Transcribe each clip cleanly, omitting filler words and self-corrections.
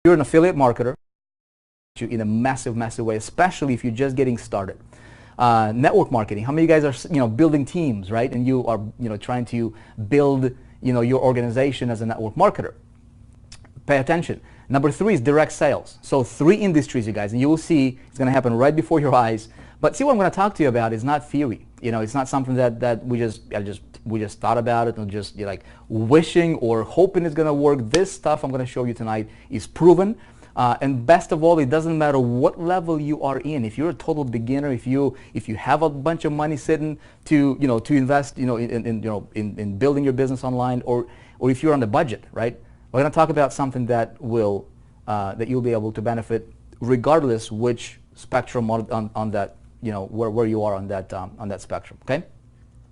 You're an affiliate marketer in a massive, massive way, especially if you're just getting started. Network marketing. How many of you guys are building teams, right? And you are trying to build your organization as a network marketer. Pay attention. Number 3 is direct sales. So 3 industries, you guys, and you will see it's going to happen right before your eyes. But see, what I'm going to talk to you about is not theory. It's not something that we just thought about it and just like wishing or hoping it's going to work. This stuff I'm going to show you tonight is proven. And best of all, it doesn't matter what level you are in. If you're a total beginner, if you have a bunch of money sitting to invest in building your business online, or if you're on the budget, right? We're going to talk about something that will that you'll be able to benefit regardless which spectrum on that where you are on that spectrum. Okay.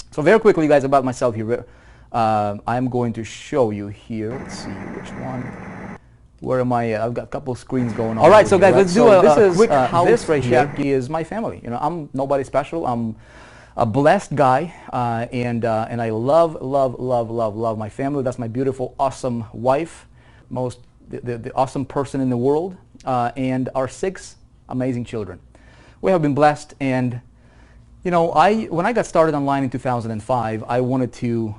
So very quickly, guys, about myself here. I'm going to show you here. Let's see which one. Where am I? I've got a couple of screens going on. All right, so guys, let's do a quick house. This right here is my family. I'm nobody special. I'm a blessed guy, and I love my family. That's my beautiful, awesome wife, the awesome person in the world, and our 6 amazing children. We have been blessed, and when I got started online in 2005, I wanted to,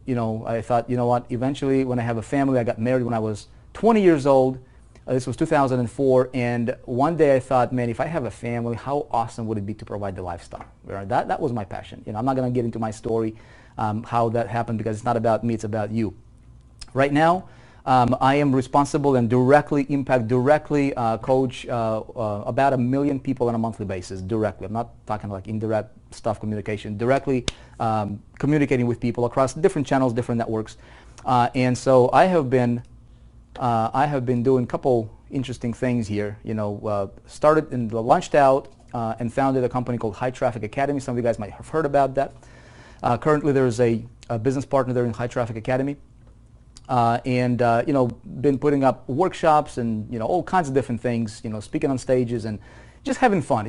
I thought, what? Eventually, when I have a family, I got married when I was 20 years old. This was 2004, and one day I thought, man, if I have a family, how awesome would it be to provide the lifestyle? That was my passion. I'm not going to get into my story, how that happened, because it's not about me, it's about you. Right now, I am responsible and directly coach about 1 million people on a monthly basis, directly. I'm not talking like indirect stuff communication, directly communicating with people across different channels, different networks. And so I have been doing a couple interesting things here. Started and launched out and founded a company called High Traffic Academy. Some of you guys might have heard about that. Currently, there is a business partner there in High Traffic Academy, and been putting up workshops and all kinds of different things. Speaking on stages and just having fun.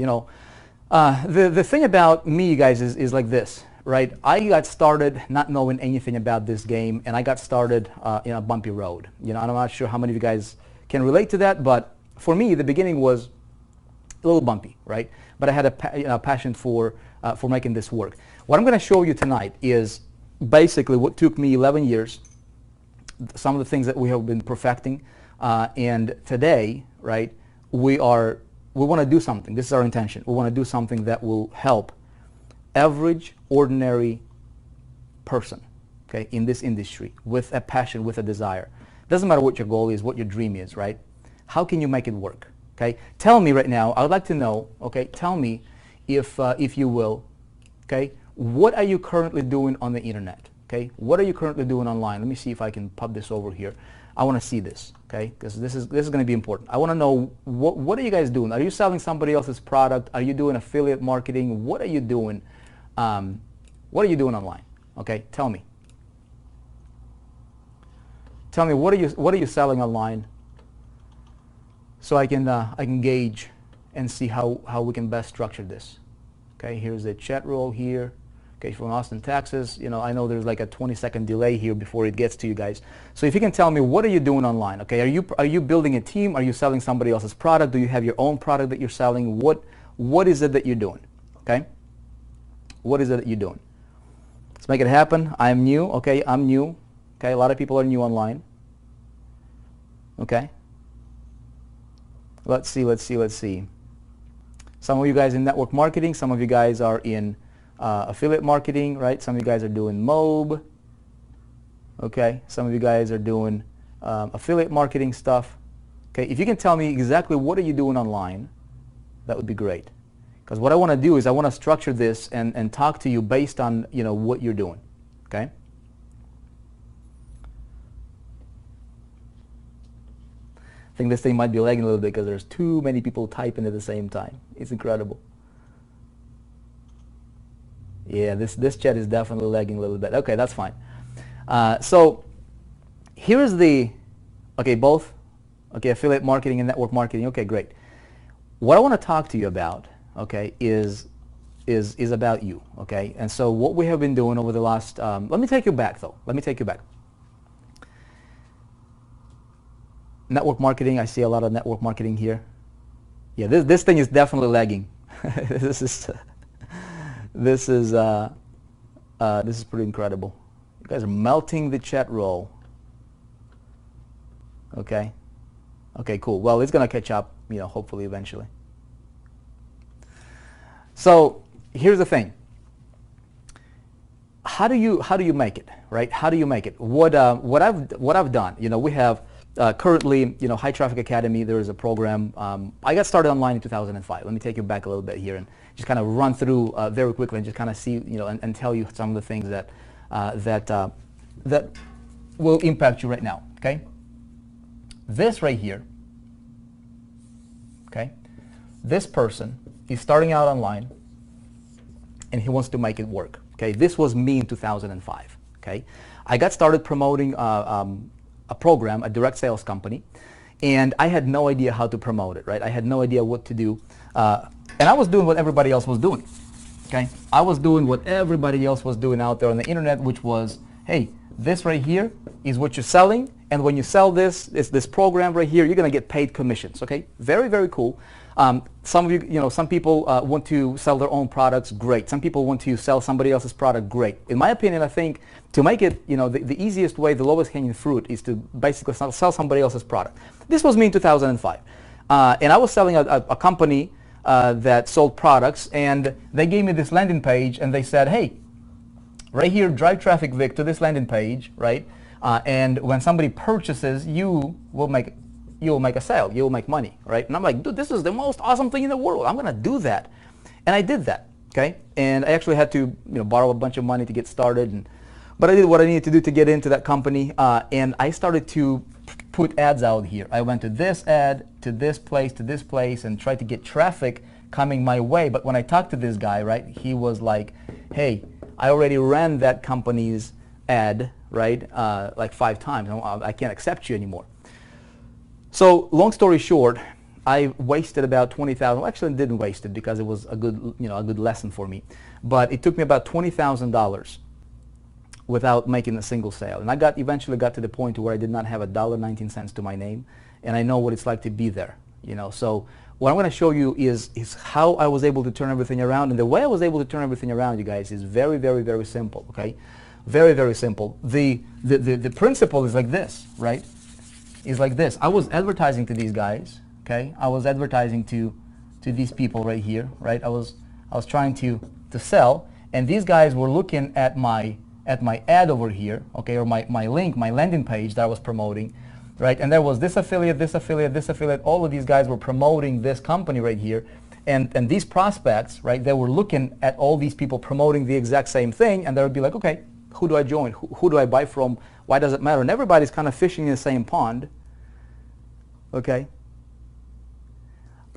The thing about me, you guys, is like this. Right, I got started not knowing anything about this game, and I got started in a bumpy road. I'm not sure how many of you guys can relate to that, but for me, the beginning was a little bumpy, right? But I had a passion for making this work. What I'm going to show you tonight is basically what took me 11 years, some of the things that we have been perfecting, and today, right, we want to do something. This is our intention. We want to do something that will help average, ordinary person, okay, in this industry with a passion, with a desire. Doesn't matter what your goal is, what your dream is, right? How can you make it work? Okay, tell me right now. I would like to know. Okay, tell me if you will. Okay, what are you currently doing on the internet? Okay, what are you currently doing online? Let me see if I can pop this over here. I want to see this, okay, because this is going to be important. I want to know what are you guys doing? Are you selling somebody else's product? Are you doing affiliate marketing? What are you doing? What are you doing online? Okay, tell me. Tell me what are you selling online, so I can gauge and see how we can best structure this. Okay, here's the chat roll here. Okay, from Austin, Texas. I know there's like a 20-second delay here before it gets to you guys. So if you can tell me, what are you doing online? Okay, are you building a team? Are you selling somebody else's product? Do you have your own product that you're selling? What is it that you're doing? Okay. What is it that you're doing? Let's make it happen. I'm new. Okay, I'm new. Okay, a lot of people are new online. Okay. Let's see. Some of you guys in network marketing. Some of you guys are in affiliate marketing, right? Some of you guys are doing MOB. Okay. Some of you guys are doing affiliate marketing stuff. Okay. If you can tell me exactly what are you doing online, that would be great. Because what I want to do is I want to structure this and talk to you based on what you're doing. Okay. I think this thing might be lagging a little bit because there's too many people typing at the same time. It's incredible. Yeah, this chat is definitely lagging a little bit. Okay, that's fine. So here's both. Okay, affiliate marketing and network marketing. Okay, great. What I want to talk to you about, okay, is about you, okay? And so what we have been doing over the last, let me take you back though. Let me take you back. Network marketing, I see a lot of network marketing here. Yeah, this thing is definitely lagging. this is this is pretty incredible. You guys are melting the chat roll. Okay. Okay, cool. Well, it's gonna catch up, you know, hopefully eventually. So here's the thing. How do you make it, right? How do you make it? What I've done, you know, we have currently, you know, High Traffic Academy. There is a program. I got started online in 2005. Let me take you back a little bit here and just kind of run through very quickly and just kind of see, you know, and tell you some of the things that that will impact you right now. Okay. This right here. Okay. This person is starting out online, and he wants to make it work. Okay. This was me in 2005. Okay. I got started promoting a program, a direct sales company, and I had no idea how to promote it, right? I had no idea what to do, and I was doing what everybody else was doing, okay? I was doing what everybody else was doing out there on the internet, which was, hey, this right here is what you're selling, and when you sell this, it's this program right here, you're gonna get paid commissions, okay? Very, very cool. Some of you know, some people want to sell their own products, great. Some people want to sell somebody else's product, great. In my opinion, I think to make it, you know, the easiest way, the lowest hanging fruit is to basically sell somebody else's product. This was me in 2005. And I was selling a company that sold products, and they gave me this landing page, and they said, hey, right here, drive traffic, Vic, to this landing page, right? And when somebody purchases, you will make a sale, you'll make money, right? And I'm like, dude, this is the most awesome thing in the world. I'm gonna do that. And I did that, okay? And I actually had to, you know, borrow a bunch of money to get started, but I did what I needed to do to get into that company, and I started to put ads out here. I went to this ad, to this place, and tried to get traffic coming my way. But when I talked to this guy, right, he was like, hey, I already ran that company's ad, right, like 5 times. I can't accept you anymore. So long story short, I wasted about $20,000. Well, actually, I didn't waste it because it was a good, you know, a good lesson for me. But it took me about $20,000 without making a single sale. And I eventually got to the point where I did not have $1.19 to my name, and I know what it's like to be there. You know, so what I'm going to show you is how I was able to turn everything around. And the way I was able to turn everything around, you guys, is very, very, very simple. Okay, very, very simple. The principle is like this, right? Is like this. I was advertising to these guys. Okay, I was advertising to these people right here, right? I was trying to sell, and these guys were looking at my ad over here, okay, or my link, my landing page that I was promoting, right? And there was this affiliate, this affiliate, this affiliate. All of these guys were promoting this company right here, and these prospects, right? They were looking at all these people promoting the exact same thing, and they would be like, okay, who do I join? Who do I buy from? Why does it matter? And everybody's kind of fishing in the same pond, okay?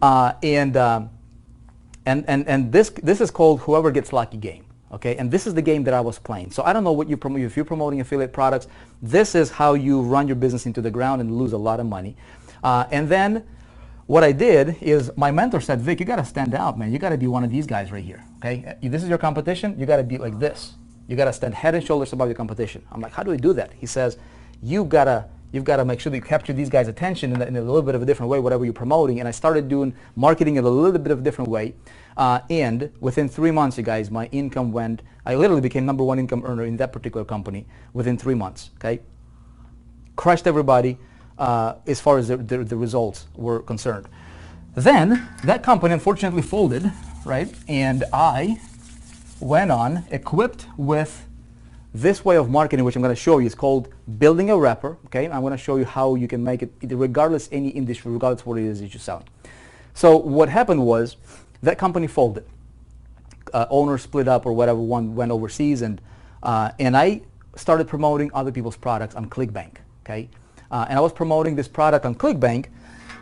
And this is called whoever gets lucky game. Okay, and this is the game that I was playing. So I don't know what you promote. If you're promoting affiliate products, this is how you run your business into the ground and lose a lot of money. And then what I did is my mentor said, Vic, you got to stand out, man. You got to be one of these guys right here. Okay, this is your competition. You got to be like this. You got to stand head and shoulders above your competition. I'm like, how do we do that? He says, you've got to make sure that you capture these guys' attention in a little bit of a different way, whatever you're promoting. And I started doing marketing in a little bit of a different way. And within 3 months, you guys, my income went, I literally became #1 income earner in that particular company within 3 months, okay? Crushed everybody as far as the results were concerned. Then that company unfortunately folded, right? And I went on equipped with this way of marketing, which I'm going to show you. It's called building a rapper, okay? I'm going to show you how you can make it regardless any industry, regardless what it is that you're selling. So what happened was that company folded. Owners split up or whatever, one went overseas, and I started promoting other people's products on ClickBank, okay? And I was promoting this product on ClickBank,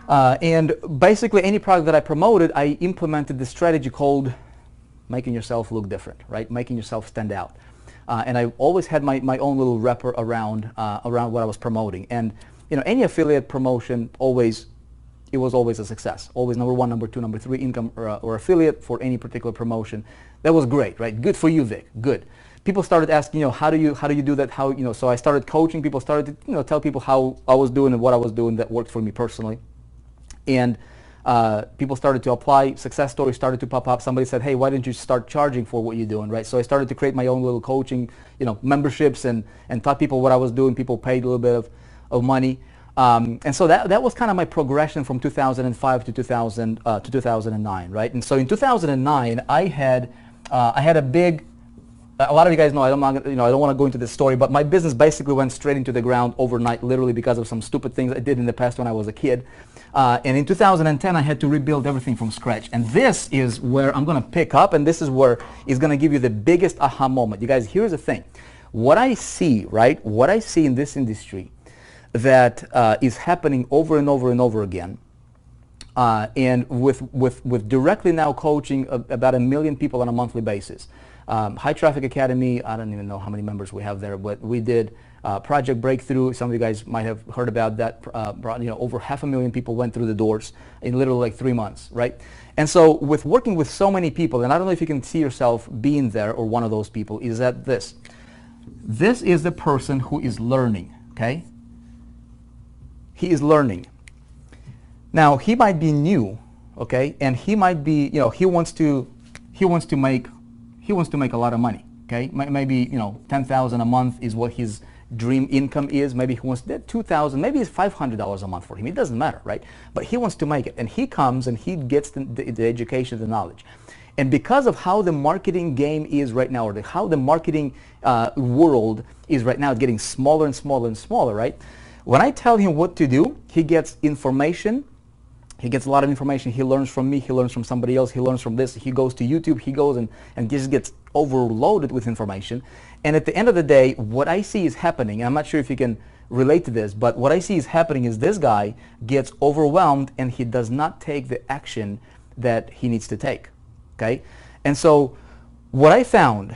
and basically any product that I promoted, I implemented this strategy called making yourself look different, right? Making yourself stand out. And I always had my own little wrapper around what I was promoting. And you know, any affiliate promotion it was always a success. Always #1, #2, #3 income or affiliate for any particular promotion. That was great, right? Good for you, Vic. Good. people started asking, how do you do that? So I started coaching. People started to, tell people how I was doing and what I was doing that worked for me personally. And people started to apply. Success stories started to pop up. Somebody said, hey, why didn't you start charging for what you're doing, right? So I started to create my own little coaching, memberships and taught people what I was doing. People paid a little bit of money. And so that was kind of my progression from 2005 to 2009, right? And so in 2009, I had a big. A lot of you guys know I don't want to go into this story, but my business basically went straight into the ground overnight, literally because of some stupid things I did in the past when I was a kid. And in 2010, I had to rebuild everything from scratch. And this is where I'm going to pick up, and this is where it's going to give you the biggest aha moment. You guys, here's the thing. What I see, right? What I see in this industry that is happening over and over and over again, and with directly now coaching about 1 million people on a monthly basis. High Traffic Academy, I don't even know how many members we have there, but we did Project Breakthrough. Some of you guys might have heard about that. Over 500,000 people went through the doors in literally like 3 months, right? And so with working with so many people, and I don't know if you can see yourself being there or one of those people, is that this is the person who is learning, okay? He is learning. Now, he might be new, okay? And he might be, he wants to make a lot of money, okay? Maybe, 10,000 a month is what his dream income is. Maybe he wants that 2,000, maybe it's $500 a month for him. It doesn't matter, right? But he wants to make it, and he comes and he gets the education, the knowledge. And because of how the marketing game is right now, or how the marketing world is right now, it's getting smaller and smaller and smaller, right? When I tell him what to do, he gets information. He gets a lot of information. He learns from me. He learns from somebody else. He learns from this. He goes to YouTube. He goes and just gets overloaded with information. And at the end of the day, what I see is happening, and I'm not sure if you can relate to this, but what I see is happening is this guy gets overwhelmed and he does not take the action that he needs to take, okay? And so what I found,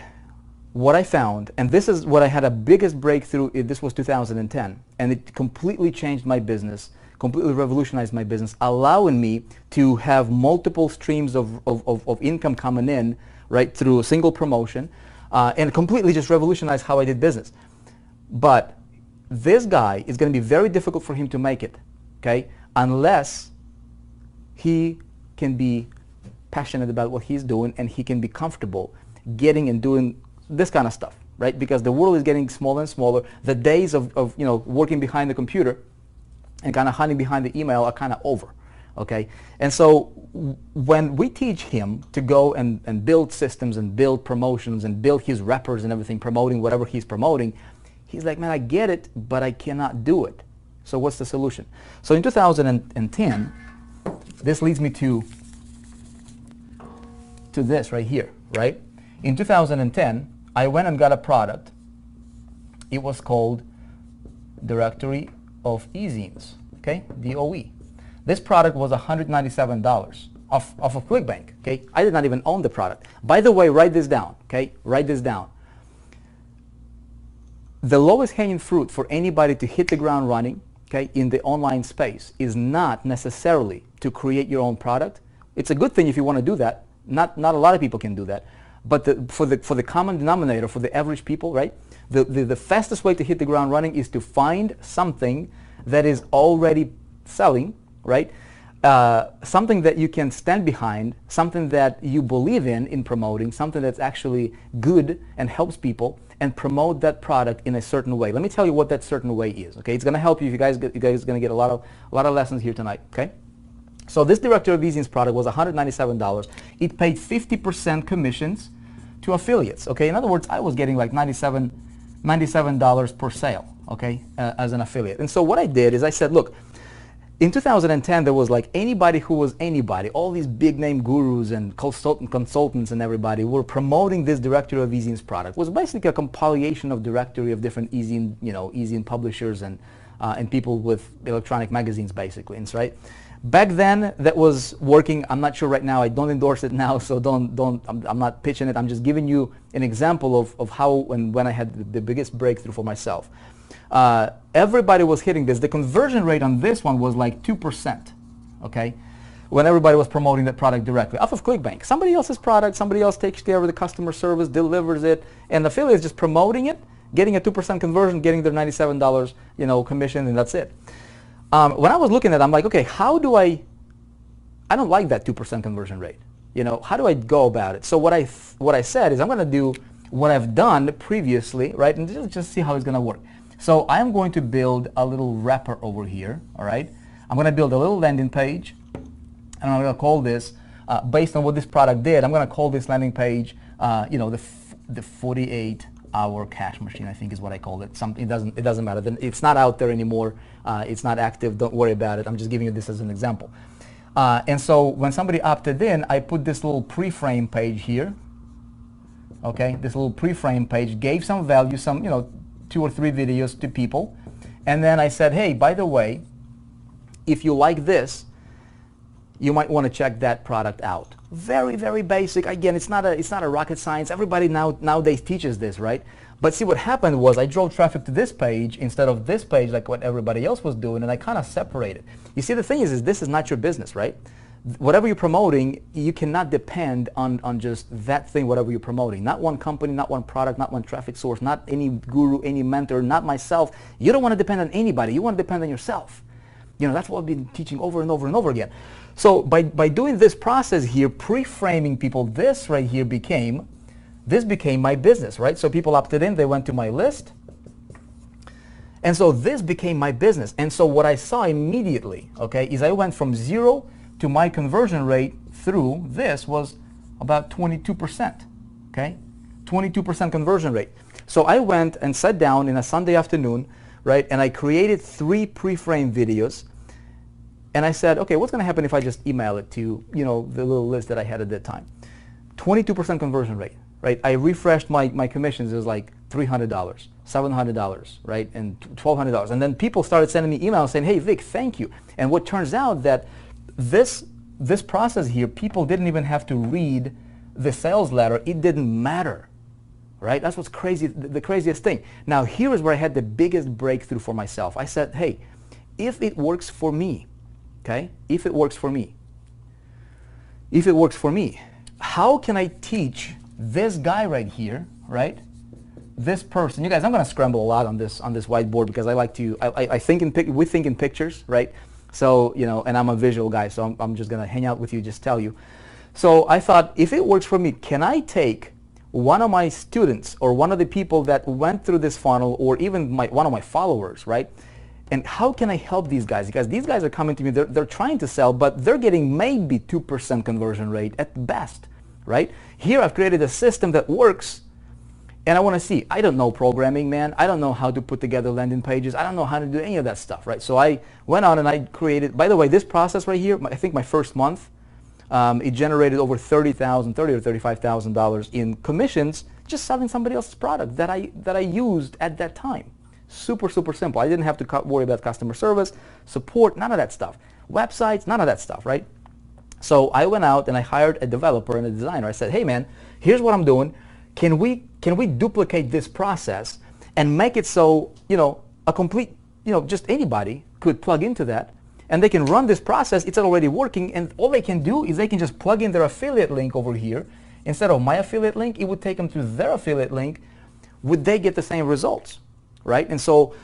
and this is what I had a biggest breakthrough, this was 2010, and it completely changed my business, completely revolutionized my business, allowing me to have multiple streams of income coming in, right, through a single promotion, and completely just revolutionized how I did business. But this guy is going to be very difficult for him to make it, okay, unless he can be passionate about what he's doing and he can be comfortable getting and doing this kind of stuff, right? Because the world is getting smaller and smaller. The days of working behind the computer and kind of hiding behind the email are kind of over, okay? And so when we teach him to go and build systems and build promotions and build his rappers and everything, promoting whatever he's promoting, he's like, man, I get it, but I cannot do it. So what's the solution? So in 2010, this leads me to this right here, right? In 2010, I went and got a product. It was called Directory of E-Zines, okay, DOE. This product was $197 off of ClickBank, okay? I did not even own the product. By the way, write this down, okay? Write this down. The lowest hanging fruit for anybody to hit the ground running, okay, in the online space is not necessarily to create your own product. It's a good thing if you want to do that. Not a lot of people can do that. But for the common denominator, for the average people, right, the fastest way to hit the ground running is to find something that is already selling, right, something that you can stand behind, something that you believe in promoting, something that's actually good and helps people, and promote that product in a certain way. Let me tell you what that certain way is, okay? It's going to help you. If you guys are going to get a lot of lessons here tonight, okay? So this Directory of E-Zines product was $197. It paid 50% commissions to affiliates, okay? In other words, I was getting like $97 per sale, okay, as an affiliate. And so what I did is I said, look, in 2010, there was like anybody who was anybody, all these big name gurus and consultants and everybody were promoting this Directory of E-Zines product. It was basically a compilation of directory of different E-Zine, E-Zine publishers and people with electronic magazines basically, right? Back then, that was working. I'm not sure right now. I don't endorse it now, so I'm not pitching it. I'm just giving you an example of how and when I had the biggest breakthrough for myself. Everybody was hitting this. The conversion rate on this one was like 2%, okay? when everybody was promoting that product directly off of ClickBank. Somebody else's product, somebody else takes care of the customer service, delivers it, and the affiliate is just promoting it, getting a 2% conversion, getting their $97, commission, and that's it. When I was looking at it, I'm like, okay, how do I don't like that 2% conversion rate. How do I go about it? So what I said is I'm going to do what I've done previously, right, and just see how it's going to work. So I'm going to build a little wrapper over here, all right? I'm going to build a little landing page, and I'm going to call this, based on what this product did, I'm going to call this landing page, the 48-hour cash machine, I think is what I called it. It doesn't matter. It's not out there anymore. It's not active. Don't worry about it. I'm just giving you this as an example. And so when somebody opted in, I put this little pre-frame page here. Okay, this little pre-frame page, gave some value, some 2 or 3 videos to people, and then I said, hey, by the way, if you like this, you might want to check that product out. Very, very basic. Again, it's not a rocket science. Everybody nowadays teaches this, right? But see, what happened was I drove traffic to this page instead of this page, like what everybody else was doing, and I kind of separated. You see, the thing is this is not your business, right? Whatever you're promoting, you cannot depend on just that thing, whatever you're promoting. Not one company, not one product, not one traffic source, not any guru, any mentor, not myself. You don't want to depend on anybody. You want to depend on yourself. That's what I've been teaching over and over and over again. So by doing this process here, pre-framing people, this right here became my business, right? So people opted in, they went to my list. And so this became my business. And so what I saw immediately, okay, is I went from 0 to my conversion rate through this was about 22%, okay? 22% conversion rate. So I went and sat down in a Sunday afternoon, right, and I created 3 pre-frame videos, and I said, okay, what's going to happen if I just email it to, the little list that I had at that time? 22% conversion rate, right? I refreshed my commissions. It was like $300, $700, right, and $1,200. And then people started sending me emails saying, hey, Vic, thank you. And what turns out that this process here, people didn't even have to read the sales letter. It didn't matter, right? That's what's crazy, the craziest thing. Now, here is where I had the biggest breakthrough for myself. I said, hey, if it works for me, okay, if it works for me, how can I teach this guy right here, right, this person? You guys, I'm going to scramble a lot on this whiteboard because I like to, we think in pictures, right? So, and I'm a visual guy, so I'm just going to hang out with you, just tell you. So I thought, if it works for me, can I take one of my students or one of the people that went through this funnel, or even one of my followers, right? And how can I help these guys? Because these guys are coming to me, they're trying to sell, but they're getting maybe 2% conversion rate at best, right? Here I've created a system that works, and I want to see. I don't know programming, man. I don't know how to put together landing pages. I don't know how to do any of that stuff, right? So I went on and I created, by the way, this process right here, I think my first month, it generated over $30,000 or $35,000 in commissions just selling somebody else's product that I used at that time. Super, super simple. I didn't have to worry about customer service, support, none of that stuff. Websites, none of that stuff, right? So I went out and I hired a developer and a designer. I said, hey man, here's what I'm doing. Can we duplicate this process and make it so, a complete, just anybody could plug into that, and they can run this process. It's already working, and all they can do is they can just plug in their affiliate link over here. Instead of my affiliate link, it would take them to their affiliate link. Would they get the same results, right? And so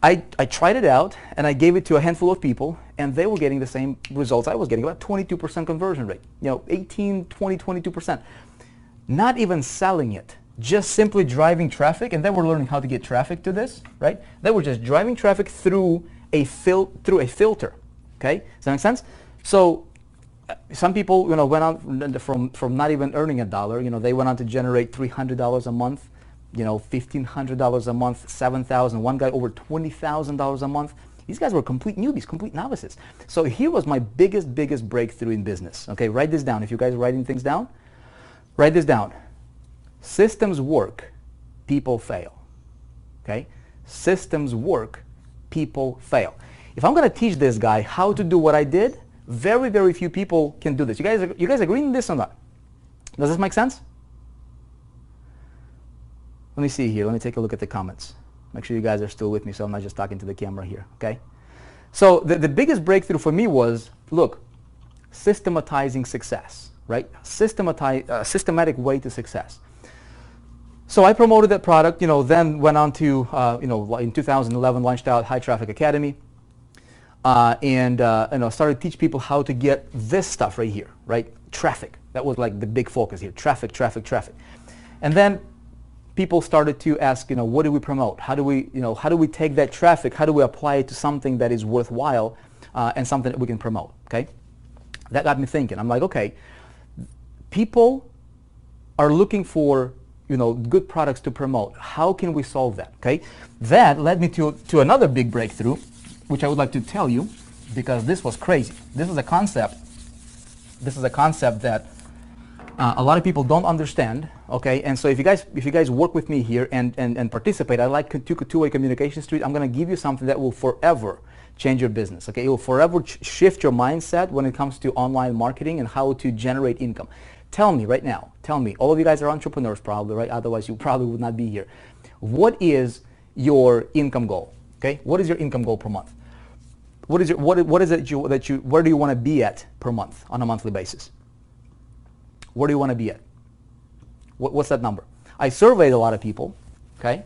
I tried it out, and I gave it to a handful of people, and they were getting the same results I was getting, about 22% conversion rate, 18, 20, 22%. Not even selling it, just simply driving traffic, and they were learning how to get traffic to this, right? They were just driving traffic through a filter, okay? Does that make sense? So some people, went on from not even earning $1, they went on to generate $300 a month, $1,500 a month, $7,000. One guy over $20,000 a month. These guys were complete newbies, complete novices. So here was my biggest breakthrough in business. Okay, write this down. If you guys are writing things down, write this down. Systems work, people fail. Okay? Systems work, people fail. If I'm going to teach this guy how to do what I did, very few people can do this. You guys agree on this or not? Does this make sense? Let me see here. Let me take a look at the comments. Make sure you guys are still with me so I'm not just talking to the camera here, okay? So the biggest breakthrough for me was, look, systematizing success, right? Systematic way to success. So I promoted that product, then went on to, in 2011, launched out High Traffic Academy, and started to teach people how to get this stuff right here, right? Traffic. That was like the big focus here. Traffic, traffic, traffic. And then people started to ask, what do we promote? How do we take that traffic? How do we apply it to something that is worthwhile and something that we can promote? Okay, that got me thinking. I'm like, okay, people are looking for good products to promote. How can we solve that? Okay, that led me to another big breakthrough, which I would like to tell you, because this was crazy. This is a concept. This is a concept that a lot of people don't understand. Okay, and so if you guys work with me here and participate, I like two-way communication street. I'm going to give you something that will forever change your business. Okay, it will forever shift your mindset when it comes to online marketing and how to generate income. Tell me right now. Tell me. All of you guys are entrepreneurs, probably, right? Otherwise, you probably would not be here. What is your income goal? Okay, what is your income goal per month? What is it where do you want to be at per month on a monthly basis? Where do you want to be at? What's that number? I surveyed a lot of people, okay?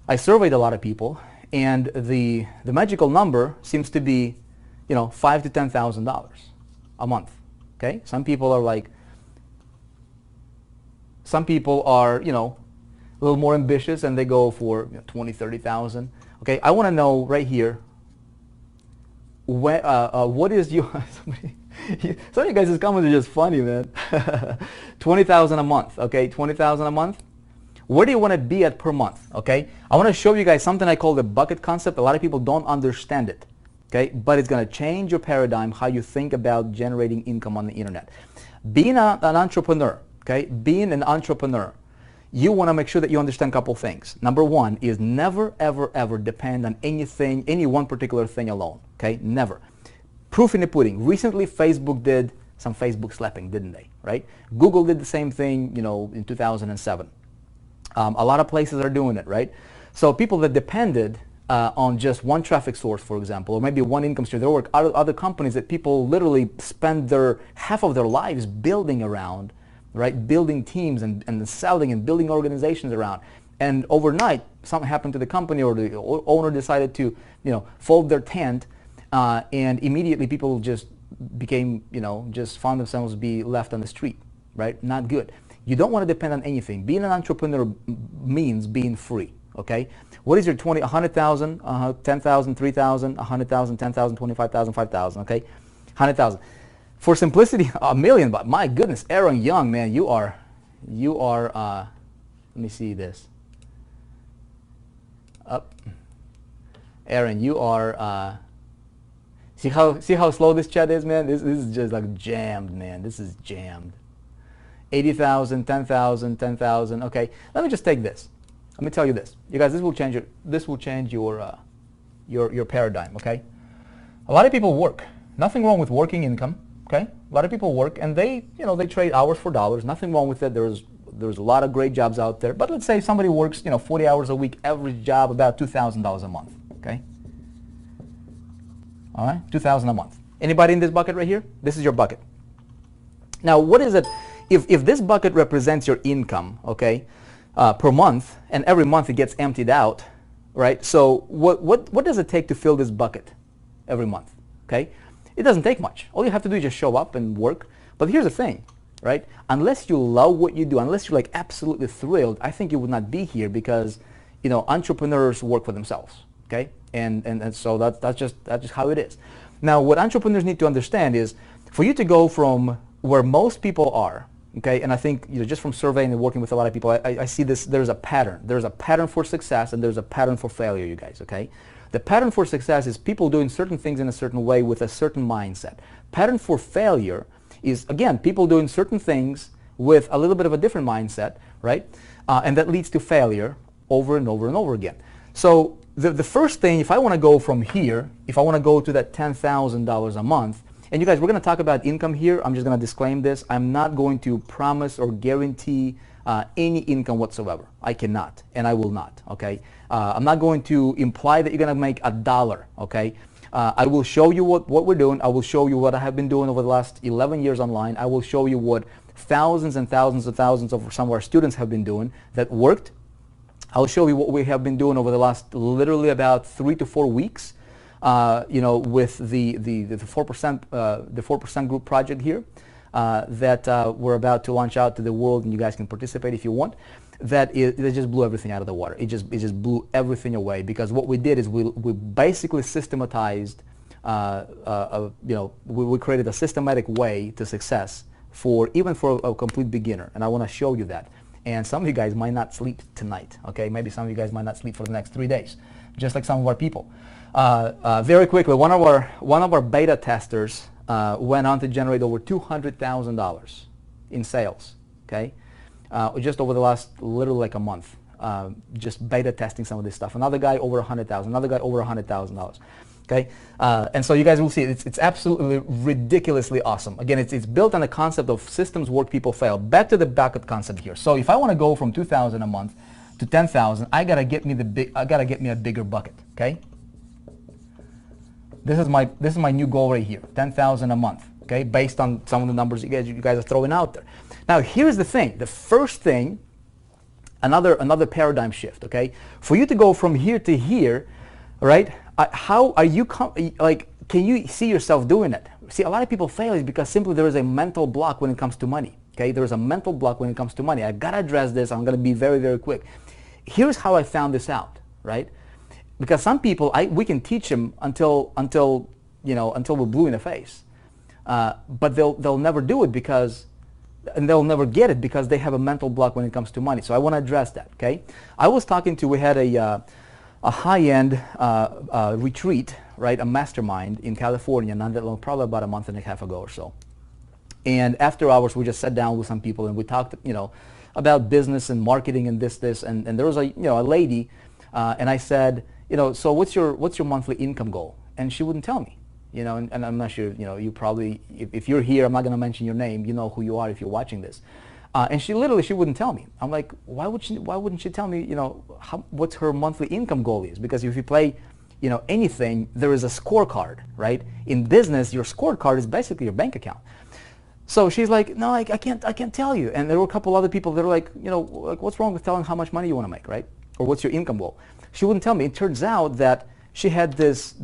I surveyed a lot of people, and the magical number seems to be, $5,000 to $10,000 a month, okay? Some people are, a little more ambitious, and they go for 20, 30,000. Okay, I want to know right here, what is your some of you guys' comments are just funny, man. 20,000 a month, okay? 20,000 a month. Where do you want to be at per month, okay? I want to show you guys something I call the bucket concept. A lot of people don't understand it, okay? But it's going to change your paradigm, how you think about generating income on the internet. Being an entrepreneur, okay? Being an entrepreneur, you want to make sure that you understand a couple things. Number one is never, ever, ever depend on anything, any one particular thing alone, okay? Never. Proof in the pudding. Recently, Facebook did some Facebook slapping, didn't they? Right? Google did the same thing, in 2007. A lot of places are doing it, right? So people that depended on just one traffic source, for example, or maybe one income stream, there were other companies that people literally spend half of their lives building around, right? Building teams and selling and building organizations around. And overnight, something happened to the company, or the owner decided to, fold their tent. And immediately people just became, just found themselves be left on the street, right? Not good. You don't want to depend on anything. Being an entrepreneur means being free, okay? What is your 100,000, 10,000, 3,000, 100,000, 10,000, 25,000, 5,000, okay? 100,000. For simplicity, $1 million, but my goodness, Aaron Young, man, you are, let me see this. Up. Aaron, you are, see how slow this chat is, man? This is just like jammed, man. This is jammed. 80,000, 10,000, 10,000. Okay, let me just take this. Let me tell you this, you guys. This will change your paradigm. Okay, a lot of people work. Nothing wrong with working income. Okay, a lot of people work and they trade hours for dollars. Nothing wrong with it. There's a lot of great jobs out there. But let's say somebody works 40 hours a week, average job about $2,000 a month. Okay. All right, 2,000 a month. Anybody in this bucket right here? This is your bucket. Now, what is it? If this bucket represents your income, okay, per month, and every month it gets emptied out, right? So what does it take to fill this bucket every month? Okay, it doesn't take much. All you have to do is just show up and work. But here's the thing, right? Unless you love what you do, unless you're like absolutely thrilled, I think you would not be here, because entrepreneurs work for themselves. Okay, and so that's just how it is. Now, what entrepreneurs need to understand is, for you to go from where most people are, okay, and I think just from surveying and working with a lot of people, I see this. There's a pattern. There's a pattern for success, and there's a pattern for failure, you guys. Okay, the pattern for success is people doing certain things in a certain way with a certain mindset. Pattern for failure is, again, people doing certain things with a little bit of a different mindset, right? And that leads to failure over and over and over again. So the first thing, if I want to go from here, if I want to go to that $10,000 a month, and you guys, we're going to talk about income here. I'm just going to disclaim this. I'm not going to promise or guarantee any income whatsoever. I cannot, and I will not, okay? I'm not going to imply that you're going to make $1, okay? I will show you what we're doing. I will show you what I have been doing over the last 11 years online. I will show you what thousands and thousands of some of our students have been doing that worked. I'll show you what we have been doing over the last literally about 3 to 4 weeks, with the 4% group project here that we're about to launch out to the world, and you guys can participate if you want. That just blew everything out of the water. It just blew everything away, because what we did is we basically systematized, we created a systematic way to success even for a complete beginner, and I want to show you that. And some of you guys might not sleep tonight, okay? Maybe some of you guys might not sleep for the next 3 days, just like some of our people. Very quickly, one of our beta testers went on to generate over $200,000 in sales, okay? Just over the last literally like a month, just beta testing some of this stuff. Another guy over $100,000, another guy over $100,000. Okay, and so you guys will see it's absolutely ridiculously awesome. Again, it's built on the concept of systems work, people fail. Back to the bucket concept here. So if I want to go from 2,000 a month to 10,000, I gotta get me a bigger bucket. Okay, this is my new goal right here, 10,000 a month. Okay, based on some of the numbers you guys are throwing out there. Now here's the thing. The first thing, another paradigm shift. Okay, for you to go from here to here, right? How are you, can you see yourself doing it? See, a lot of people fail is because simply there is a mental block when it comes to money. Okay, there is a mental block when it comes to money. I gotta address this. I'm gonna be very, very quick. Here's how I found this out, right? Because some people, we can teach them until we're blue in the face, but they'll never do it and they'll never get it because they have a mental block when it comes to money. So I want to address that. Okay, we had a high-end retreat, right, a mastermind in California, not that long, probably about a month and a half ago or so. And after hours, we just sat down with some people and we talked, about business and marketing and this, and there was a lady, and I said, so what's your monthly income goal? And she wouldn't tell me, and I'm not sure, you probably, if you're here, I'm not going to mention your name, you know who you are if you're watching this. And she wouldn't tell me. I'm like, why wouldn't she tell me, what her monthly income goal is? Because if you play, anything, there is a scorecard, right? In business, your scorecard is basically your bank account. So she's like, no, I can't tell you. And there were a couple other people that were like, what's wrong with telling how much money you want to make, right? Or what's your income goal? She wouldn't tell me. It turns out that she had this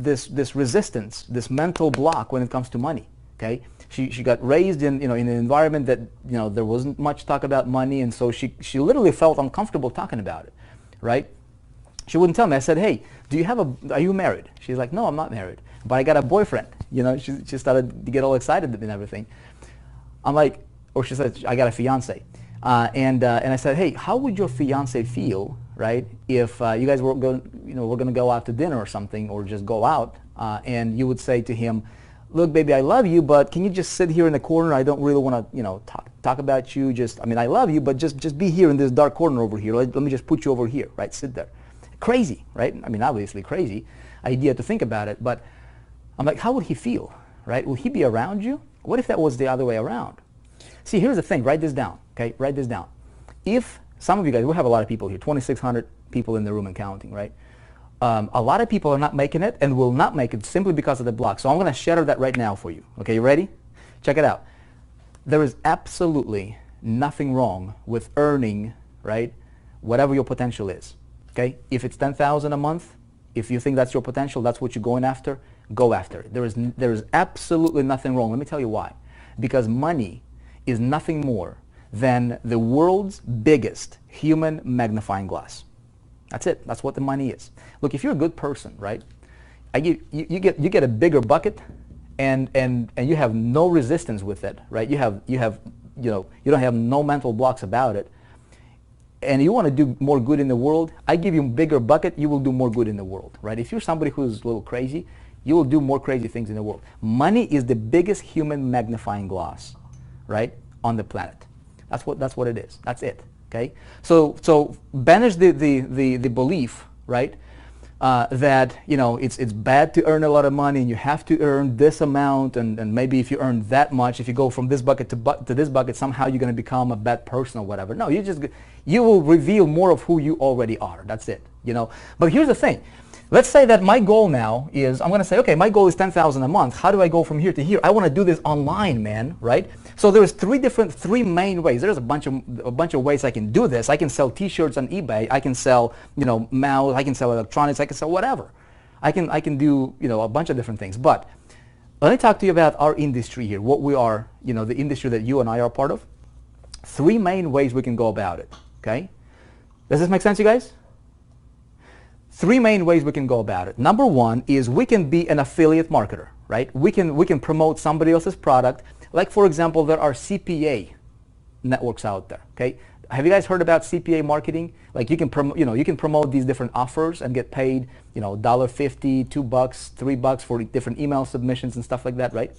resistance, this mental block when it comes to money, okay? She got raised in in an environment that there wasn't much talk about money, and so she literally felt uncomfortable talking about it, right? She wouldn't tell me. I said, hey, are you married? She's like, no, I'm not married, but I got a boyfriend. She started to get all excited and everything. I'm like, or she said, I got a fiance, and I said, hey, how would your fiance feel, right, if you guys were going to go out to dinner or something, or just go out, and you would say to him, look, baby, I love you, but can you just sit here in the corner? I don't really want to, talk about you. I love you, but just be here in this dark corner over here. Let me just put you over here, right? Sit there. Crazy, right? Obviously crazy idea to think about it, but I'm like, how would he feel, right? Will he be around you? What if that was the other way around? See, here's the thing. Write this down, okay? Write this down. If some of you guys, we have a lot of people here, 2,600 people in the room and counting, right? A lot of people are not making it and will not make it simply because of the block. So I'm going to shatter that right now for you. Okay, you ready? Check it out. There is absolutely nothing wrong with earning, right, whatever your potential is. Okay? If it's 10,000 a month, if you think that's your potential, that's what you're going after, go after it. There is absolutely nothing wrong. Let me tell you why. Because money is nothing more than the world's biggest human magnifying glass. That's it. That's what the money is. Look, if you're a good person, right, you get a bigger bucket, and you have no resistance with it, right? You don't have no mental blocks about it, and you want to do more good in the world. I give you a bigger bucket, you will do more good in the world, right? If you're somebody who's a little crazy, you will do more crazy things in the world. Money is the biggest human magnifying glass, right, on the planet. That's what it is. That's it. Okay, so banish the belief, right, that it's bad to earn a lot of money and you have to earn this amount, and maybe if you earn that much, if you go from this bucket to this bucket, somehow you're going to become a bad person or whatever. No, you will reveal more of who you already are. That's it. But here's the thing. Let's say that my goal now is, I'm going to say, okay, my goal is 10,000 a month. How do I go from here to here? I want to do this online, man, right? So there's three main ways. There's a bunch of ways I can do this. I can sell T-shirts on eBay. I can sell, mouse. I can sell electronics. I can sell whatever. I can do, a bunch of different things. But let me talk to you about our industry here. What we are, the industry that you and I are part of. Three main ways we can go about it. Okay, does this make sense, you guys? Three main ways we can go about it. Number one is we can be an affiliate marketer, right? We can promote somebody else's product. Like, for example, there are CPA networks out there, okay? Have you guys heard about CPA marketing? Like, you can promote these different offers and get paid, $1.50, $2, $3 for different email submissions and stuff like that, right?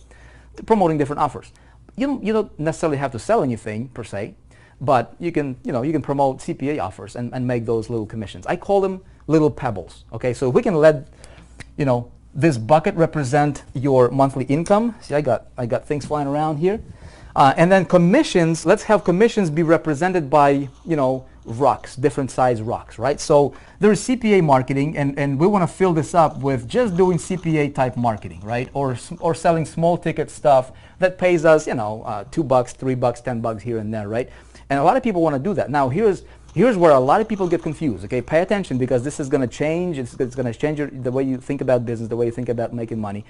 Promoting different offers. You don't necessarily have to sell anything per se, but you can promote CPA offers and make those little commissions. I call them little pebbles. Okay, so if we can let this bucket represent your monthly income. See, I got things flying around here, and then commissions. Let's have commissions be represented by rocks, different size rocks, right? So there is CPA marketing, and we want to fill this up with just doing CPA type marketing, right? Or selling small ticket stuff that pays us $2, $3, $10 here and there, right? And a lot of people want to do that. Now here's where a lot of people get confused. Okay, pay attention, because this is going to change. It's going to change the way you think about business, the way you think about making money.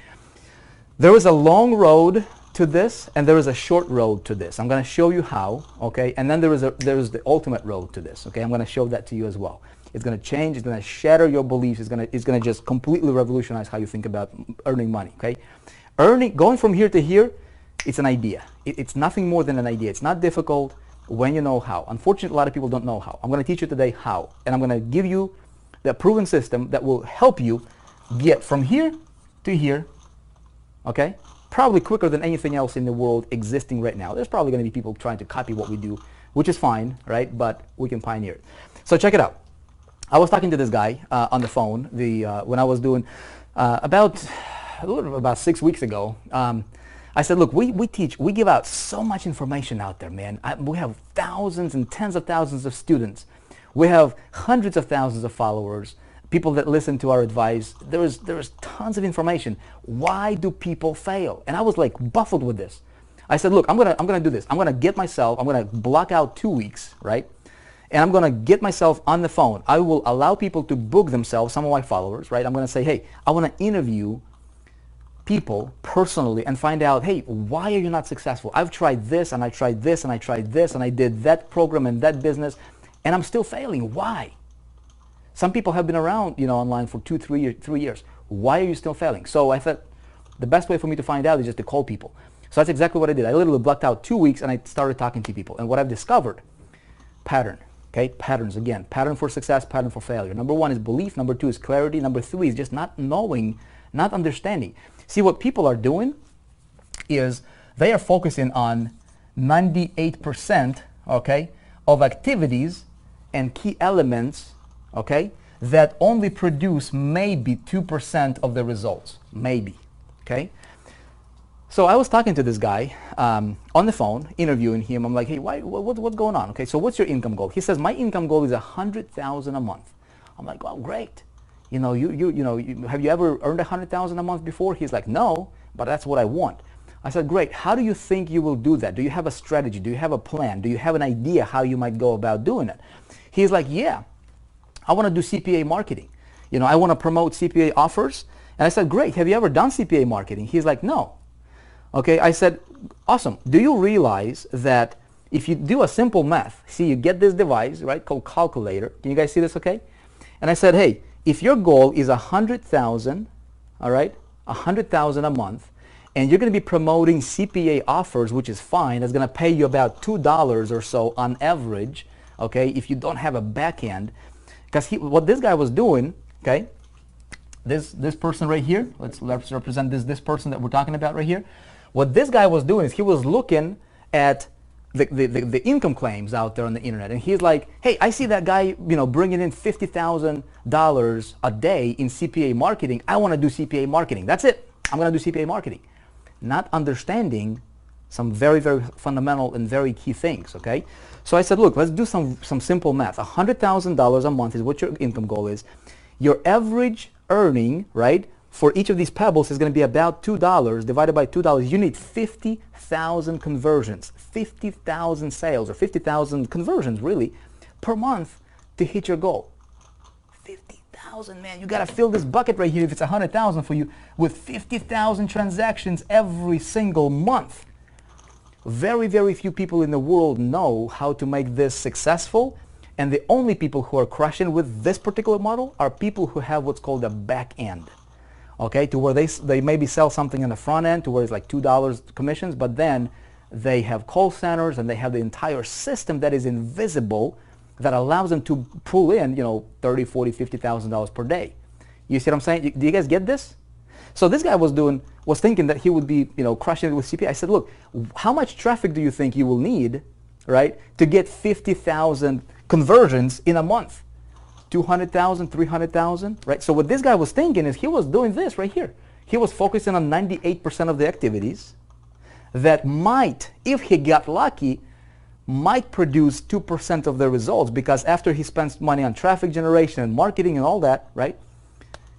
There is a long road to this, and there is a short road to this. I'm going to show you how. Okay, and then there is the ultimate road to this. Okay, I'm going to show that to you as well. It's going to change. It's going to shatter your beliefs. It's going to just completely revolutionize how you think about earning money. Okay, going from here to here, it's an idea. It's nothing more than an idea. It's not difficult when you know how. Unfortunately, a lot of people don't know how. I'm going to teach you today how, and I'm going to give you the proven system that will help you get from here to here, okay? Probably quicker than anything else in the world existing right now. There's probably going to be people trying to copy what we do, which is fine, right? But we can pioneer it. So check it out. I was talking to this guy on the phone when I was doing about 6 weeks ago. I said, look, we give out so much information out there, man. We have thousands and tens of thousands of students. We have hundreds of thousands of followers, people that listen to our advice. There is tons of information. Why do people fail? And I was like baffled with this. I said, look, I'm gonna do this. I'm gonna block out 2 weeks, right? And I'm gonna get myself on the phone. I will allow people to book themselves, some of my followers, right? I'm gonna say, hey, I wanna interview people personally and find out, hey, why are you not successful? I've tried this and I tried this and I tried this and I did that program and that business and I'm still failing. Why? Some people have been around, online for 3 years. Why are you still failing? So I thought the best way for me to find out is just to call people. So that's exactly what I did. I literally blocked out 2 weeks and I started talking to people. And what I've discovered, pattern. Okay, patterns again. Pattern for success, pattern for failure. Number one is belief. Number two is clarity. Number three is just not knowing, not understanding. See, what people are doing is they are focusing on 98%, okay, of activities and key elements, okay, that only produce maybe 2% of the results, maybe, okay? So I was talking to this guy on the phone, interviewing him. I'm like, hey, what's going on? Okay, so what's your income goal? He says, my income goal is $100,000 a month. I'm like, oh, great. Have you ever earned $100,000 a month before? He's like, no, but that's what I want. I said, great. How do you think you will do that? Do you have a strategy? Do you have a plan? Do you have an idea how you might go about doing it? He's like, yeah, I want to do CPA marketing. I want to promote CPA offers. And I said, great. Have you ever done CPA marketing? He's like, no. Okay, I said, awesome. Do you realize that if you do a simple math, see, you get this device, right, called calculator. Can you guys see this, okay? And I said, hey, if your goal is 100,000, all right, 100,000 a month, and you're going to be promoting CPA offers, which is fine, it's going to pay you about $2 or so on average, okay, if you don't have a back end. Because what this guy was doing, okay, this person right here, let's represent this person that we're talking about right here. What this guy was doing is he was looking at the income claims out there on the internet, and he's like, hey, I see that guy, bringing in $50,000 a day in CPA marketing. I want to do CPA marketing. That's it. I'm going to do CPA marketing. Not understanding some very, very fundamental and very key things, okay? So I said, look, let's do some simple math. $100,000 a month is what your income goal is. Your average earning, right, for each of these pebbles is going to be about $2 divided by $2. You need 50,000 conversions, 50,000 sales, or 50,000 conversions really per month to hit your goal. 50,000, man. You got to fill this bucket right here if it's 100,000 for you with 50,000 transactions every single month. Very, very few people in the world know how to make this successful, and the only people who are crushing with this particular model are people who have what's called a back end. Okay, to where they maybe sell something in the front end to where it's like $2 commissions, but then they have call centers and they have the entire system that is invisible that allows them to pull in, you know, $30, $40, $50,000 per day. You see what I'm saying? Do you guys get this? So this guy was thinking that he would be, you know, crushing it with CPA. I said, look, how much traffic do you think you will need, right, to get 50,000 conversions in a month? 200,000, 300,000, right? So what this guy was thinking is he was doing this right here. He was focusing on 98% of the activities that might, if he got lucky, might produce 2% of the results, because after he spends money on traffic generation and marketing and all that, right,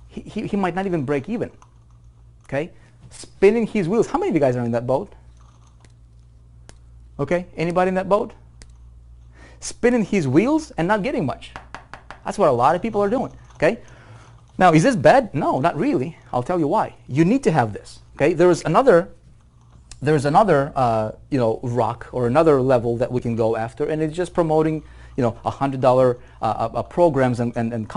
he might not even break even. Okay? Spinning his wheels. How many of you guys are in that boat? Okay? Anybody in that boat? Spinning his wheels and not getting much. That's what a lot of people are doing. Okay? Now, is this bad? No, not really. I'll tell you why. You need to have this. Okay? There's another you know, rock or another level that we can go after, and it's just promoting, you know, $100 programs and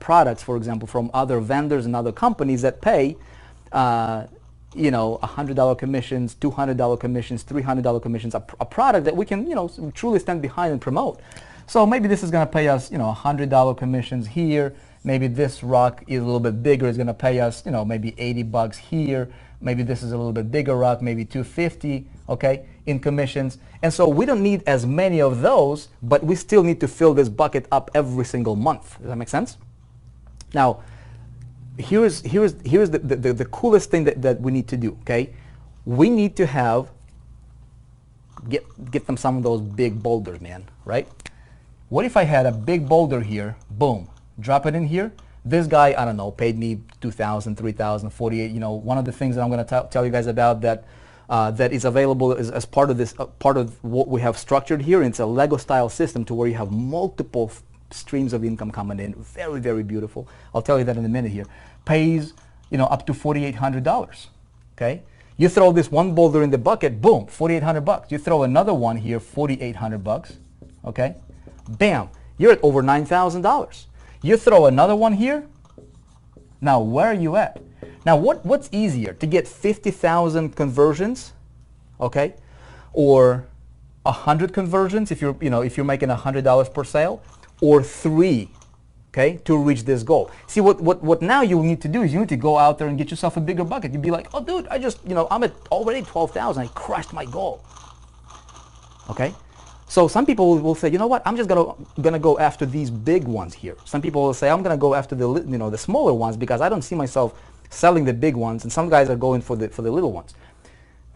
products, for example, from other vendors and other companies that pay, you know, $100 commissions, $200 commissions, $300 commissions, a product that we can, you know, truly stand behind and promote. So maybe this is going to pay us, you know, $100 commissions here. Maybe this rock is a little bit bigger. It's going to pay us, you know, maybe $80 here. Maybe this is a little bit bigger rock, maybe $250, okay, in commissions. And so we don't need as many of those, but we still need to fill this bucket up every single month. Does that make sense? Now, here's the coolest thing that we need to do, okay? We need to have, get them some of those big boulders, man, right? What if I had a big boulder here, boom, drop it in here? This guy, I don't know, paid me $2,000, $3,000, $48. You know, one of the things that I'm going to tell you guys about that that is available as part of this, part of what we have structured here. It's a Lego style system to where you have multiple streams of income coming in. Very, very beautiful. I'll tell you that in a minute here. Pays, you know, up to $4,800. Okay. You throw this one boulder in the bucket, boom, $4,800. You throw another one here, $4,800. Okay. Bam, you're at over $9,000. You throw another one here. Now, where are you at? Now, what's easier, to get 50,000 conversions, okay, or 100 conversions if you're making $100 per sale, or 3, okay, to reach this goal? See, what now you need to do is you need to go out there and get yourself a bigger bucket. You'd be like, oh, dude, I'm at already 12,000. I crushed my goal. Okay. So some people will say, you know what, I'm just gonna go after these big ones here. Some people will say, I'm gonna go after the smaller ones because I don't see myself selling the big ones, and some guys are going for the little ones.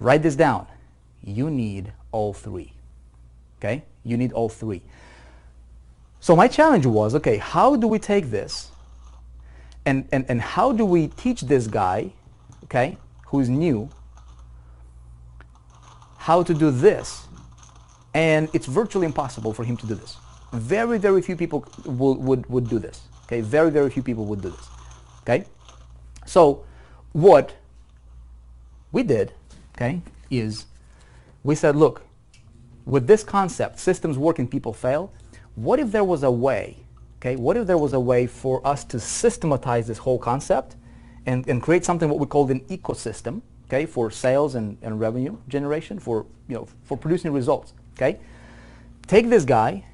Write this down. You need all 3. Okay? You need all 3. So my challenge was, okay, how do we take this and how do we teach this guy, okay, who's new, how to do this? And it's virtually impossible for him to do this. Very, very few people would do this. Okay, very, very few people would do this. Okay, so what we did, okay, is we said, look, with this concept, systems work and people fail. What if there was a way? Okay, what if there was a way for us to systematize this whole concept and create something what we called an ecosystem, okay, for sales and revenue generation, for producing results. Okay, take this guy,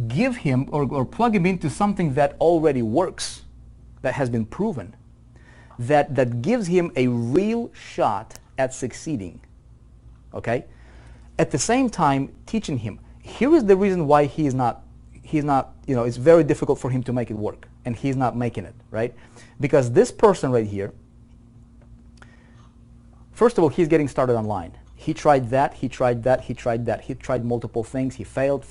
give him or plug him into something that already works, that has been proven, that gives him a real shot at succeeding. Okay, at the same time teaching him. Here is the reason why he's not, it's very difficult for him to make it work, and he's not making it, right? Because this person right here, first of all, he's getting started online. He tried that, he tried that, he tried that. He tried multiple things. He failed.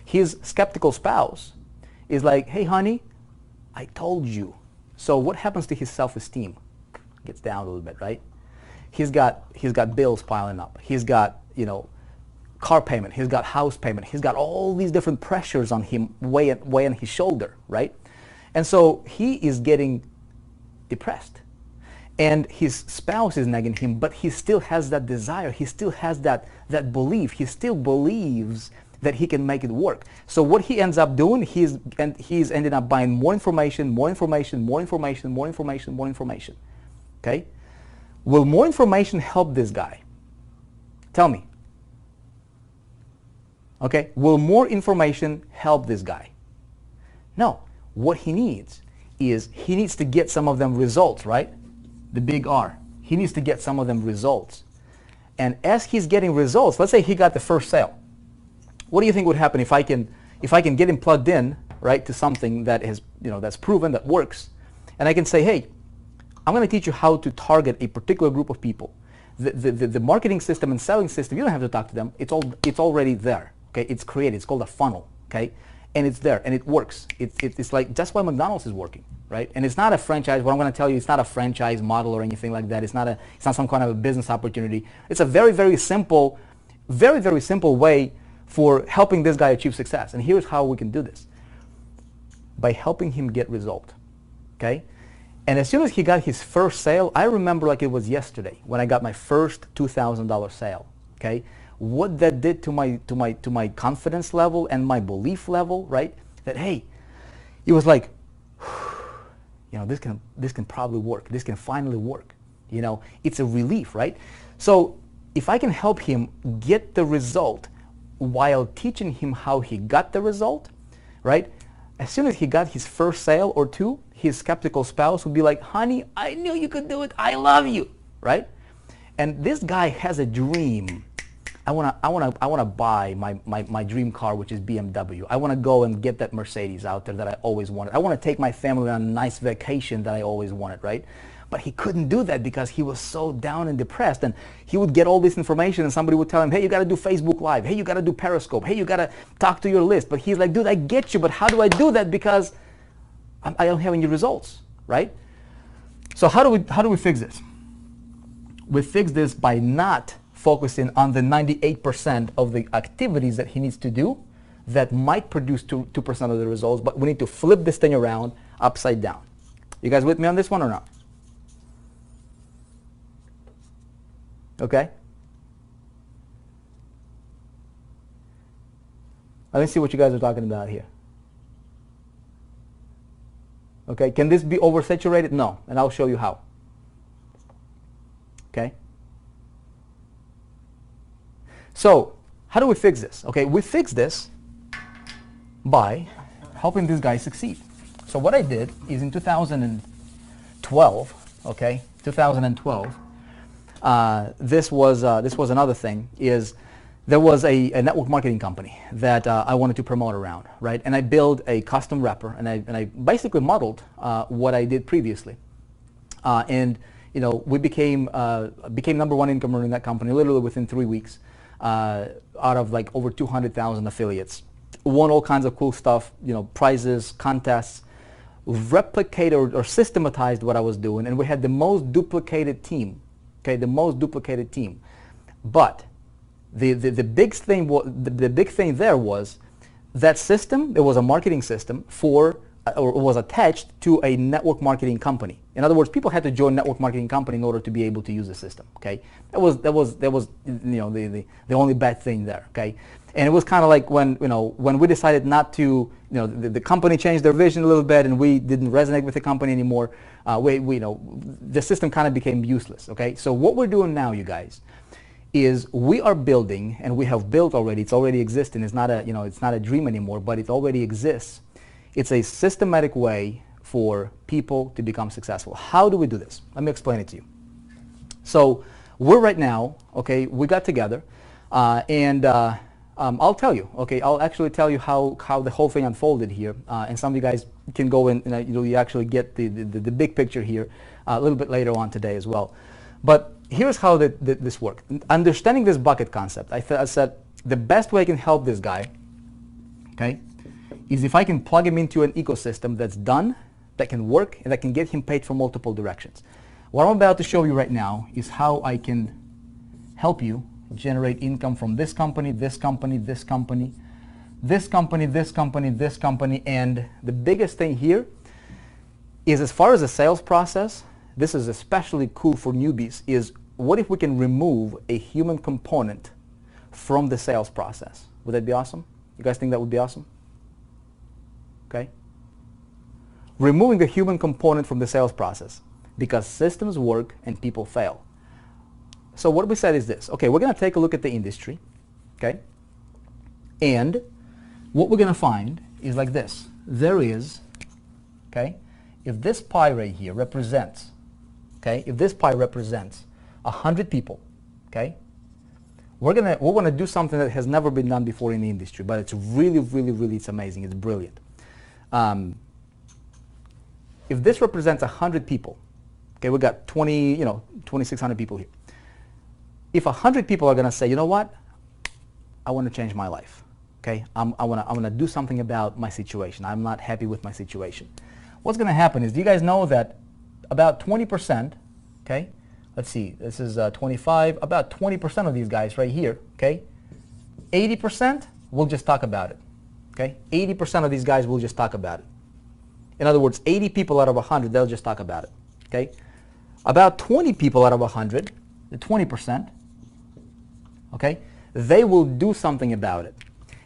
His skeptical spouse is like, hey, honey, I told you. So what happens to his self-esteem? Gets down a little bit, right? He's got bills piling up. He's got, car payment. He's got house payment. He's got all these different pressures on him weighing on his shoulder, right? And so he is getting depressed. And his spouse is nagging him, but he still has that desire. He still has that belief. He still believes that he can make it work. So what he ends up doing, he's ended up buying more information, more information, more information, more information, more information. Okay? Will more information help this guy? Tell me. Okay? Will more information help this guy? No. What he needs is he needs to get some of them results, right? The big R. He needs to get some of them results. And as he's getting results, let's say he got the first sale. What do you think would happen if I can get him plugged in, right, to something that is, that's proven, that works, and I can say, hey, I'm going to teach you how to target a particular group of people. The marketing system and selling system, you don't have to talk to them. It's already there. Okay, it's created. It's called a funnel. Okay, and it's there and it works. It's like that's why McDonald's is working, right? And it's not a franchise. What I'm going to tell you, it's not a franchise model or anything like that. It's not some kind of a business opportunity. It's a very, very simple way for helping this guy achieve success. And here's how we can do this. By helping him get result. Okay? And as soon as he got his first sale, I remember like it was yesterday when I got my first $2,000 sale. Okay? What that did to my confidence level and my belief level, right? That hey, it was like, this can probably work. This can finally work. It's a relief, right? So if I can help him get the result while teaching him how he got the result, right? As soon as he got his first sale or two, his skeptical spouse would be like, honey, I knew you could do it. I love you, right? And this guy has a dream. I wanna buy my dream car, which is BMW. I want to go and get that Mercedes out there that I always wanted. I want to take my family on a nice vacation that I always wanted, right? But he couldn't do that because he was so down and depressed. And he would get all this information and somebody would tell him, hey, you got to do Facebook Live. Hey, you got to do Periscope. Hey, you got to talk to your list. But he's like, dude, I get you, but how do I do that? Because I don't have any results, right? So how do we fix this? We fix this by not focusing on the 98% of the activities that he needs to do that might produce 2% of the results, but we need to flip this thing around upside down. You guys with me on this one or not? Okay? Let me see what you guys are talking about here. Okay, can this be oversaturated? No, and I'll show you how. Okay? So, how do we fix this? Okay, we fix this by helping this guy succeed. So what I did is in 2012, okay, 2012, this was another thing, is there was a network marketing company that I wanted to promote around, right? And I built a custom wrapper, and I basically modeled what I did previously. And we became number one income earner in that company literally within 3 weeks, out of like over 200,000 affiliates. Won all kinds of cool stuff, prizes, contests, replicated or systematized what I was doing, and we had the most duplicated team. Okay, the most duplicated team. But the big thing there was that system. There was a marketing system or was attached to a network marketing company. In other words, people had to join network marketing company in order to be able to use the system. Okay, that was the only bad thing there. Okay, and it was kind of like when we decided not to, the company changed their vision a little bit, and we didn't resonate with the company anymore. The system kind of became useless. Okay, so what we're doing now, you guys, is we are building, and we have built already. It's already existing. It's not a dream anymore, but it already exists. It's a systematic way for people to become successful. How do we do this? Let me explain it to you. So we're right now, okay, we got together, and I'll tell you, okay, I'll actually tell you how the whole thing unfolded here, and some of you guys can go in and you actually get the big picture here a little bit later on today as well. But here's how this worked. Understanding this bucket concept, I said the best way I can help this guy, okay, is if I can plug him into an ecosystem that's done, that can work and that can get him paid from multiple directions. What I'm about to show you right now is how I can help you generate income from this company, this company, this company, this company, this company, this company, and the biggest thing here is, as far as the sales process, this is especially cool for newbies, is what if we can remove a human component from the sales process? Would that be awesome? You guys think that would be awesome? Okay? Removing the human component from the sales process, because systems work and people fail. So what we said is this. Okay, we're going to take a look at the industry. Okay? And what we're going to find is like this. There is, okay, if this pie right here represents, okay, if this pie represents 100 people, okay, we're gonna do something that has never been done before in the industry, but it's really, really, really, it's amazing. It's brilliant. If this represents 100 people, okay, we got 2,600 people here. If 100 people are gonna say, you know what, I want to change my life. Okay, I want to do something about my situation. I'm not happy with my situation. What's going to happen is, do you guys know that about 20%, okay, let's see, this is 25, about 20% of these guys right here, okay, 80% will just talk about it, okay, 80% of these guys will just talk about it. In other words, 80 people out of 100, they'll just talk about it, okay. About 20 people out of 100, the 20%, okay, they will do something about it.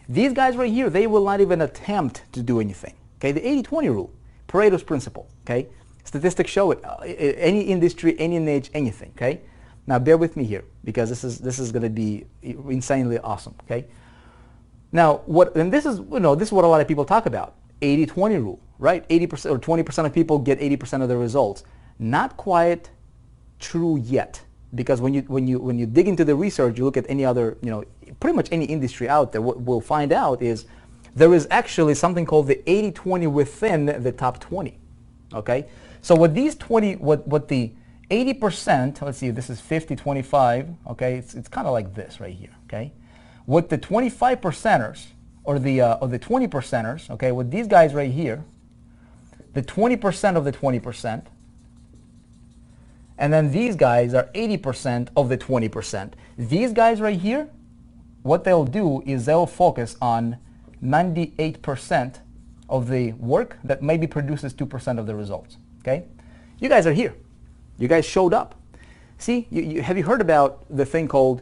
These guys right here, they will not even attempt to do anything. Okay, the 80-20 rule, Pareto's principle. Okay, statistics show it. Any industry, any niche, anything. Okay, now bear with me here, because this is going to be insanely awesome. Okay, now this is what a lot of people talk about. 80-20 rule, right? 80% or 20% of people get 80% of the results. Not quite true yet. Because when you dig into the research, you look at any other, pretty much any industry out there, what we'll find out is there is actually something called the 80-20 within the top 20. Okay? So what the 80%, let's see, this is 50-25, okay? It's kind of like this right here, okay? What the 25%ers or the 20%ers, okay, with these guys right here, the 20% of the 20%, and then these guys are 80% of the 20%. These guys right here, what they'll do is they'll focus on 98% of the work that maybe produces 2% of the results. Okay? You guys are here. You guys showed up. See, have you heard about the thing called,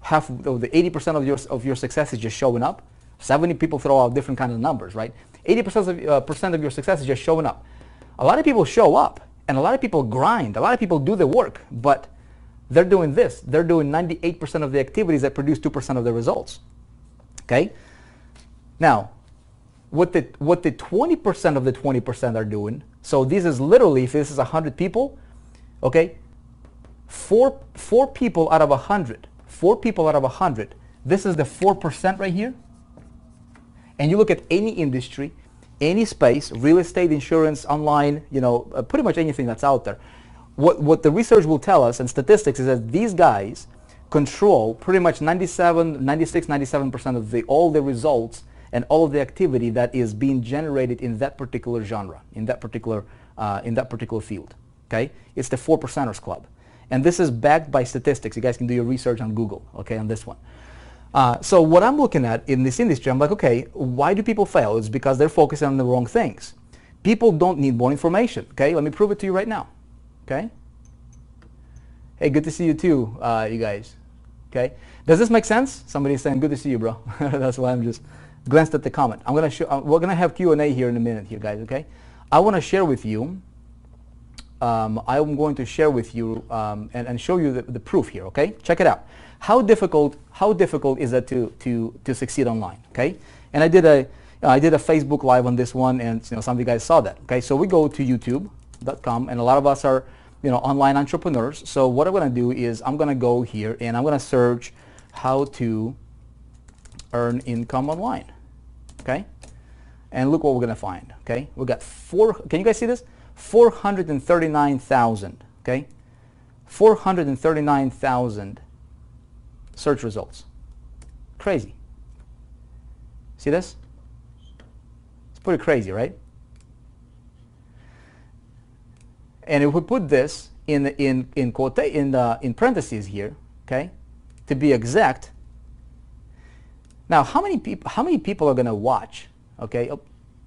half of the 80% of your success is just showing up? 70 people throw out different kinds of numbers, right? 80% of your success is just showing up. A lot of people show up. And a lot of people grind. A lot of people do the work, but they're doing this. They're doing 98% of the activities that produce 2% of the results. Okay? Now, what the 20% of the 20% are doing, so this is literally, if this is 100 people, okay, four people out of 100, 4 people out of 100, this is the 4% right here. And you look at any industry, any space, real estate, insurance, online, pretty much anything that's out there. What the research will tell us and statistics is that these guys control pretty much 97% of all the results and all of the activity that is being generated in that particular genre, in that particular field. Okay, it's the 4%ers club, and this is backed by statistics. You guys can do your research on Google. Okay, on this one. So what I'm looking at in this industry, I'm like, okay, why do people fail? It's because they're focusing on the wrong things. People don't need more information. Okay, let me prove it to you right now. Okay. Hey, good to see you too, you guys. Okay. Does this make sense? Somebody's saying, good to see you, bro. That's why I'm just glanced at the comment. I'm gonna we're gonna have Q&A here in a minute, here, guys. Okay. I want to share with you. I'm going to share with you and show you the proof here. Okay. Check it out. How difficult is it to succeed online? Okay, and I did a Facebook Live on this one, and some of you guys saw that. Okay, so we go to YouTube.com, and a lot of us are online entrepreneurs. So what I'm going to do is I'm going to go here and I'm going to search how to earn income online. Okay, and look what we're going to find. Okay, we got Can you guys see this? 439,000. Okay, 439,000. Search results. Crazy. See this? It's pretty crazy, right? And if we put this in parentheses here, okay, to be exact. Now, how many people are going to watch? Okay, oh,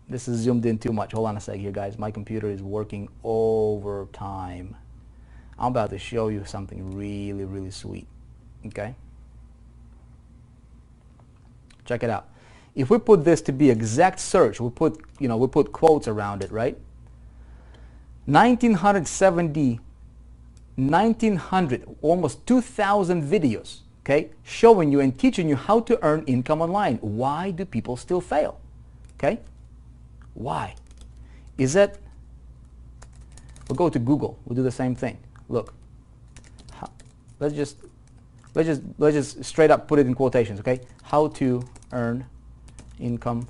this is zoomed in too much. Hold on a sec here, guys. My computer is working overtime. I'm about to show you something really, really sweet. Okay, check it out. If we put this to be exact search, we put quotes around it, right? 1900, almost 2,000 videos, okay, showing you and teaching you how to earn income online. Why do people still fail? Okay, why? Is that? We'll go to Google. We'll do the same thing. Look, let's just straight up put it in quotations. Okay, how to earn income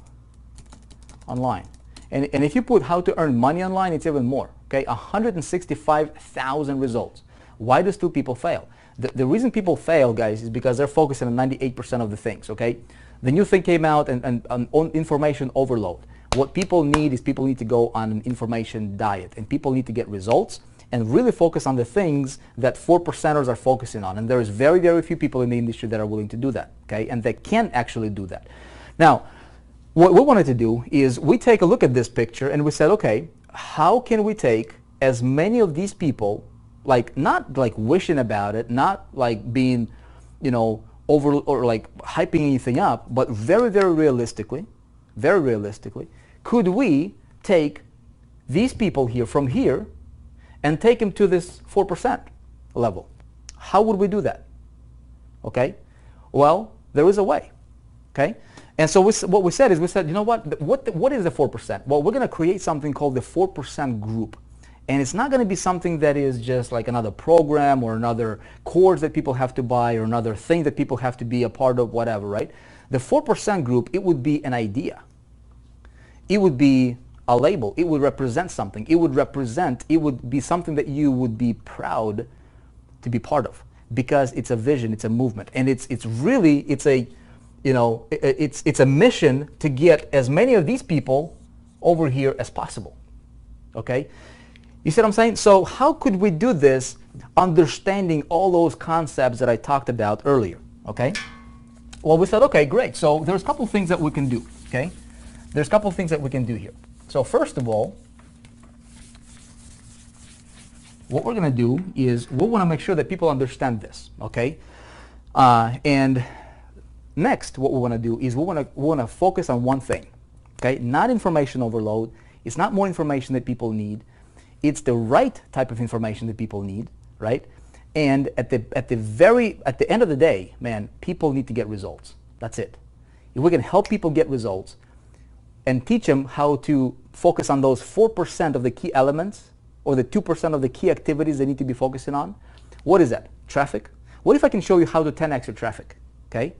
online. And if you put how to earn money online, it's even more. Okay, 165,000 results. Why do still people fail? The reason people fail, guys, is because they're focusing on 98% of the things. Okay, the new thing came out and on information overload. What people need is people need to go on an information diet, and people need to get results and really focus on the things that 4%ers are focusing on. And there is very, very few people in the industry that are willing to do that. Okay, and they can actually do that. Now, what we wanted to do is we take a look at this picture and we said, okay, how can we take as many of these people, like not like wishing about it, not like being, over or like hyping anything up, but very, very realistically, could we take these people here from here and take them to this 4% level? How would we do that? Okay, well, there is a way. Okay. And so what we said is, you know what is the 4%? Well, we're going to create something called the 4% group. And it's not going to be something that is just like another program or another course that people have to buy or another thing that people have to be a part of, whatever, right? The 4% group, it would be an idea. It would be a label. It would represent something. It would be something that you would be proud to be part of, because it's a vision, it's a movement. And it's a mission to get as many of these people over here as possible. Okay? You see what I'm saying? So how could we do this understanding all those concepts that I talked about earlier? Okay? Well, we said, okay, great. So there's a couple things that we can do. Okay? There's a couple things that we can do here. So first of all, what we're going to do is we want to make sure that people understand this. Okay? And next, what we want to do is we want to focus on one thing, okay? Not information overload. It's not more information that people need. It's the right type of information that people need, right? And at the end of the day, man, people need to get results. That's it. If we can help people get results and teach them how to focus on those 4% of the key elements or the 2% of the key activities they need to be focusing on, what is that? Traffic? What if I can show you how to 10x your traffic, okay?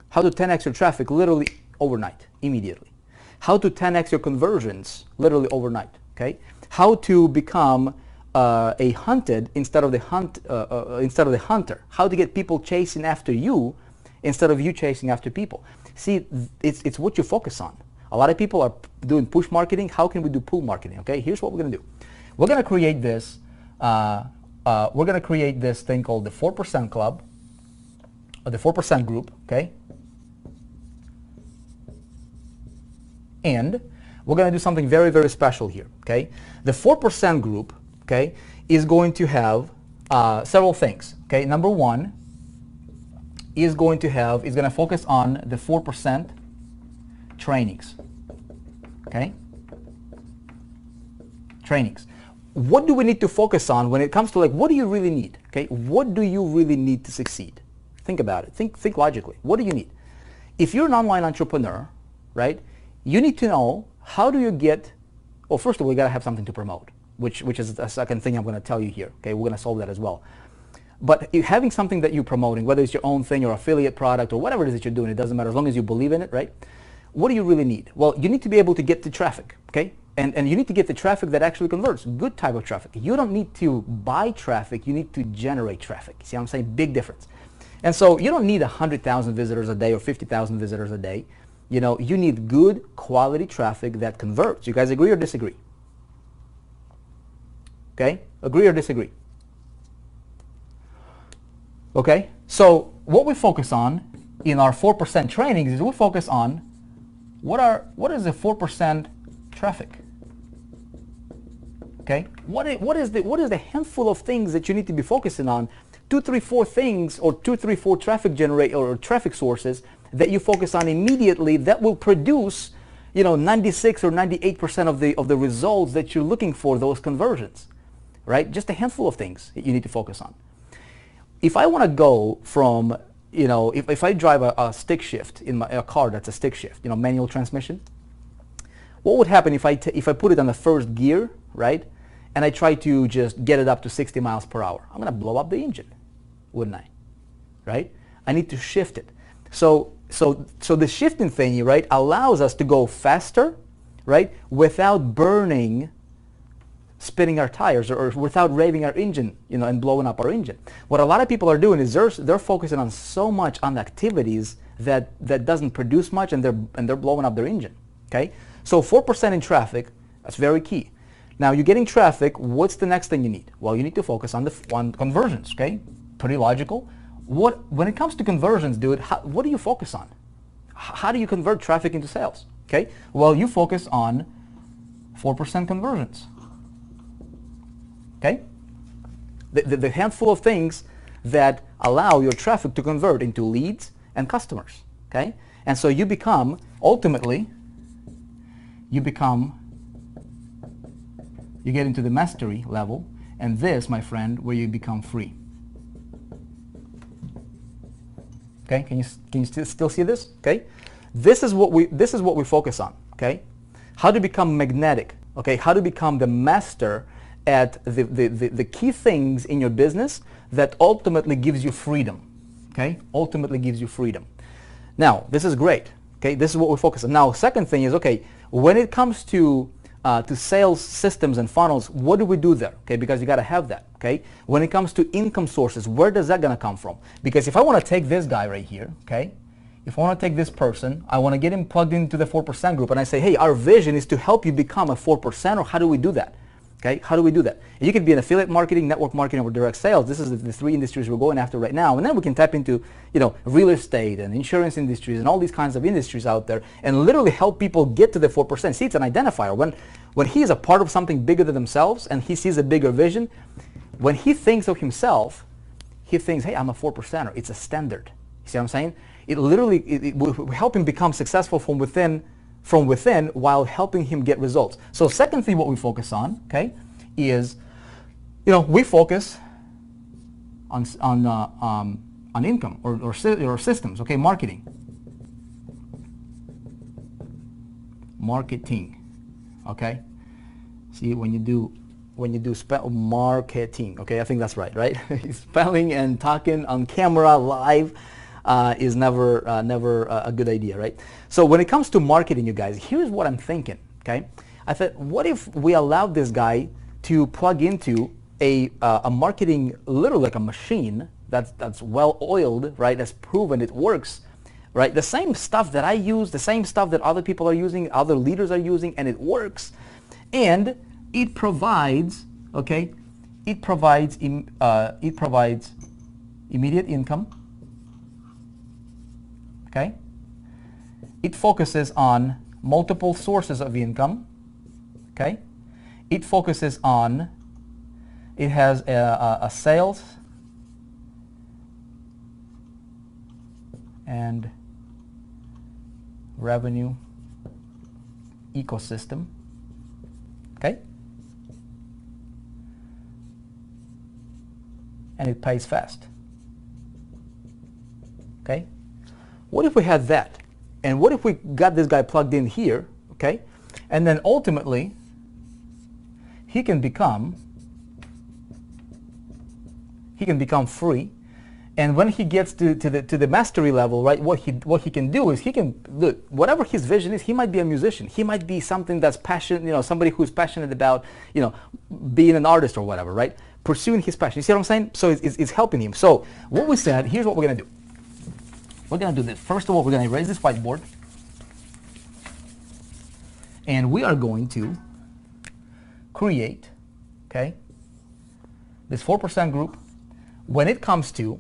How to 10x your traffic literally overnight, immediately. How to 10x your conversions literally overnight, okay? How to become a hunted instead of the hunter. How to get people chasing after you instead of you chasing after people. See, it's what you focus on. A lot of people are doing push marketing. How can we do pull marketing? Okay, here's what we're going to do. We're going to create this. Thing called the 4% Club, or the 4% Group. Okay. And we're going to do something very, very special here, okay? The 4% group, okay, is going to have several things, okay? Number one is going to focus on the 4% trainings, okay? Trainings. What do we need to focus on when it comes to, like, what do you really need, okay? What do you really need to succeed? Think about it. Think logically. What do you need? If you're an online entrepreneur, right, you need to know how do you get, well, first of all, you got to have something to promote, which is the second thing I'm going to tell you here. Okay, we're going to solve that as well. But having something that you're promoting, whether it's your own thing or affiliate product or whatever it is that you're doing, it doesn't matter as long as you believe in it, right? What do you really need? Well, you need to be able to get the traffic, okay? And you need to get the traffic that actually converts, good type of traffic. You don't need to buy traffic, you need to generate traffic. See what I'm saying? Big difference. And so you don't need 100,000 visitors a day or 50,000 visitors a day. You know, you need good quality traffic that converts. You guys agree or disagree? Okay? Agree or disagree? Okay? So what we focus on in our 4% trainings is we focus on what is the 4% traffic? Okay? What is the handful of things that you need to be focusing on? 2, 3, 4 things, or 2, 3, 4 traffic sources that you focus on immediately that will produce, 96 or 98% of the results that you're looking for, those conversions, right? Just a handful of things that you need to focus on. If I want to go from, if I drive a stick shift in a car that's a stick shift, manual transmission, what would happen if I put it on the first gear, right? And I try to just get it up to 60 miles per hour. I'm going to blow up the engine, wouldn't I? Right? I need to shift it. So the shifting thingy, right, allows us to go faster, right, without spinning our tires or without revving our engine, and blowing up our engine. What a lot of people are doing is they're focusing on so much on activities that doesn't produce much, and they're blowing up their engine. Okay? So 4% in traffic, that's very key. Now you're getting traffic, what's the next thing you need? Well, you need to focus on conversions, okay? Pretty logical. When it comes to conversions, dude, what do you focus on? How do you convert traffic into sales? Okay? Well, you focus on 4% conversions. Okay? The handful of things that allow your traffic to convert into leads and customers. Okay? And so you get into the mastery level, and this, my friend, where you become free. Okay, can you still see this? Okay, this is what we focus on. Okay, how to become magnetic. Okay, how to become the master at the key things in your business that ultimately gives you freedom. Okay, ultimately gives you freedom. Now, this is great. Okay, this is what we focus on. Now, second thing is, okay, when it comes to sales systems and funnels, what do we do there? Okay, because you got to have that. Okay, when it comes to income sources, where does that gonna come from? Because if I want to take this guy right here, okay, if I want to take this person, I want to get him plugged into the 4% group, and I say, hey, our vision is to help you become a 4%, or how do we do that? Okay, how do we do that? You could be in affiliate marketing, network marketing, or direct sales. This is the 3 industries we're going after right now, and then we can tap into, real estate and insurance industries and all these kinds of industries out there, and literally help people get to the 4%. See, it's an identifier. When he is a part of something bigger than themselves and he sees a bigger vision, when he thinks of himself, he thinks, hey, I'm a 4%er. It's a standard. You see what I'm saying? It literally it will help him become successful from within while helping him get results. So second thing what we focus on, okay, is, we focus on income or systems, okay, marketing, okay. See, when you do marketing, okay, I think that's right? Spelling and talking on camera live is never a good idea, right? So when it comes to marketing, you guys, here's what I'm thinking, okay? I thought, what if we allowed this guy to plug into a marketing, literally like a machine that's well oiled, right? That's proven it works, right? The same stuff that I use, the same stuff that other people are using, other leaders are using, and it works, and it provides, okay? It provides immediate income. Okay? It focuses on multiple sources of income. Okay? It focuses on, it has a sales and revenue ecosystem. Okay? And it pays fast. Okay? What if we had that? And what if we got this guy plugged in here, okay? And then ultimately, he can become free. And when he gets to the mastery level, right, what he can do is look, whatever his vision is, he might be a musician. He might be something that's passionate, somebody who's passionate about, being an artist or whatever, right? Pursuing his passion. You see what I'm saying? So it's helping him. So what we said, here's what we're going to do. We're going to do this. First of all, we're going to erase this whiteboard. And we are going to create, okay, this 4% group, when it comes to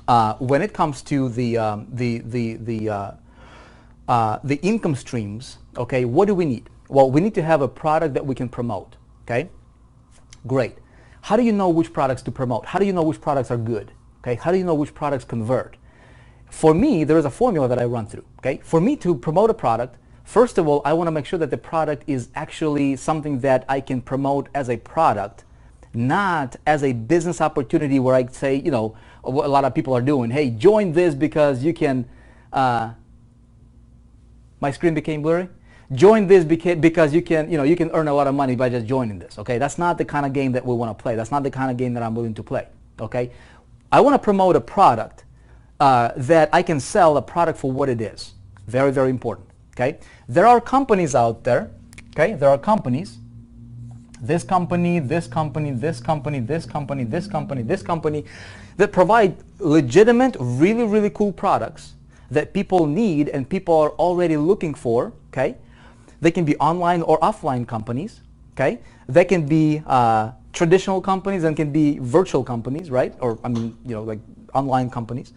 the income streams, okay, what do we need? Well, we need to have a product that we can promote, okay? Great. How do you know which products to promote? How do you know which products are good? Okay, how do you know which products convert? For me, there is a formula that I run through, okay? For me to promote a product, first of all, I want to make sure that the product is actually something that I can promote as a product, not as a business opportunity where I say, you know, what a lot of people are doing, hey, join this because you can, my screen became blurry? Join this because you can, you know, you can earn a lot of money by just joining this, okay? That's not the kind of game that we want to play. That's not the kind of game that I'm willing to play, okay? I want to promote a product that I can sell a product for what it is. Very, very important, okay? There are companies out there, okay? There are companies, this company, this company, this company, this company, this company, this company, that provide legitimate, really, really cool products that people need and people are already looking for, okay? They can be online or offline companies, okay? They can be traditional companies and can be virtual companies, right? Or, I mean, you know, like online companies,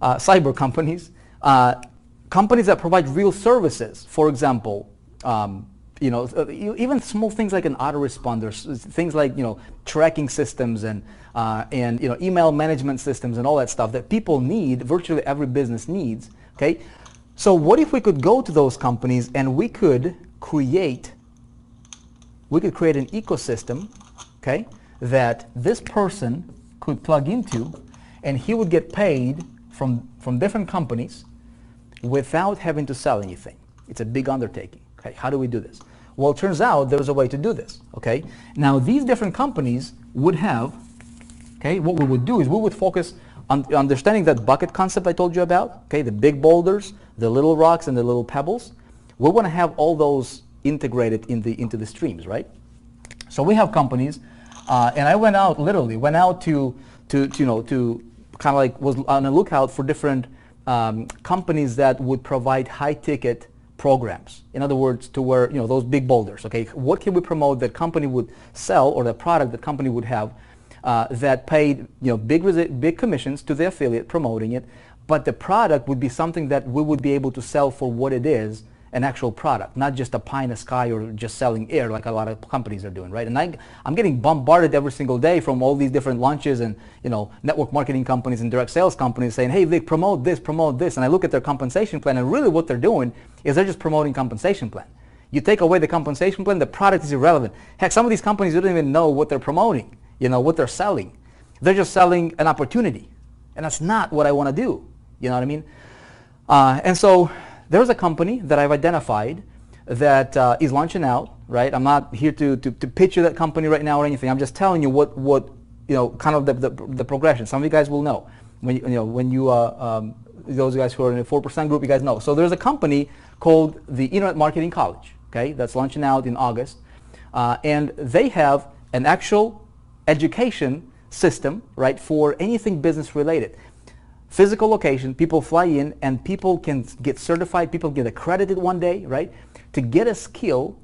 cyber companies, companies that provide real services. For example, you know, even small things like an autoresponder, things like, you know, tracking systems and you know, email management systems and all that stuff that people need, virtually every business needs, okay? So what if we could go to those companies and we could create an ecosystem, okay, that this person could plug into and he would get paid from different companies without having to sell anything. It's a big undertaking. Okay, how do we do this? Well, it turns out there's a way to do this, okay? Now, these different companies would have, okay, what we would do is we would focus on understanding that bucket concept I told you about, okay, the big boulders, the little rocks, and the little pebbles. We want to have all those integrated into the streams, right? So we have companies, and I went out to you know, to kind of like was on the lookout for different companies that would provide high-ticket programs. In other words, to where, you know, those big boulders, okay, what can we promote that company would sell, or the product that company would have that paid, you know, big commissions to the affiliate promoting it, but the product would be something that we would be able to sell for what it is, an actual product, not just a pie in the sky or just selling air like a lot of companies are doing, right? And I'm getting bombarded every single day from all these different launches and, you know, network marketing companies and direct sales companies saying, hey, Vic, promote this. And I look at their compensation plan, and really what they're doing is they're just promoting compensation plan. You take away the compensation plan, the product is irrelevant. Heck, some of these companies don't even know what they're promoting, you know, what they're selling. They're just selling an opportunity. And that's not what I want to do. You know what I mean? And so there's a company that I've identified that is launching out, right? I'm not here to pitch you that company right now or anything. I'm just telling you what you know, kind of the progression. Some of you guys will know when you those guys who are in the 4% group, you guys know. So there's a company called the Internet Marketing College, okay, that's launching out in August, and they have an actual education system, right, for anything business related. Physical location, people fly in and people can get certified, people get accredited one day, right, to get a skill,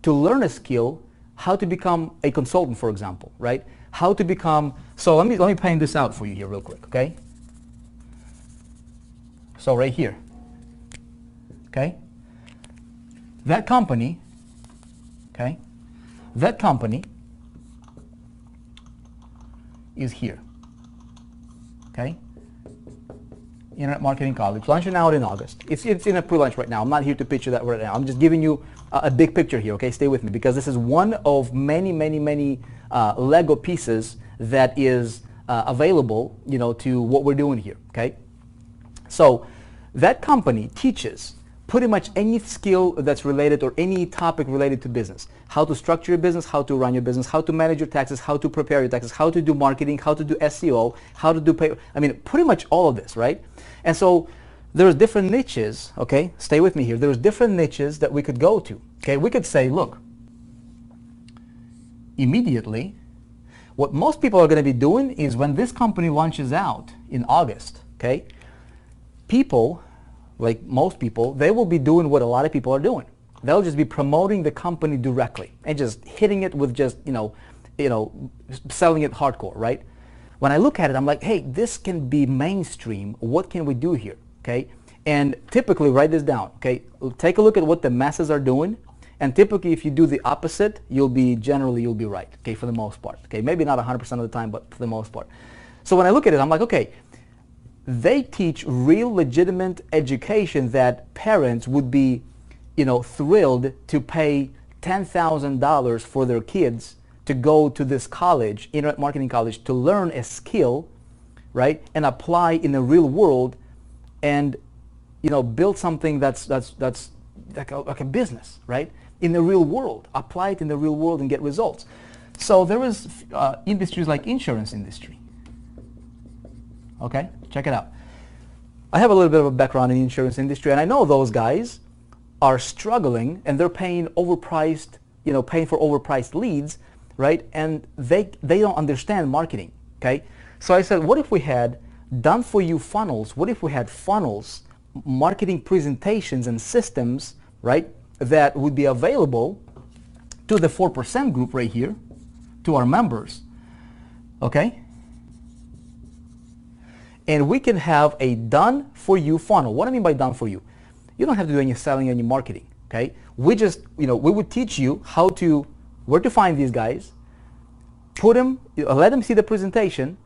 to learn a skill, how to become a consultant, for example, right? How to become, so let me paint this out for you here real quick, okay? So right here, okay? That company, okay? That company is here, okay? Internet Marketing College, launching out in August. It's in a pre-launch right now. I'm not here to pitch you that right now. I'm just giving you a big picture here, okay? Stay with me, because this is one of many Lego pieces that is available, you know, to what we're doing here, okay? So that company teaches pretty much any skill that's related, or any topic related to business. How to structure your business, how to run your business, how to manage your taxes, how to prepare your taxes, how to do marketing, how to do SEO, how to do pay, I mean, pretty much all of this, right? And so there's different niches, okay? Stay with me here. There's different niches that we could go to, okay? We could say, look, immediately, what most people are going to be doing is when this company launches out in August, okay, people, like most people, they will be doing what a lot of people are doing. They'll just be promoting the company directly and just hitting it with just, you know, selling it hardcore, right? When I look at it, I'm like, hey, this can be mainstream. What can we do here, okay? And typically, write this down, okay? Take a look at what the masses are doing, and typically, if you do the opposite, you'll be right, okay, for the most part, okay? Maybe not 100% of the time, but for the most part. So when I look at it, I'm like, okay, they teach real legitimate education that parents would be, thrilled to pay $10,000 for their kids to go to this college, internet marketing college, to learn a skill, right, and apply in the real world, and build something that's like a business, right, in the real world. Apply it in the real world and get results. So there is industries like insurance industry. Okay, check it out. I have a little bit of a background in the insurance industry, and I know those guys are struggling, and they're paying overpriced, paying for overpriced leads, right? And they don't understand marketing, okay? So I said, what if we had done for you funnels? What if we had funnels, marketing presentations and systems, right, that would be available to the 4% group right here, to our members, okay? And we can have a done for you funnel. What do I mean by done for you? You don't have to do any selling, any marketing, okay? We just, we would teach you where to find these guys, let them see the presentation.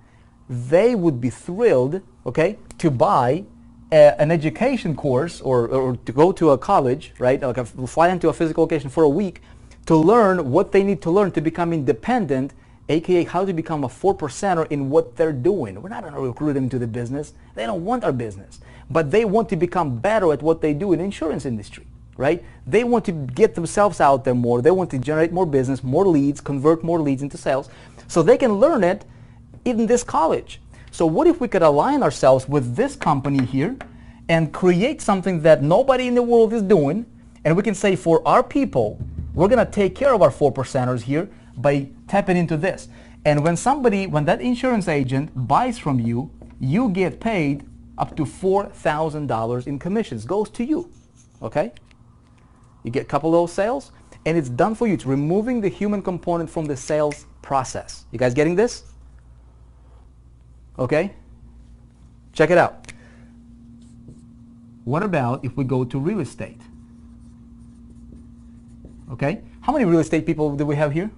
They would be thrilled, okay, to buy an education course or to go to a college, right, like fly into a physical location for a week to learn what they need to learn to become independent, aka how to become a 4%er in what they're doing. We're not going to recruit them into the business. They don't want our business, but they want to become better at what they do in the insurance industry, right? They want to get themselves out there more. They want to generate more business, more leads, convert more leads into sales, so they can learn it in this college. So what if we could align ourselves with this company here and create something that nobody in the world is doing, and we can say, for our people, we're going to take care of our 4%ers here by tapping into this. And when that insurance agent buys from you, you get paid up to $4,000 in commissions. Goes to you, okay? You get a couple of those sales, and it's done for you. It's removing the human component from the sales process. You guys getting this? Okay? Check it out. What about if we go to real estate? Okay? How many real estate people do we have here?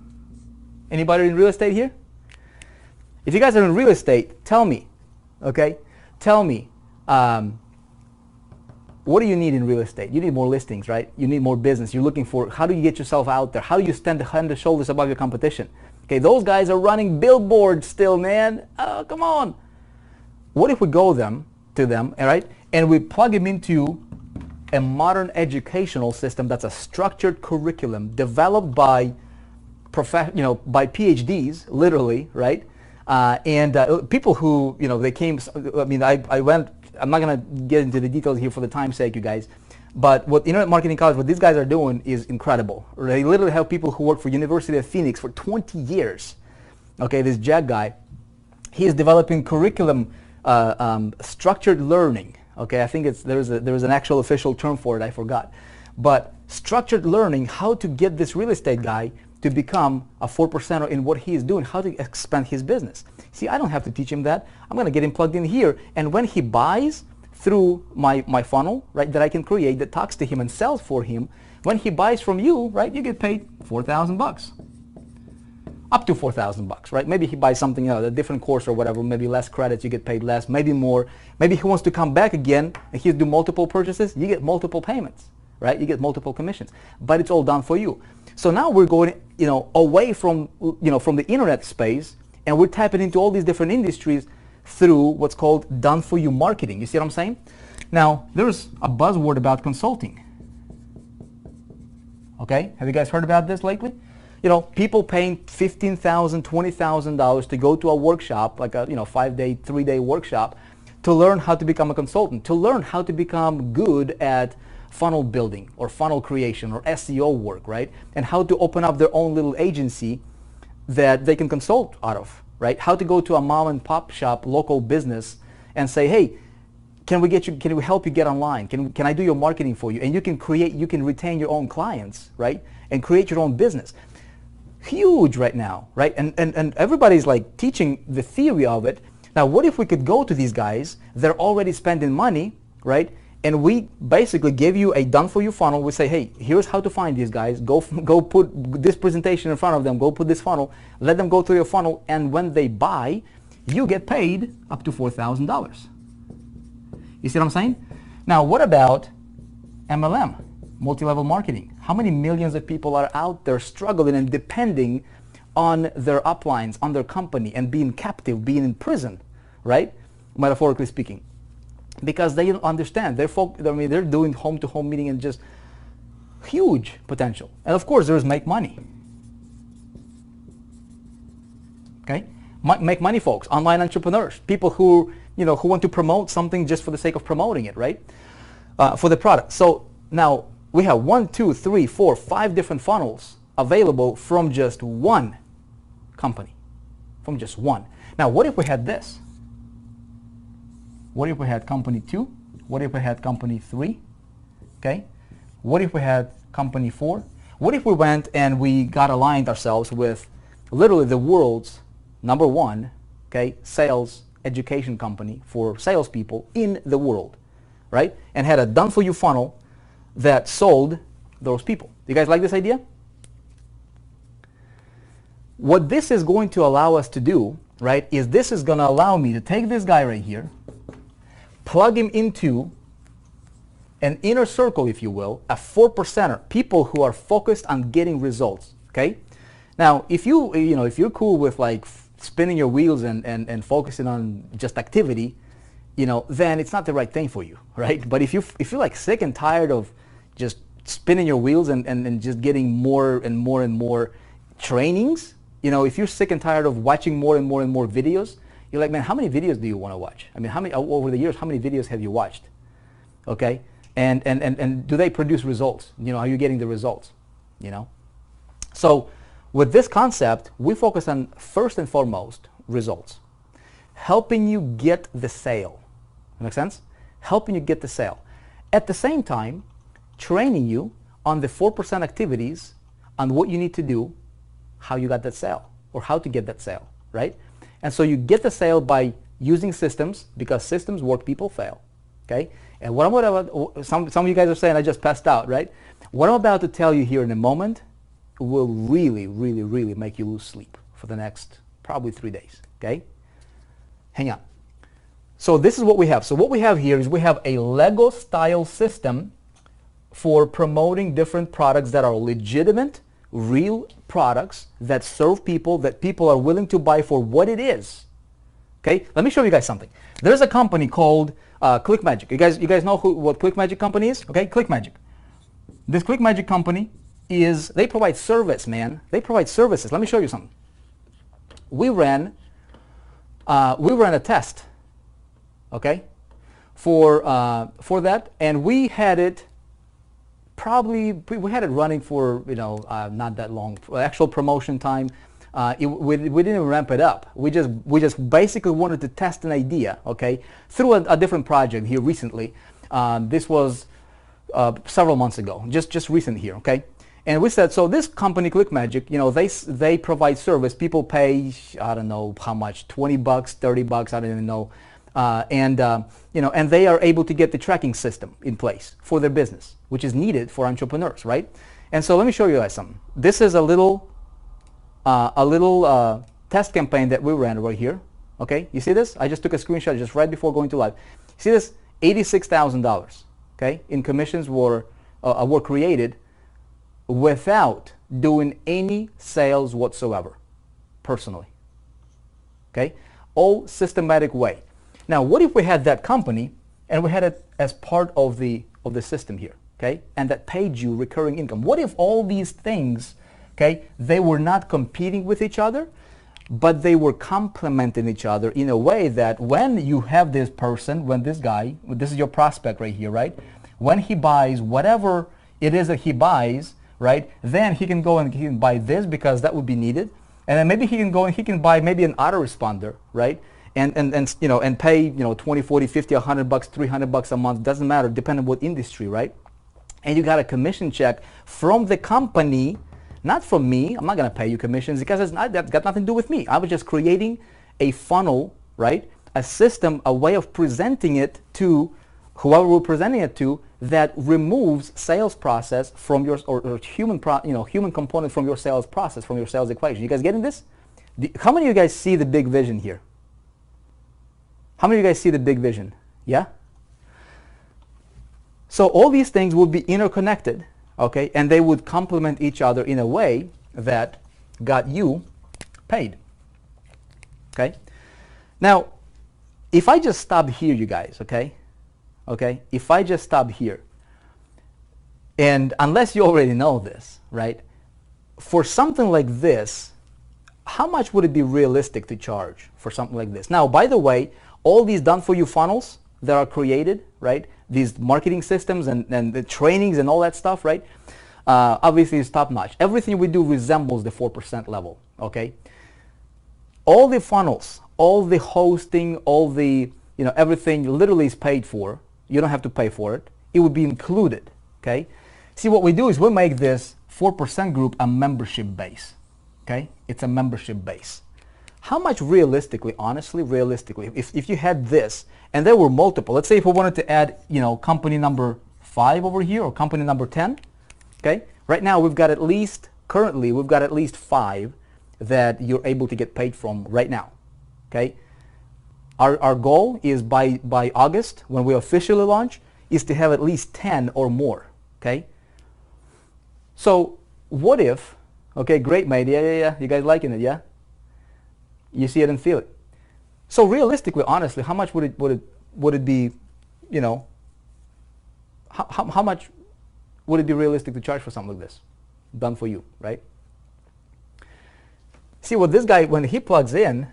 Anybody in real estate here? If you guys are in real estate, tell me, okay? Tell me, what do you need in real estate? You need more listings, right? You need more business. You're looking for, how do you get yourself out there? How do you stand head and shoulders above your competition? Okay, those guys are running billboards still, man. Oh, come on. What if we go to them, all right, and we plug them into a modern educational system that's a structured curriculum developed by by PhDs, literally, right? And people who, they came, I mean, I'm not going to get into the details here for the time's sake, you guys, but what Internet Marketing College, what these guys are doing is incredible. They literally have people who work for University of Phoenix for 20 years. Okay, this Jack guy, he is developing curriculum, structured learning. Okay, I think there's an actual official term for it, I forgot. But structured learning, how to get this real estate guy to become a 4%er in what he is doing, how to expand his business. See, I don't have to teach him that. I'm going to get him plugged in here, and when he buys through my funnel, right, that I can create that talks to him and sells for him, when he buys from you, right, you get paid $4,000. Up to $4,000, right? Maybe he buys something else, a different course or whatever, maybe less credits, you get paid less, maybe more. Maybe he wants to come back again and he'll do multiple purchases, you get multiple payments, right? You get multiple commissions, but it's all done for you. So now we're going, away from, from the internet space, and we're tapping into all these different industries through what's called done for you marketing. You see what I'm saying? Now, there's a buzzword about consulting. Okay, have you guys heard about this lately? People paying $15,000, $20,000 to go to a workshop, like a 5-day, 3-day workshop, to learn how to become a consultant, to learn how to become good at funnel building or funnel creation or SEO work, right? And how to open up their own little agency that they can consult out of, right? How to go to a mom and pop shop, local business, and say, hey, can we help you get online? Can I do your marketing for you? And you can retain your own clients, right? And create your own business. huge right now, right? And everybody's like teaching the theory of it. Now, what if we could go to these guys, they're already spending money, right? And we basically give you a done-for-you funnel. We say, hey, here's how to find these guys. Go put this presentation in front of them. Go put this funnel. Let them go through your funnel. And when they buy, you get paid up to $4,000. You see what I'm saying? Now, what about MLM, multi-level marketing? How many millions of people are out there struggling and depending on their uplines, on their company, and being captive, being in prison, right? Metaphorically speaking. Because they don't understand. They're doing home-to-home meeting and just huge potential. And of course, there's make money. Okay, make money, folks. Online entrepreneurs, people who who want to promote something just for the sake of promoting it, right? For the product. So now we have 1, 2, 3, 4, 5 different funnels available from just one company, from just one. Now, what if we had this? What if we had company 2? What if we had company 3? Okay. What if we had company 4? What if we went and we got aligned ourselves with literally the world's #1, okay, sales education company for salespeople in the world, right? And had a done-for-you funnel that sold those people. You guys like this idea? What this is going to allow us to do, right, is this is going to allow me to take this guy right here, plug him into an inner circle, if you will, a 4%er, people who are focused on getting results, okay? Now, if if you're cool with like spinning your wheels and focusing on just activity, then it's not the right thing for you, right? But if you're like sick and tired of just spinning your wheels and just getting more and more and more trainings, if you're sick and tired of watching more and more and more videos, you're like, man, how many videos do you want to watch? I mean, over the years, how many videos have you watched? Okay, and do they produce results? Are you getting the results? So with this concept, we focus on first and foremost results, helping you get the sale. Make sense? Helping you get the sale. At the same time, training you on the 4% activities, on what you need to do, how you got that sale, or how to get that sale, right? And so you get the sale by using systems, because systems work, people fail, okay? And what I'm about, some of you guys are saying I just passed out, right? What I'm about to tell you here in a moment will really, really, really make you lose sleep for the next probably 3 days, okay? Hang on. So this is what we have. So what we have here is we have a Lego style system for promoting different products that are legitimate, real products that serve people, that people are willing to buy for what it is. Okay, let me show you guys something. There's a company called ClickMagic. You guys know what ClickMagic company is? Okay, ClickMagic. This ClickMagic company they provide service, man. They provide services. Let me show you something. We ran a test, okay, for that, and we had it running for not that long. Actual promotion time, we didn't ramp it up. We just basically wanted to test an idea, okay, through a different project here recently. This was several months ago, just recent here, okay. And we said, so this company ClickMagic, they provide service. People pay, I don't know how much, $20, $30, I don't even know. And they are able to get the tracking system in place for their business, which is needed for entrepreneurs, right? And so let me show you guys something. This is a little test campaign that we ran right here. Okay, you see this? I just took a screenshot just right before going to live. See this? $86,000. Okay, in commissions were created without doing any sales whatsoever, personally. Okay, all systematic way. Now, what if we had that company and we had it as part of the system here, okay, and that paid you recurring income? What if all these things, okay, they were not competing with each other, but they were complementing each other in a way that when you have this person, when this guy, this is your prospect right here, right, when he buys whatever it is that he buys, right, then he can go and he can buy this because that would be needed, and then maybe he can go and he can buy maybe an autoresponder, right? And pay, $20, $40, $50, $100, $300 a month, doesn't matter, depending on what industry, right? And you got a commission check from the company Not from me. I'm not going to pay you commissions because that's got nothing to do with me. I was just creating a funnel, right? A system, a way of presenting it to whoever we're presenting it to that removes sales process from your, or human component from your sales process, from your sales equation. You guys getting this? How many of you guys see the big vision here? How many of you guys see the big vision? Yeah? So all these things would be interconnected, okay? And they would complement each other in a way that got you paid, okay? Now, if I just stop here, you guys, okay? Okay? If I just stop here, and unless you already know this, right? For something like this, how much would it be realistic to charge for something like this? Now, by the way, all these done-for-you funnels that are created, right? These marketing systems and the trainings and all that stuff, right? Obviously, it's top-notch. Everything we do resembles the 4% level, okay? All the funnels, all the hosting, all the, everything literally is paid for. You don't have to pay for it. It would be included, okay? See, what we do is we make this 4% group a membership base, okay? It's a membership base. How much realistically, honestly, realistically, if you had this, and there were multiple, let's say if we wanted to add, company number 5 over here, or company number 10, okay? Right now, currently, we've got at least 5 that you're able to get paid from right now, okay? Our goal is by August, when we officially launch, is to have at least 10 or more, okay? So what if, okay, great, mate, yeah, you guys liking it, yeah? You see it and feel it. So realistically, honestly, how much would it be, how much would it be realistic to charge for something like this, done for you, right? See, what this guy, when he plugs in,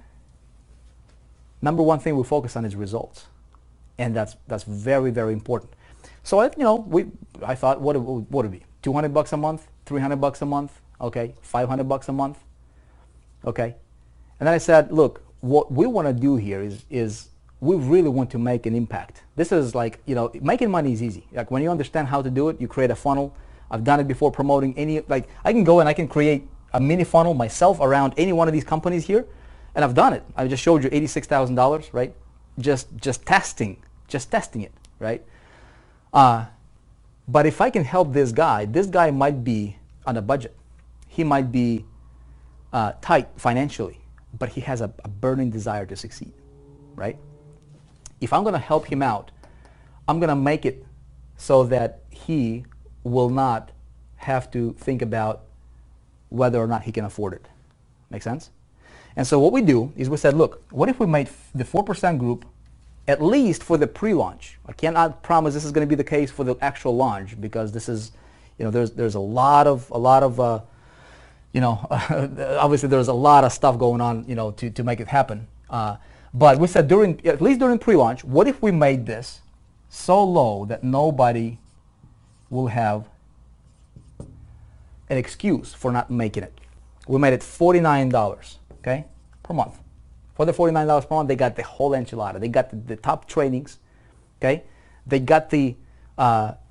number one thing we focus on is results, and that's very, very important. So I thought, what would it be? $200 a month, $300 a month, okay, $500 a month, okay. And then I said, look, what we want to do here is we really want to make an impact. This is like, making money is easy. Like when you understand how to do it, you create a funnel. I've done it before promoting I can go and I can create a mini funnel myself around any one of these companies here. And I've done it. I just showed you $86,000, right? Just testing it, right? But if I can help this guy might be on a budget. He might be tight financially, but he has a burning desire to succeed, right? If I'm going to help him out, I'm going to make it so that he will not have to think about whether or not he can afford it. Make sense? And so what we do is we said, look, what if we made the 4% group at least for the pre-launch? I cannot promise this is going to be the case for the actual launch because this is, there's a lot of obviously there's a lot of stuff going on, to make it happen. But we said at least during pre-launch, what if we made this so low that nobody will have an excuse for not making it? We made it $49, okay, per month. For the $49 per month, they got the whole enchilada. They got the top trainings, okay. They got the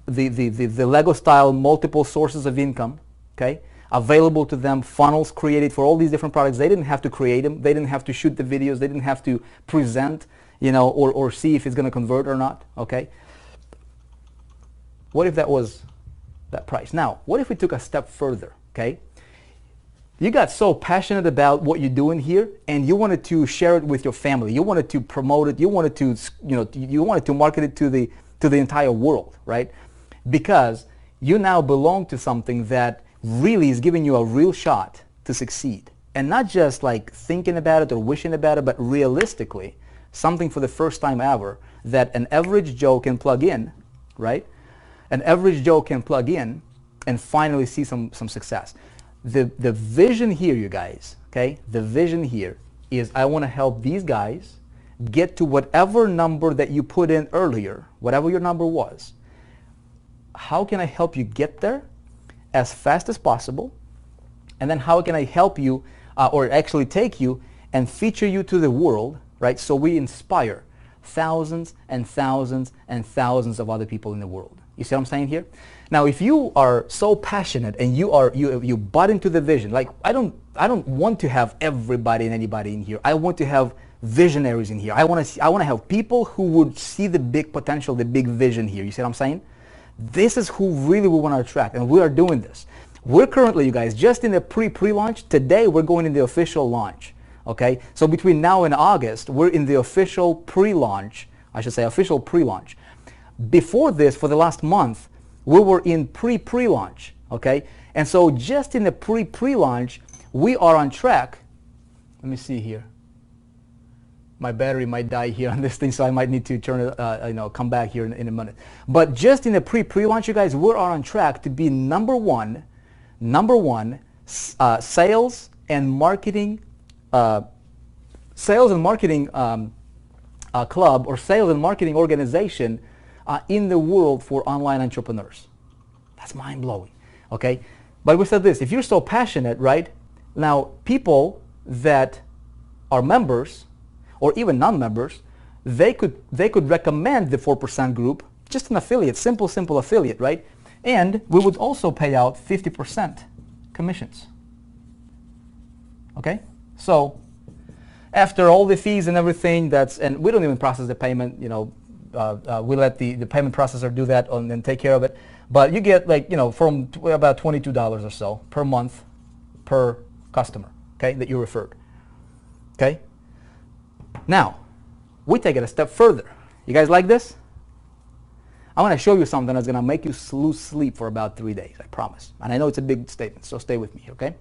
Lego style multiple sources of income, okay, available to them, funnels created for all these different products. They didn't have to create them. They didn't have to shoot the videos. They didn't have to present, or see if it's going to convert or not, okay. What if that was that price? Now, what if we took a step further, okay? You got so passionate about what you're doing here, and you wanted to share it with your family. You wanted to promote it. You wanted to, you wanted to market it to the entire world, right? Because you now belong to something that really is giving you a real shot to succeed, and not just like thinking about it or wishing about it, but realistically, something for the first time ever that an average Joe can plug in, right? An average Joe can plug in and finally see some success. The vision here, you guys, okay, the vision here is I want to help these guys get to whatever number that you put in earlier, whatever your number was. How can I help you get there as fast as possible? And then how can I help you or actually take you and feature you to the world, right? So we inspire thousands and thousands and thousands of other people in the world. You see what I'm saying here? Now, if you are so passionate and you bought into the vision, like I don't want to have everybody and anybody in here. I want to have visionaries in here. I want to have people who would see the big potential, the big vision here. You see what I'm saying? This is who really we want to attract, and we are doing this. We're currently, you guys, just in the pre-launch. Today, we're going in the official launch. Okay? So between now and August, we're in the official pre-launch. I should say official pre-launch. Before this, for the last month, we were in pre-launch. Okay? And so just in the pre-launch, we are on track. Let me see here. My battery might die here on this thing, so I might need to turn it, come back here in a minute. But just in the pre-launch, you guys, we are on track to be number one sales and marketing club or sales and marketing organization in the world for online entrepreneurs. That's mind-blowing. Okay, but we said this: if you're so passionate, right now, people that are members or even non-members, they could recommend the 4% group, just an affiliate, simple affiliate, right? And we would also pay out 50% commissions. Okay? So after all the fees and everything, and we don't even process the payment, we let the payment processor do that and take care of it. But you get from about $22 or so per month per customer, okay, that you referred. Okay? Now, we take it a step further. You guys like this? I want to show you something that's going to make you lose sleep for about 3 days, I promise. And I know it's a big statement, so stay with me, okay?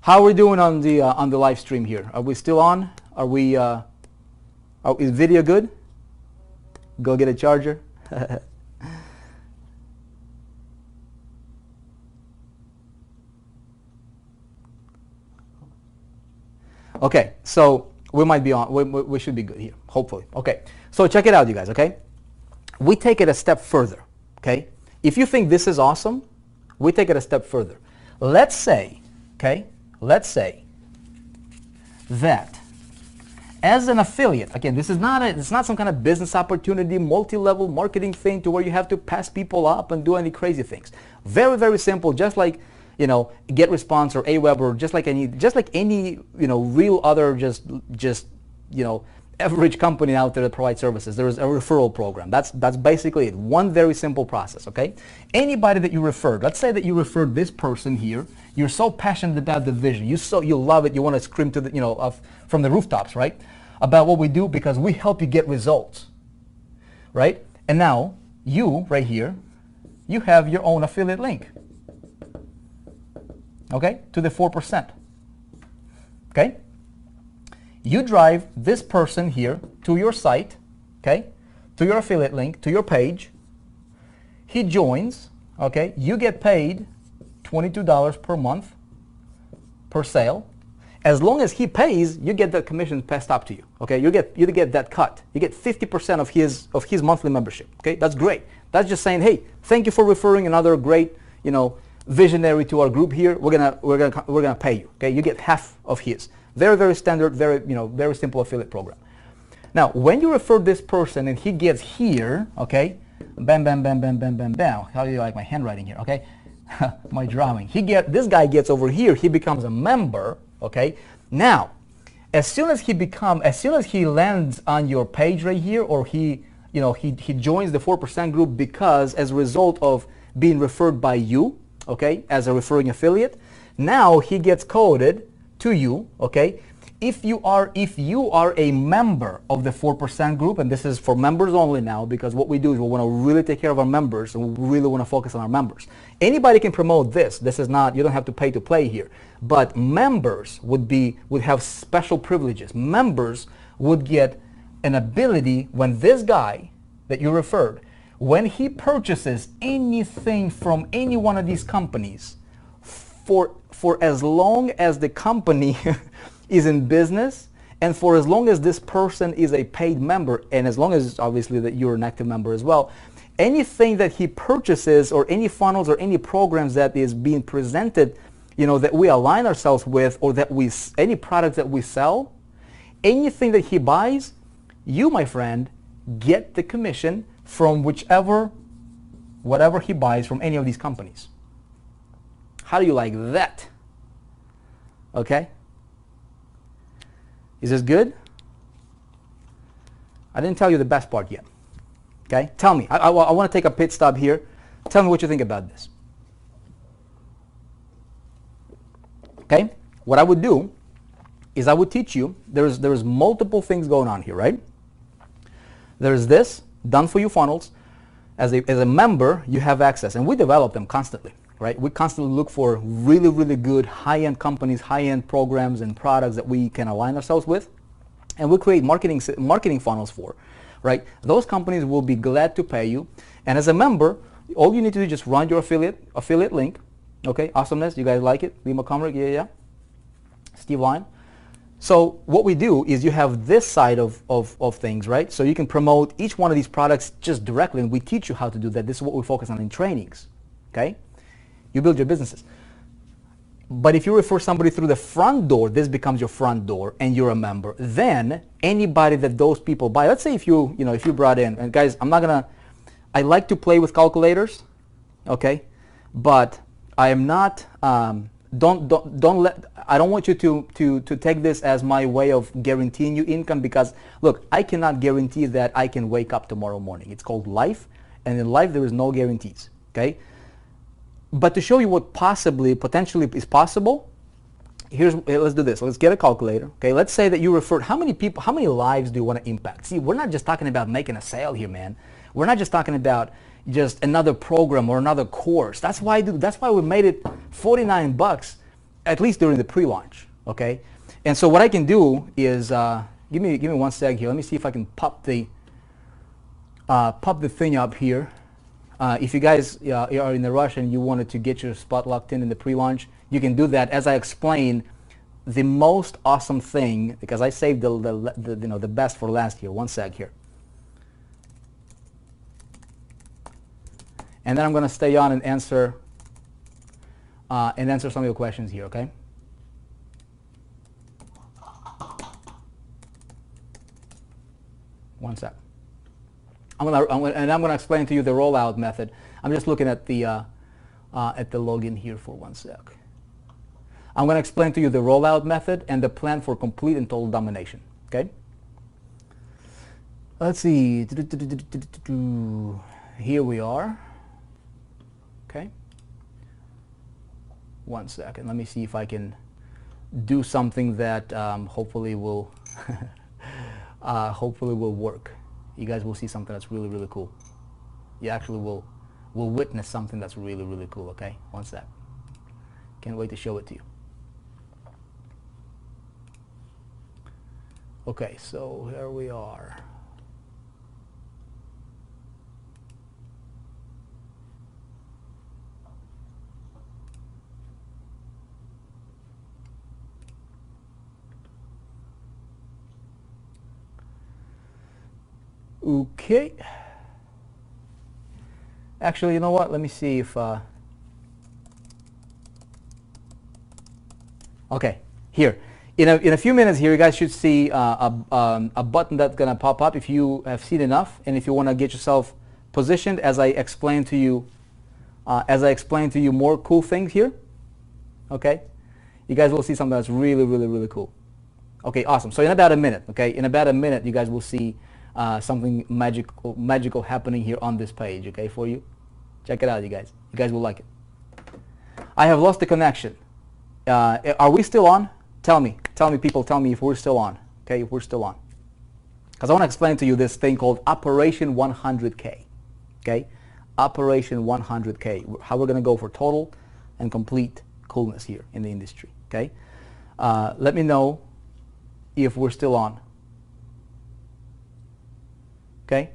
How are we doing on the live stream here? Are we still on? Is video good? Go get a charger. Okay, so we might be on. We should be good here, hopefully. Okay, so check it out, you guys, okay? We take it a step further, okay? If you think this is awesome, we take it a step further. Let's say, okay, that as an affiliate, again, this is it's not some kind of business opportunity, multi-level marketing thing to where you have to pass people up and do any crazy things. Very, very simple, just like, GetResponse or Aweber, or just like any real other just average company out there that provides services. There is a referral program. That's basically it. One very simple process, okay? Anybody that you referred, let's say that you referred this person here, you're so passionate about the vision, you love it, you want to scream to from the rooftops, right? About what we do, because we help you get results, right? And now you right here, you have your own affiliate link. Okay, to the 4%. Okay? You drive this person here to your site, okay, to your affiliate link, to your page. He joins, okay, you get paid $22 per month per sale. As long as he pays, you get that commission passed up to you, okay? You get that cut. You get 50% of his monthly membership, okay? That's great. That's just saying, hey, thank you for referring another great, visionary to our group here. We're gonna pay you. Okay, you get half of his. Very, very standard, very simple affiliate program. Now, when you refer this person and he gets here, okay, bam, bam, bam, bam, bam, bam, bam. How do you like my handwriting here? Okay, my drawing. This guy gets over here. He becomes a member. Okay. Now, as soon as he lands on your page right here, or he joins the 4% group because as a result of being referred by you. Okay, as a referring affiliate, now he gets coded to you. Okay, if you are a member of the 4% group, and this is for members only now, because what we do is we want to really take care of our members, and we really want to focus on our members. Anybody can promote this. This is not, you don't have to pay to play here, but members would have special privileges. Members would get an ability when this guy that you referred, when he purchases anything from any one of these companies, for as long as the company is in business, and for as long as this person is a paid member, and as long as obviously that you're an active member as well, anything that he purchases, or any funnels or any programs that is being presented, that we align ourselves with, or any products that we sell, anything that he buys, you, my friend, get the commission from whichever whatever he buys from any of these companies. How do you like that? Okay? Is this good? I didn't tell you the best part yet. Okay? Tell me. I want to take a pit stop here. Tell me what you think about this. Okay? What I would do is I would teach you, there's multiple things going on here, right? There's this, done for you funnels. As a member, you have access, and we develop them constantly, right? We constantly look for really, really good high-end companies, high-end programs and products that we can align ourselves with, and we create marketing funnels for, right? Those companies will be glad to pay you, and as a member, all you need to do is just run your affiliate link. Okay, awesomeness, you guys like it? Lima Comrick, yeah. Steve Line. So what we do is you have this side of things, right? So you can promote each one of these products just directly, and we teach you how to do that. This is what we focus on in trainings, okay? You build your businesses. But if you refer somebody through the front door, this becomes your front door, and you're a member. Then anybody that those people buy, let's say if you brought in, and guys, I like to play with calculators, okay? But I am not, I don't want you to take this as my way of guaranteeing you income, because look, I cannot guarantee that I can wake up tomorrow morning. It's called life, and in life there is no guarantees, okay? But to show you what potentially is possible, let's do this. Let's get a calculator, okay? Let's say that you referred, how many lives do you want to impact? See, we're not just talking about making a sale here, man. We're not just talking about just another program or another course. That's why we made it $49, at least during the pre-launch, okay? And so what I can do is, give me 1 sec here. Let me see if I can pop the thing up here. If you guys are in a rush and you wanted to get your spot locked in the pre-launch, you can do that as I explain the most awesome thing, because I saved the best for last here. 1 sec here. And then I'm going to stay on and answer some of your questions here, okay? One sec. I'm going to explain to you the rollout method. I'm just looking at the login here for 1 sec. I'm going to explain to you the rollout method and the plan for complete and total domination, okay? Let's see. Here we are. Okay. 1 second. Let me see if I can do something that hopefully will work. You guys will see something that's really, really cool. You actually will witness something that's really, really cool. Okay. 1 sec. Can't wait to show it to you. Okay. So here we are. Okay. Actually, you know what? Let me see if... Okay, here. In a few minutes here, you guys should see a button that's going to pop up if you have seen enough, and if you want to get yourself positioned as I explain to you more cool things here. Okay? You guys will see something that's really, really, really cool. Okay, awesome. So in about a minute, okay? In about a minute, you guys will see something magical happening here on this page, okay, for you. Check it out, you guys. You guys will like it. I have lost the connection. Are we still on? Tell me, people, tell me if we're still on, okay, if we're still on. Because I want to explain to you this thing called Operation 100K, okay? Operation 100K, how we're going to go for total and complete coolness here in the industry, okay? Let me know if we're still on. Okay,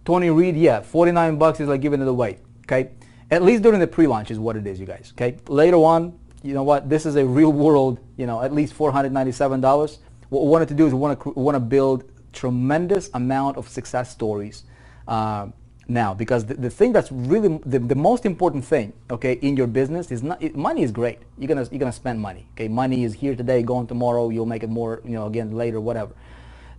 Tony Reed, yeah, $49 is like giving it away. Okay, at least during the pre-launch is what it is, you guys. Okay, later on, you know what? This is a real world, you know, at least $497. What we wanted to do is we want to build tremendous amount of success stories now, because the thing that's really the most important thing, okay, in your business is money is great. You're gonna spend money. Okay, money is here today, gone tomorrow. You'll make it more, you know, again later, whatever.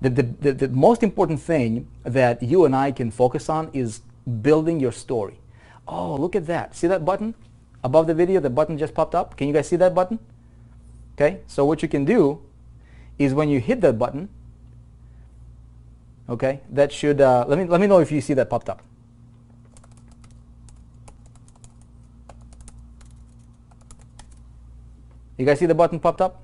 The most important thing that you and I can focus on is building your story. Oh, look at that. See that button? Above the video, the button just popped up. Can you guys see that button? Okay, so what you can do is when you hit that button, okay, that should, let me know if you see that popped up. You guys see the button popped up?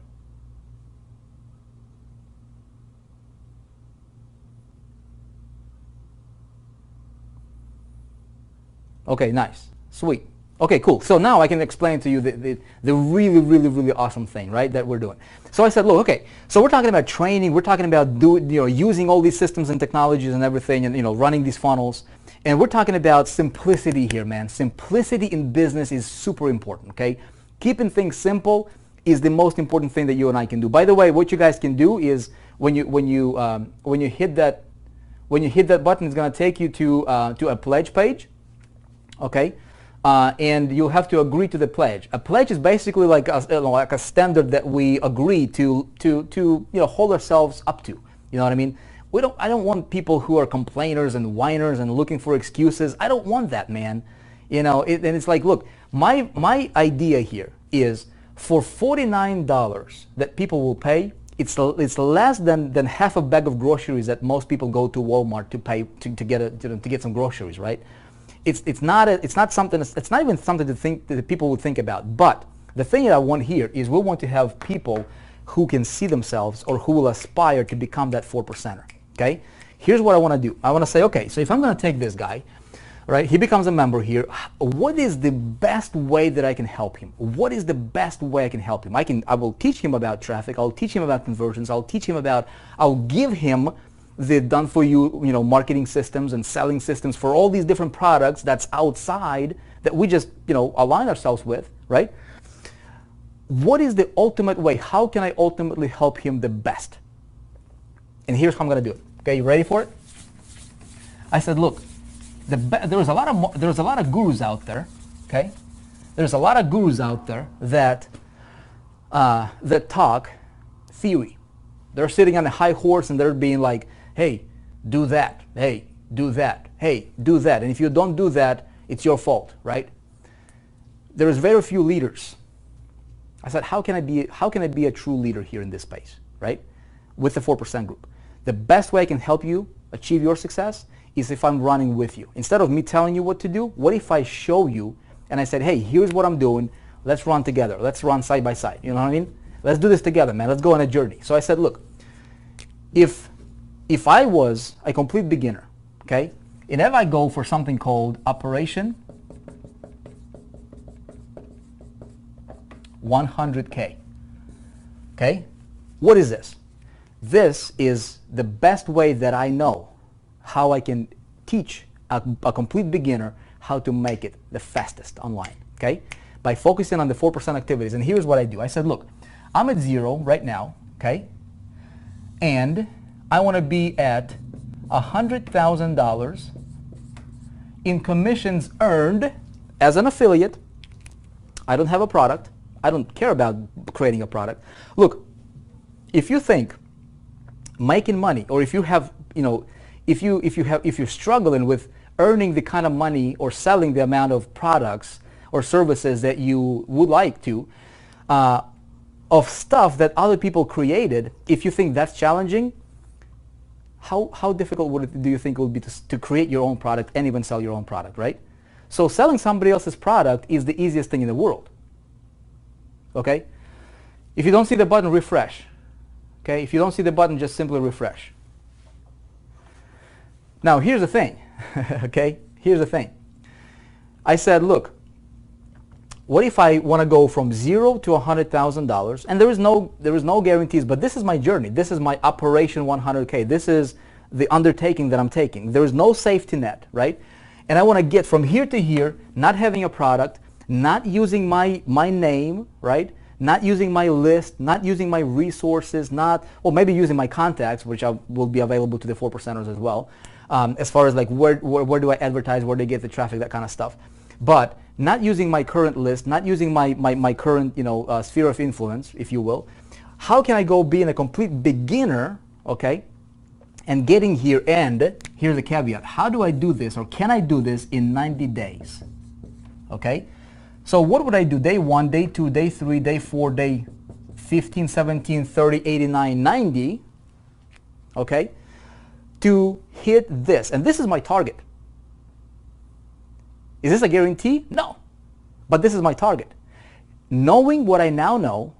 Okay, nice. Sweet. Okay, cool. So now I can explain to you the really, really, really awesome thing, right, that we're doing. So I said, look, okay, so we're talking about training, we're talking about using all these systems and technologies and everything and running these funnels. And we're talking about simplicity here, man. Simplicity in business is super important, okay? Keeping things simple is the most important thing that you and I can do. By the way, what you guys can do is when you hit that button, it's going to take you to a pledge page, okay? And you'll have to agree to the pledge. A pledge is basically like a standard that we agree to hold ourselves up to. You know what I mean? I don't want people who are complainers and whiners and looking for excuses. I don't want that, man. And it's like, look, my idea here is for $49 that people will pay, it's less than half a bag of groceries that most people go to Walmart to pay to get some groceries, right? It's not even something to think that people would think about. But the thing that I want here is we want to have people who can see themselves or who will aspire to become that 4%er. Okay? Here's what I want to do. I want to say, okay, so if I'm going to take this guy, right? He becomes a member here. What is the best way that I can help him? What is the best way I can help him? I will teach him about traffic. I'll teach him about conversions. I'll give him the done-for-you, marketing systems and selling systems for all these different products that's outside that we just, align ourselves with, right? What is the ultimate way? How can I ultimately help him the best? And here's how I'm going to do it. Okay, you ready for it? I said, look, there's a lot of gurus out there, okay? There's a lot of gurus out there that talk theory. They're sitting on a high horse and they're being like, hey, do that. Hey, do that. Hey, do that. And if you don't do that, it's your fault, right? There is very few leaders. I said, how can I be a true leader here in this space, right? With the 4% group. The best way I can help you achieve your success is if I'm running with you. Instead of me telling you what to do, what if I show you and I said, hey, here's what I'm doing. Let's run together. Let's run side by side. You know what I mean? Let's do this together, man. Let's go on a journey. So I said, look, if I was a complete beginner, okay, and if I go for something called Operation 100K, okay, what is this? This is the best way that I know how I can teach a complete beginner how to make it the fastest online, okay, by focusing on the 4% activities. And here's what I do. I said, look, I'm at 0 right now, okay, and I want to be at $100,000 in commissions earned as an affiliate. I don't have a product. I don't care about creating a product. Look, if you think making money, or if you have, if you're struggling with earning the kind of money or selling the amount of products or services that you would like to, of stuff that other people created, if you think that's challenging, how difficult do you think it would be to create your own product and even sell your own product, right? So selling somebody else's product is the easiest thing in the world. Okay? If you don't see the button, refresh. Okay? If you don't see the button, just simply refresh. Now, here's the thing. Okay? Here's the thing. I said, look, what if I want to go from 0 to $100,000? And there is no guarantees, but this is my journey. This is my Operation 100K. This is the undertaking that I'm taking. There is no safety net, right? And I want to get from here to here, not having a product, not using my name, right? Not using my list, not using my resources, maybe using my contacts, which will be available to the 4%ers as well. As far as like where do I advertise, where do I get the traffic, that kind of stuff. But not using my current list, not using my current sphere of influence, if you will. How can I go being a complete beginner, okay, and getting here? And here's the caveat: how do I do this, or can I do this in 90 days? okay? So what would I do? Day 1, day 2, day 3, day 4, day 15, 17, 30, 89, 90, okay, to hit this. And this is my target. Is this a guarantee? No. But this is my target. Knowing what I now know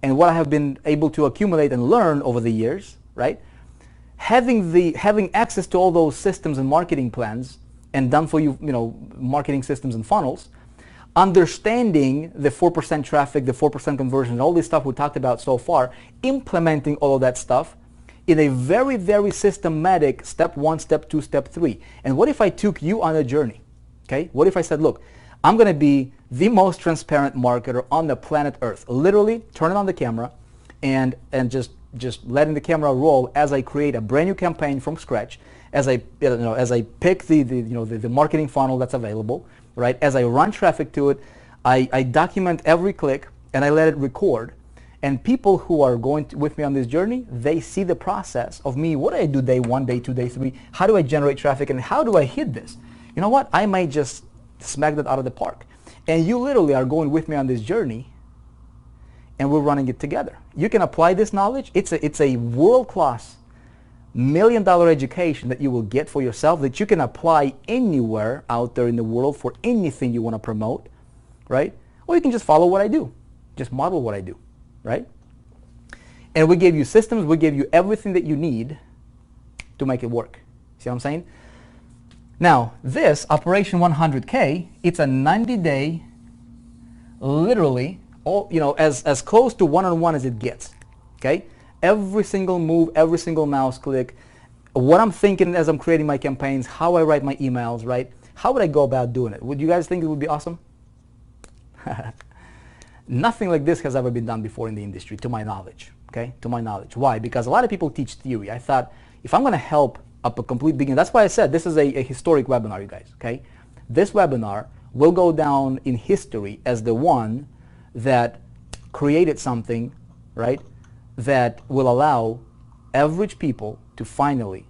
and what I have been able to accumulate and learn over the years, right? Having access to all those systems and marketing plans and done for you, marketing systems and funnels, understanding the 4% traffic, the 4% conversion, all this stuff we talked about so far, implementing all of that stuff in a very, very systematic step 1, step 2, step 3. And what if I took you on a journey? Okay? What if I said, look, I'm going to be the most transparent marketer on the planet Earth. Literally, turn it on the camera and just letting the camera roll as I create a brand new campaign from scratch, as I pick the marketing funnel that's available, right? As I run traffic to it, I document every click and I let it record. And people who are going with me on this journey, they see the process of me. What do I do day 1, day 2, day 3? How do I generate traffic and how do I hit this? You know what? I might just smack that out of the park. And you literally are going with me on this journey and we're running it together. You can apply this knowledge. It's a world-class $1 million education that you will get for yourself that you can apply anywhere out there in the world for anything you want to promote, right? Or you can just follow what I do. Just model what I do, right? And we give you systems, we give you everything that you need to make it work. See what I'm saying? Now, this Operation 100K, it's a 90-day, literally, as close to one-on-one as it gets, okay? Every single move, every single mouse click, what I'm thinking as I'm creating my campaigns, how I write my emails, right? How would I go about doing it? Would you guys think it would be awesome? Nothing like this has ever been done before in the industry, to my knowledge, okay? To my knowledge. Why? Because a lot of people teach theory. I thought, if I'm going to help up a complete beginner, that's why I said this is a historic webinar, you guys, okay? This webinar will go down in history as the one that created something, right, that will allow average people to finally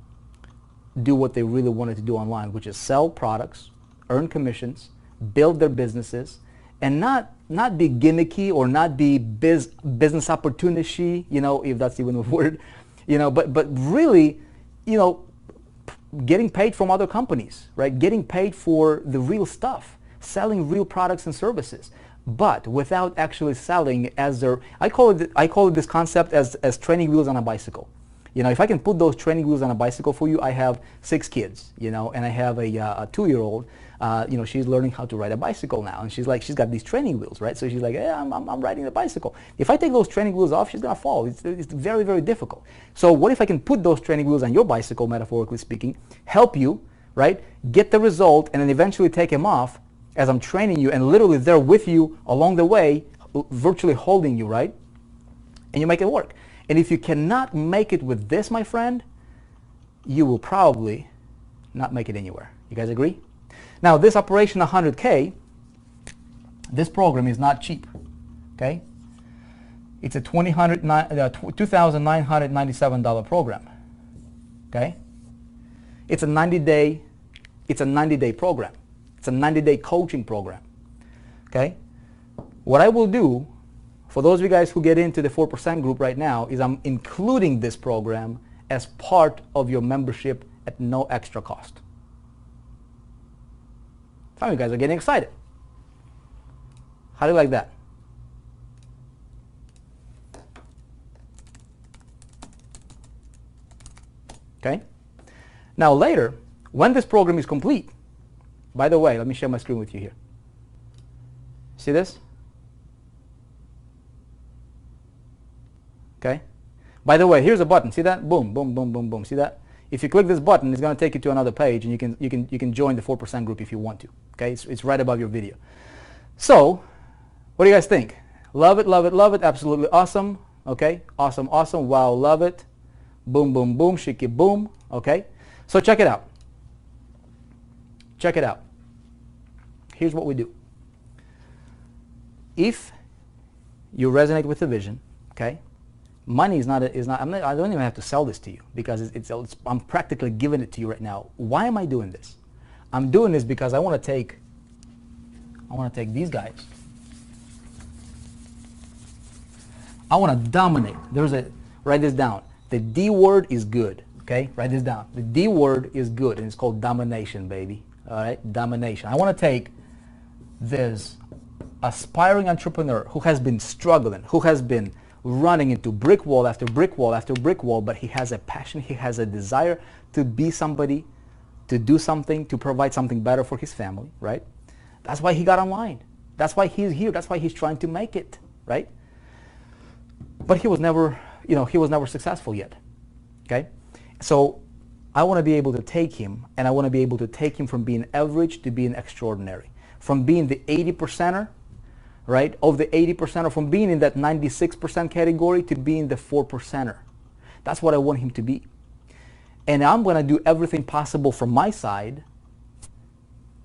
do what they really wanted to do online, which is sell products, earn commissions, build their businesses, and not be gimmicky or not be business opportunity, if that's even a word, but really, getting paid from other companies, right? Getting paid for the real stuff, selling real products and services, but without actually selling as their, I call it this concept as training wheels on a bicycle. If I can put those training wheels on a bicycle for you, I have 6 kids, and I have a 2-year-old, she's learning how to ride a bicycle now, and she's got these training wheels, right? So she's like, yeah, I'm riding the bicycle. If I take those training wheels off, she's gonna fall. It's very, very difficult. So what if I can put those training wheels on your bicycle, metaphorically speaking, help you, right, get the result, and then eventually take them off as I'm training you, and literally they're with you along the way, virtually holding you, right? And you make it work. And if you cannot make it with this, my friend, you will probably not make it anywhere. You guys agree? Now, this Operation 100K, this program is not cheap, okay? It's a $2,997 program, okay? It's a 90-day program. It's a 90-day coaching program, okay? What I will do, for those of you guys who get into the 4% group right now, is I'm including this program as part of your membership at no extra cost. Some of you guys are getting excited. How do you like that? Okay? Now later, when this program is complete, by the way, let me share my screen with you here. See this? Okay? By the way, here's a button. See that? Boom, boom, boom, boom, boom. See that? If you click this button, it's going to take you to another page, and you can join the 4% group if you want to. Okay? It's right above your video. So, what do you guys think? Love it, love it, love it. Absolutely awesome. Okay? Awesome, awesome. Wow, love it. Boom, boom, boom. Shiki boom. Okay? So check it out. Check it out. Here's what we do. If you resonate with the vision, okay? Money is not, I don't even have to sell this to you because I'm practically giving it to you right now. Why am I doing this? I'm doing this because I want to take I want to take these guys. I want to dominate. Write this down. The D word is good. Okay, write this down. The D word is good, and it's called domination, baby. All right, domination. I want to take this aspiring entrepreneur who has been struggling, who has been running into brick wall after brick wall after brick wall, but he has a passion, he has a desire to be somebody, to do something, to provide something better for his family, right? That's why he got online. That's why he's here. That's why he's trying to make it, right? But he was never, he was never successful yet, okay? So I want to be able to take him, and I want to be able to take him from being average to being extraordinary, from being the 80%er, right, of the 80%er, from being in that 96% category to being the 4%er. That's what I want him to be. And I'm going to do everything possible from my side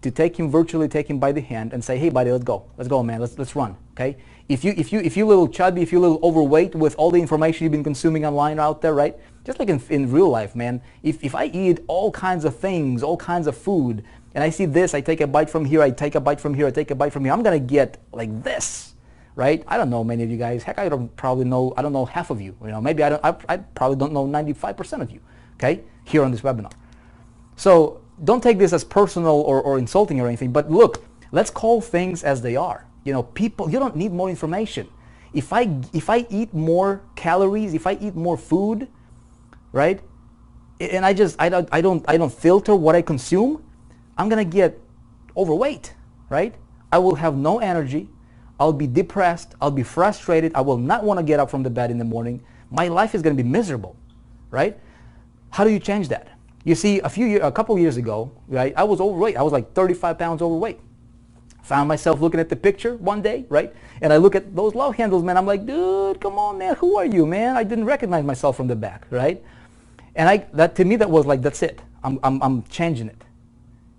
to take him virtually, take him by the hand and say, hey buddy, let's go man, let's run, okay? If you're a little chubby, if you're a little overweight with all the information you've been consuming online out there, right? Just like in real life, man, if I eat all kinds of things, all kinds of food, and I see this, I take a bite from here, I take a bite from here, I take a bite from here, I'm gonna get like this, right? I don't know many of you guys. Heck, I don't know half of you. Maybe I probably don't know 95% of you, okay? Here on this webinar. So don't take this as personal or insulting or anything, but look, let's call things as they are. People, you don't need more information. If I eat more calories, if I eat more food, right, and I don't filter what I consume, I'm gonna get overweight, right? I will have no energy. I'll be depressed. I'll be frustrated. I will not want to get up from the bed in the morning. My life is gonna be miserable, right? How do you change that? You see, a couple years ago, right, I was overweight. I was like 35 pounds overweight. Found myself looking at the picture one day, right? And I look at those love handles, man. I'm like, dude, come on, man. Who are you, man? I didn't recognize myself from the back, right? And to me, that was like, that's it. I'm changing it.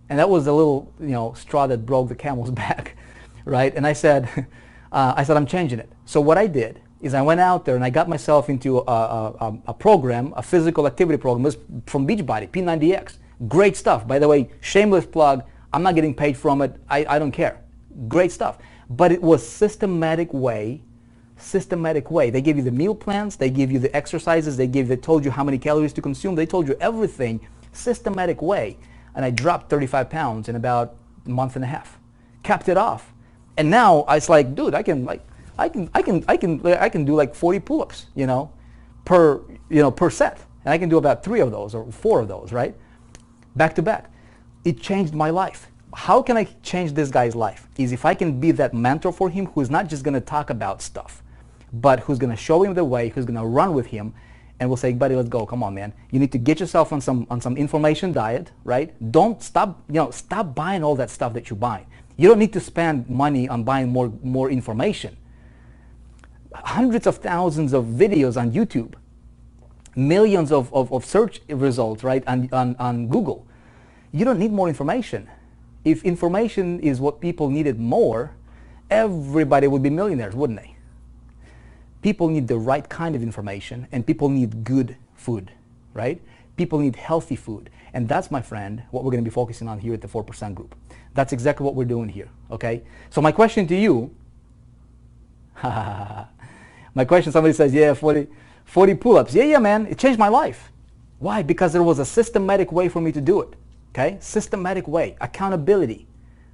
And that was the little, straw that broke the camel's back, right? And I said, I'm changing it. So what I did is I went out there and I got myself into a program, a physical activity program. It was from Beachbody, P90X. Great stuff. By the way, shameless plug. I'm not getting paid from it. I don't care. Great stuff. But it was systematic way. They gave you the meal plans. They gave you the exercises. They told you how many calories to consume. They told you everything. Systematic way. And I dropped 35 pounds in about a month and a half. Capped it off. And now it's like, dude, I can do like 40 pull-ups, per set. And I can do about 3 of those or 4 of those, right? Back to back. It changed my life. How can I change this guy's life? Is if I can be that mentor for him who's not just going to talk about stuff, but who's going to show him the way, who's going to run with him, and we'll say, buddy, let's go. Come on, man. You need to get yourself on some information diet, right? Don't stop buying all that stuff that you buy. You don't need to spend money on buying more information. Hundreds of thousands of videos on YouTube, millions of search results, right, on Google. You don't need more information. If information is what people needed more, everybody would be millionaires, wouldn't they? People need the right kind of information, and people need good food, right? People need healthy food. And that's, my friend, what we're going to be focusing on here at the 4% group. That's exactly what we're doing here, okay? So my question to you, my question, somebody says, yeah, 40 pull-ups. Yeah, man, it changed my life. Why? Because there was a systematic way for me to do it, okay? Systematic way, accountability,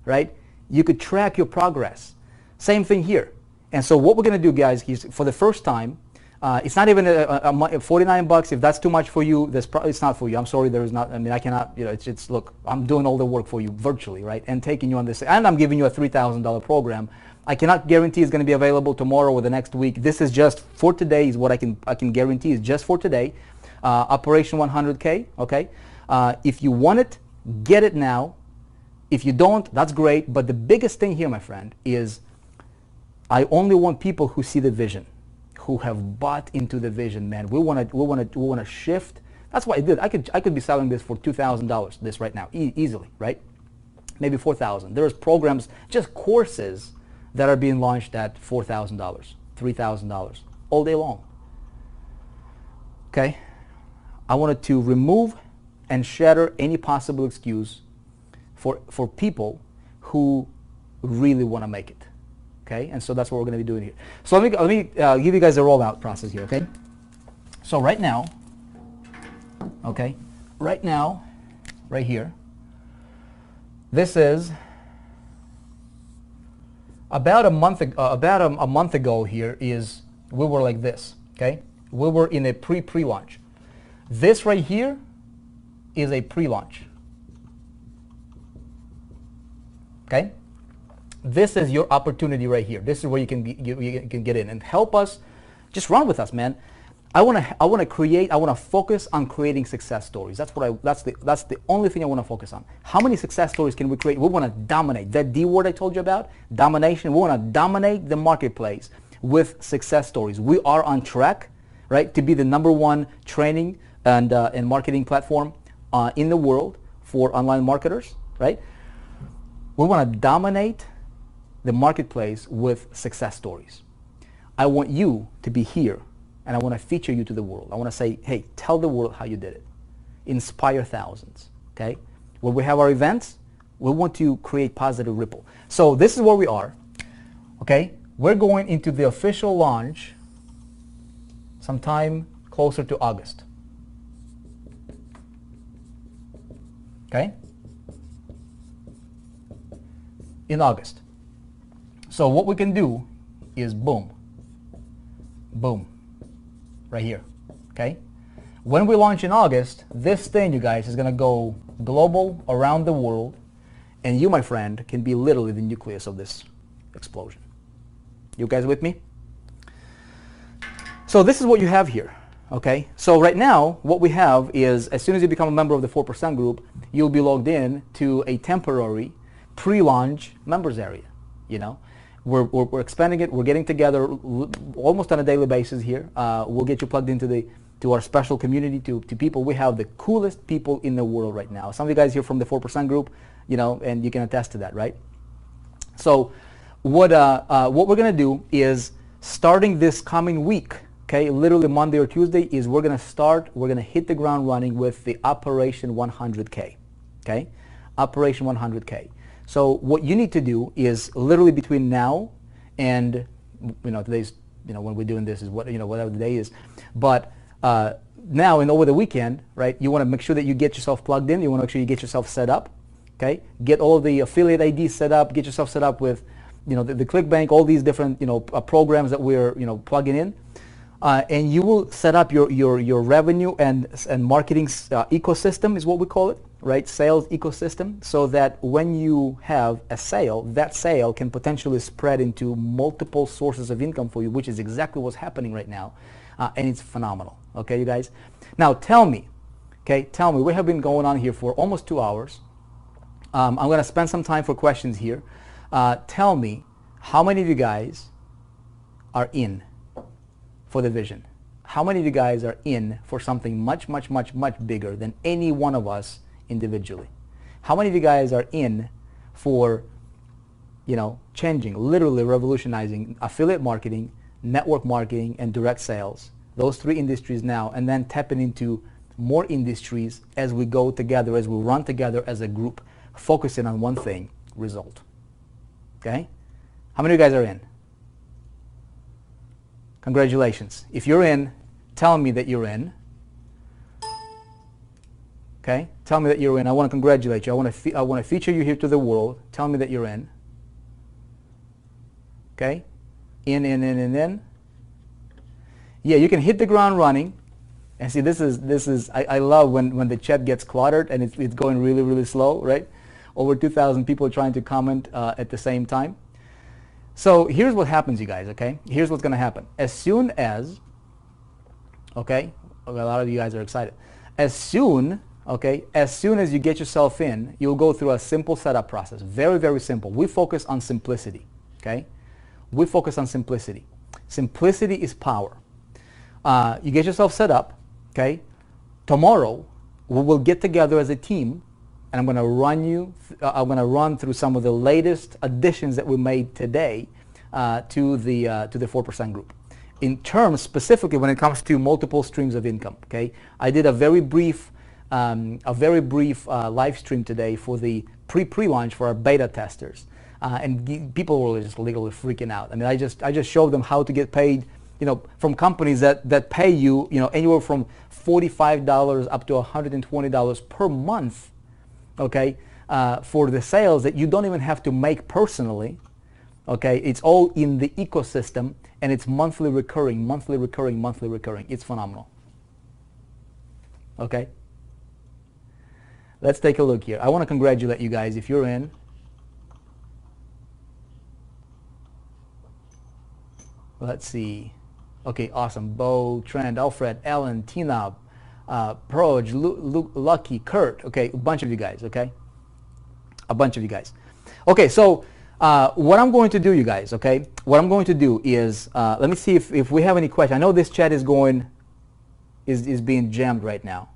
right? You could track your progress. Same thing here. And so what we're going to do, guys, is for the first time, it's not even a 49 bucks. If that's too much for you, it's not for you. I'm sorry, there is not. I mean, I cannot. It's look. I'm doing all the work for you virtually, right? And taking you on this, and I'm giving you a $3,000 program. I cannot guarantee it's going to be available tomorrow or the next week. This is just for today. Is what I can guarantee is just for today. Operation 100K. Okay. If you want it, get it now. If you don't, that's great. But the biggest thing here, my friend, is I only want people who see the vision, who have bought into the vision, man. We want to shift. That's what I did. I could be selling this for $2,000 this right now, easily, right? Maybe $4,000. There's programs, just courses that are being launched at $4,000, $3,000 all day long. Okay? I wanted to remove and shatter any possible excuse for people who really want to make it. Okay, and so that's what we're going to be doing here. So let me give you guys a rollout process here. Okay, so right now, okay, right now, right here, this is about a month ago here is we were like this. Okay, we were in a pre-launch. This right here is a pre-launch. Okay, this is your opportunity right here. This is where you can get in and help us. Just run with us, man. I want to focus on creating success stories. That's the only thing I want to focus on. How many success stories can we create? We want to dominate. That D word I told you about, domination. We want to dominate the marketplace with success stories. We are on track, right, to be the #1 training and marketing platform in the world for online marketers, right? We want to dominate the marketplace with success stories. I want you to be here, and I want to feature you to the world. I want to say, hey, tell the world how you did it. Inspire thousands, okay? When we have our events, we want to create positive ripple. So this is where we are, okay? We're going into the official launch sometime closer to August, okay? In August. So what we can do is boom, boom, right here, okay? When we launch in August, this thing, you guys, is gonna go global around the world, and you, my friend, can be literally the nucleus of this explosion. You guys with me? So this is what you have here, okay? So right now, what we have is, as soon as you become a member of the 4% group, you'll be logged in to a temporary pre-launch members area. You know, we're expanding it. We're getting together almost on a daily basis here. We'll get you plugged into our special community, to people. We have the coolest people in the world right now. Some of you guys here from the 4% group, you know, and you can attest to that, right? So what we're gonna do is, starting this coming week, okay, literally Monday or Tuesday, is we're gonna hit the ground running with the Operation 100K, okay? Operation 100K. So what you need to do is, literally between now and, you know, today's, you know, when we're doing this is what, you know, whatever the day is, but now and over the weekend, right, you want to make sure that you get yourself plugged in. You want to make sure you get yourself set up, okay? Get all of the affiliate IDs set up. Get yourself set up with, you know, the ClickBank, all these different, you know, programs that we're, you know, plugging in. And you will set up your revenue and marketing ecosystem, is what we call it, right? Sales ecosystem, so that when you have a sale, that sale can potentially spread into multiple sources of income for you, which is exactly what's happening right now, and it's phenomenal. Okay, you guys. Now tell me, okay, tell me. We have been going on here for almost 2 hours. I'm going to spend some time for questions here. Tell me, how many of you guys are in for the vision? How many of you guys are in for something much, much, much, much bigger than any one of us individually? How many of you guys are in for, you know, changing, literally revolutionizing affiliate marketing, network marketing, and direct sales? Those 3 industries now, and then tapping into more industries as we go together, as we run together as a group, focusing on one thing: result. Okay? How many of you guys are in? Congratulations. If you're in, tell me that you're in. Okay? Tell me that you're in. I want to congratulate you. I want to feature you here to the world. Tell me that you're in. Okay? In. Yeah, you can hit the ground running. And see, this is I love when the chat gets cluttered and it's going really, really slow, right? Over 2,000 people trying to comment at the same time. So here's what happens, you guys, okay? Here's what's going to happen. As soon as, okay, a lot of you guys are excited. As soon as you get yourself in, you'll go through a simple setup process. Very, very simple. We focus on simplicity, okay? We focus on simplicity. Simplicity is power. You get yourself set up, okay? Tomorrow, we will get together as a team, and I'm going to run through some of the latest additions that we made today to the 4% group. In terms specifically when it comes to multiple streams of income, okay? I did a very brief live stream today for the pre-launch for our beta testers. and people were just literally freaking out. I mean, I just showed them how to get paid, from companies that pay you, anywhere from $45 up to $120 per month, okay, for the sales that you don't even have to make personally, okay. It's all in the ecosystem, and it's monthly recurring, monthly recurring, monthly recurring. It's phenomenal. Okay. Let's take a look here. I want to congratulate you guys if you're in. Let's see. Okay, awesome. Bo, Trent, Alfred, Ellen, Tina, Proj, Lucky, Kurt. Okay, a bunch of you guys, okay? A bunch of you guys. Okay, so what I'm going to do, you guys, okay? What I'm going to do is, let me see if we have any questions. I know this chat is being jammed right now,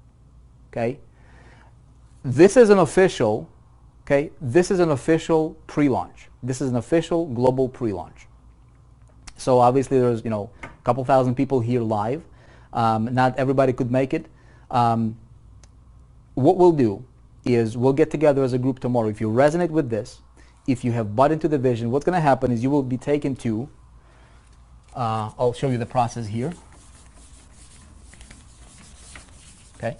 okay? This is an official, okay? This is an official pre-launch. This is an official global pre-launch. So obviously there's, a couple thousand people here live. Not everybody could make it. What we'll do is we'll get together as a group tomorrow. If you resonate with this, if you have bought into the vision, what's going to happen is you will be taken to, I'll show you the process here. Okay.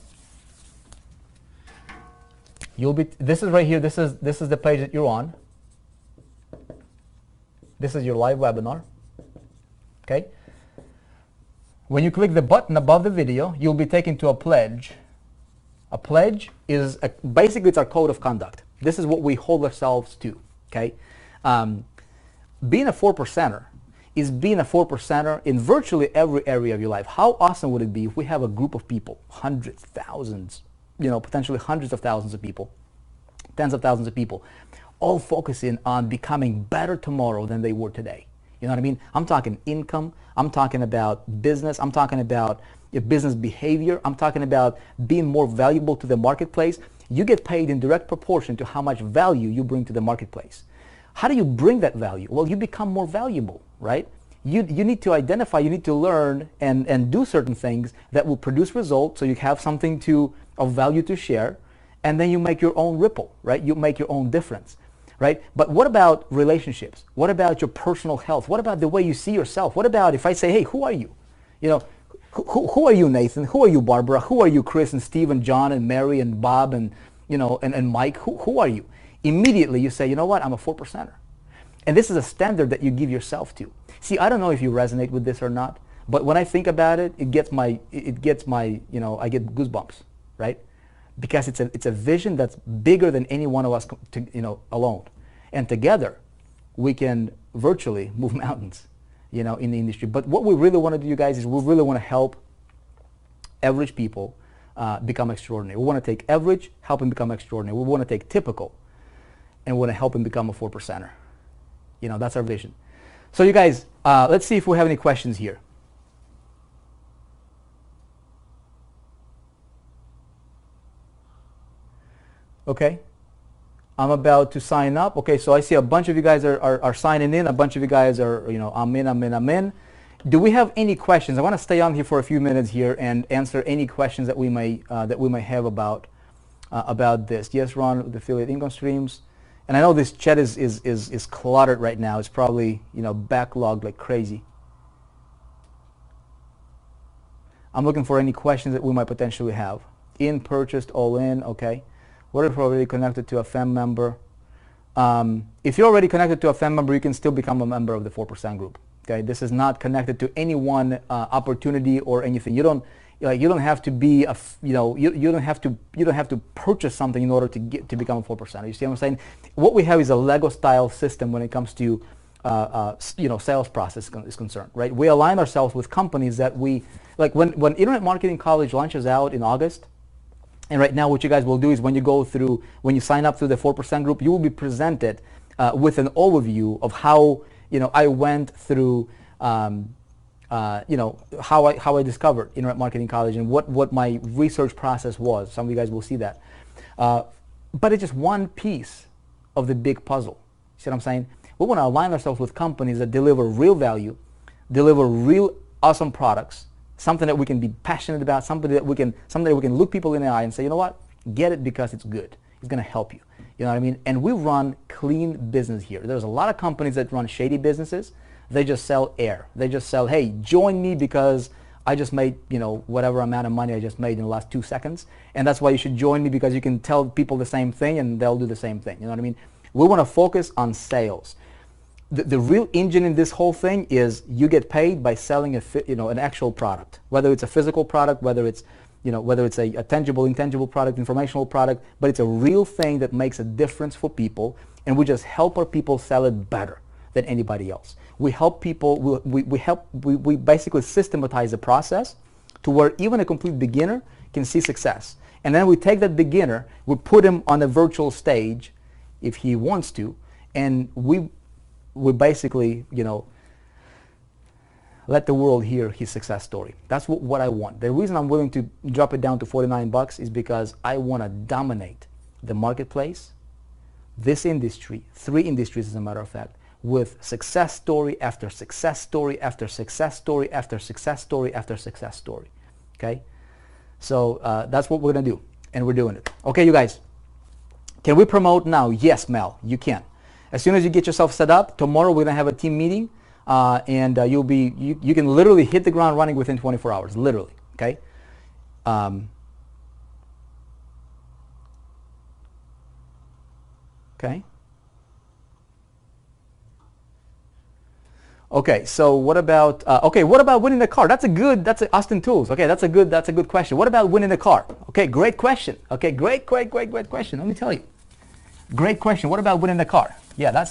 This is right here, this is the page that you're on. This is your live webinar. Okay. When you click the button above the video, you'll be taken to a pledge. A pledge is basically it's our code of conduct. This is what we hold ourselves to. Okay. Being a 4%er is being a 4%er in virtually every area of your life. How awesome would it be if we have a group of people, hundreds, thousands, potentially hundreds of thousands of people, tens of thousands of people, all focusing on becoming better tomorrow than they were today. You know what I mean? I'm talking income. I'm talking about business. I'm talking about your business behavior. I'm talking about being more valuable to the marketplace. You get paid in direct proportion to how much value you bring to the marketplace. How do you bring that value? Well, you become more valuable, right? You need to identify, you need to learn and do certain things that will produce results so you have something of value to share, and then you make your own ripple, right? You make your own difference. Right? But what about relationships? What about your personal health? What about the way you see yourself? What about if I say, hey, who are you? Who are you, Nathan? Who are you, Barbara? Who are you, Chris and Steve and John and Mary and Bob and, and Mike? Who are you? Immediately you say, you know what? I'm a 4%er. And this is a standard that you give yourself to. See, I don't know if you resonate with this or not, but when I think about it, I get goosebumps, right? Because it's a vision that's bigger than any one of us, alone, and together we can virtually move mountains, in the industry. But what we really want to do, you guys, is we really want to help average people become extraordinary. We want to take average, help them become extraordinary. We want to take typical, and we want to help them become a 4%er. That's our vision. So you guys, let's see if we have any questions here. Okay, I'm about to sign up. Okay, so I see a bunch of you guys are signing in. A bunch of you guys are, I'm in. Do we have any questions? I want to stay on here for a few minutes here and answer any questions that we may have about this. Yes, Ron, with affiliate income streams. And I know this chat is cluttered right now. It's probably, backlogged like crazy. I'm looking for any questions that we might potentially have. In, purchased, all in, okay. What if we're already connected to a FEM member? If you're already connected to a FEM member, you can still become a member of the 4% group. Okay, this is not connected to any one opportunity or anything. You don't have to be you don't have to purchase something in order to become a 4%. You see what I'm saying? What we have is a Lego style system when it comes to sales process is concerned, right? We align ourselves with companies that we like. When Internet Marketing College launches out in August. And right now what you guys will do is when you sign up through the 4% group, you will be presented with an overview of how, I went through, how I discovered Internet Marketing College and what my research process was. Some of you guys will see that. But it's just one piece of the big puzzle. See what I'm saying? We want to align ourselves with companies that deliver real value, deliver real awesome products, something that we can be passionate about, something that we can look people in the eye and say, you know what, get it because it's good. It's going to help you. You know what I mean? And we run clean business here. There's a lot of companies that run shady businesses. They just sell air. They just sell, hey, join me because I just made, you know, whatever amount of money I just made in the last 2 seconds. And that's why you should join me, because you can tell people the same thing and they'll do the same thing. You know what I mean? We want to focus on sales. The real engine in this whole thing is you get paid by selling an actual product, whether it's a physical product, whether it's a tangible, intangible product, informational product, but it's a real thing that makes a difference for people, and we just help our people sell it better than anybody else. We help people, we basically systematize the process to where even a complete beginner can see success. And then we take that beginner, we put him on a virtual stage if he wants to, and we basically, you know, let the world hear his success story. That's what I want. The reason I'm willing to drop it down to $49 is because I want to dominate the marketplace, this industry, 3 industries as a matter of fact, with success story after success story after success story after success story after success story. Okay? So that's what we're going to do, and we're doing it. Okay, you guys. Can we promote now? Yes, Mel, you can. As soon as you get yourself set up, tomorrow we're going to have a team meeting, and you can literally hit the ground running within 24 hours, literally. Okay. Okay. Okay. So what about what about winning the car? That's Austin Tools. Okay, that's a good question. What about winning the car? Okay, great question. Okay, great question. Let me tell you. Great question. What about winning the car? Yeah,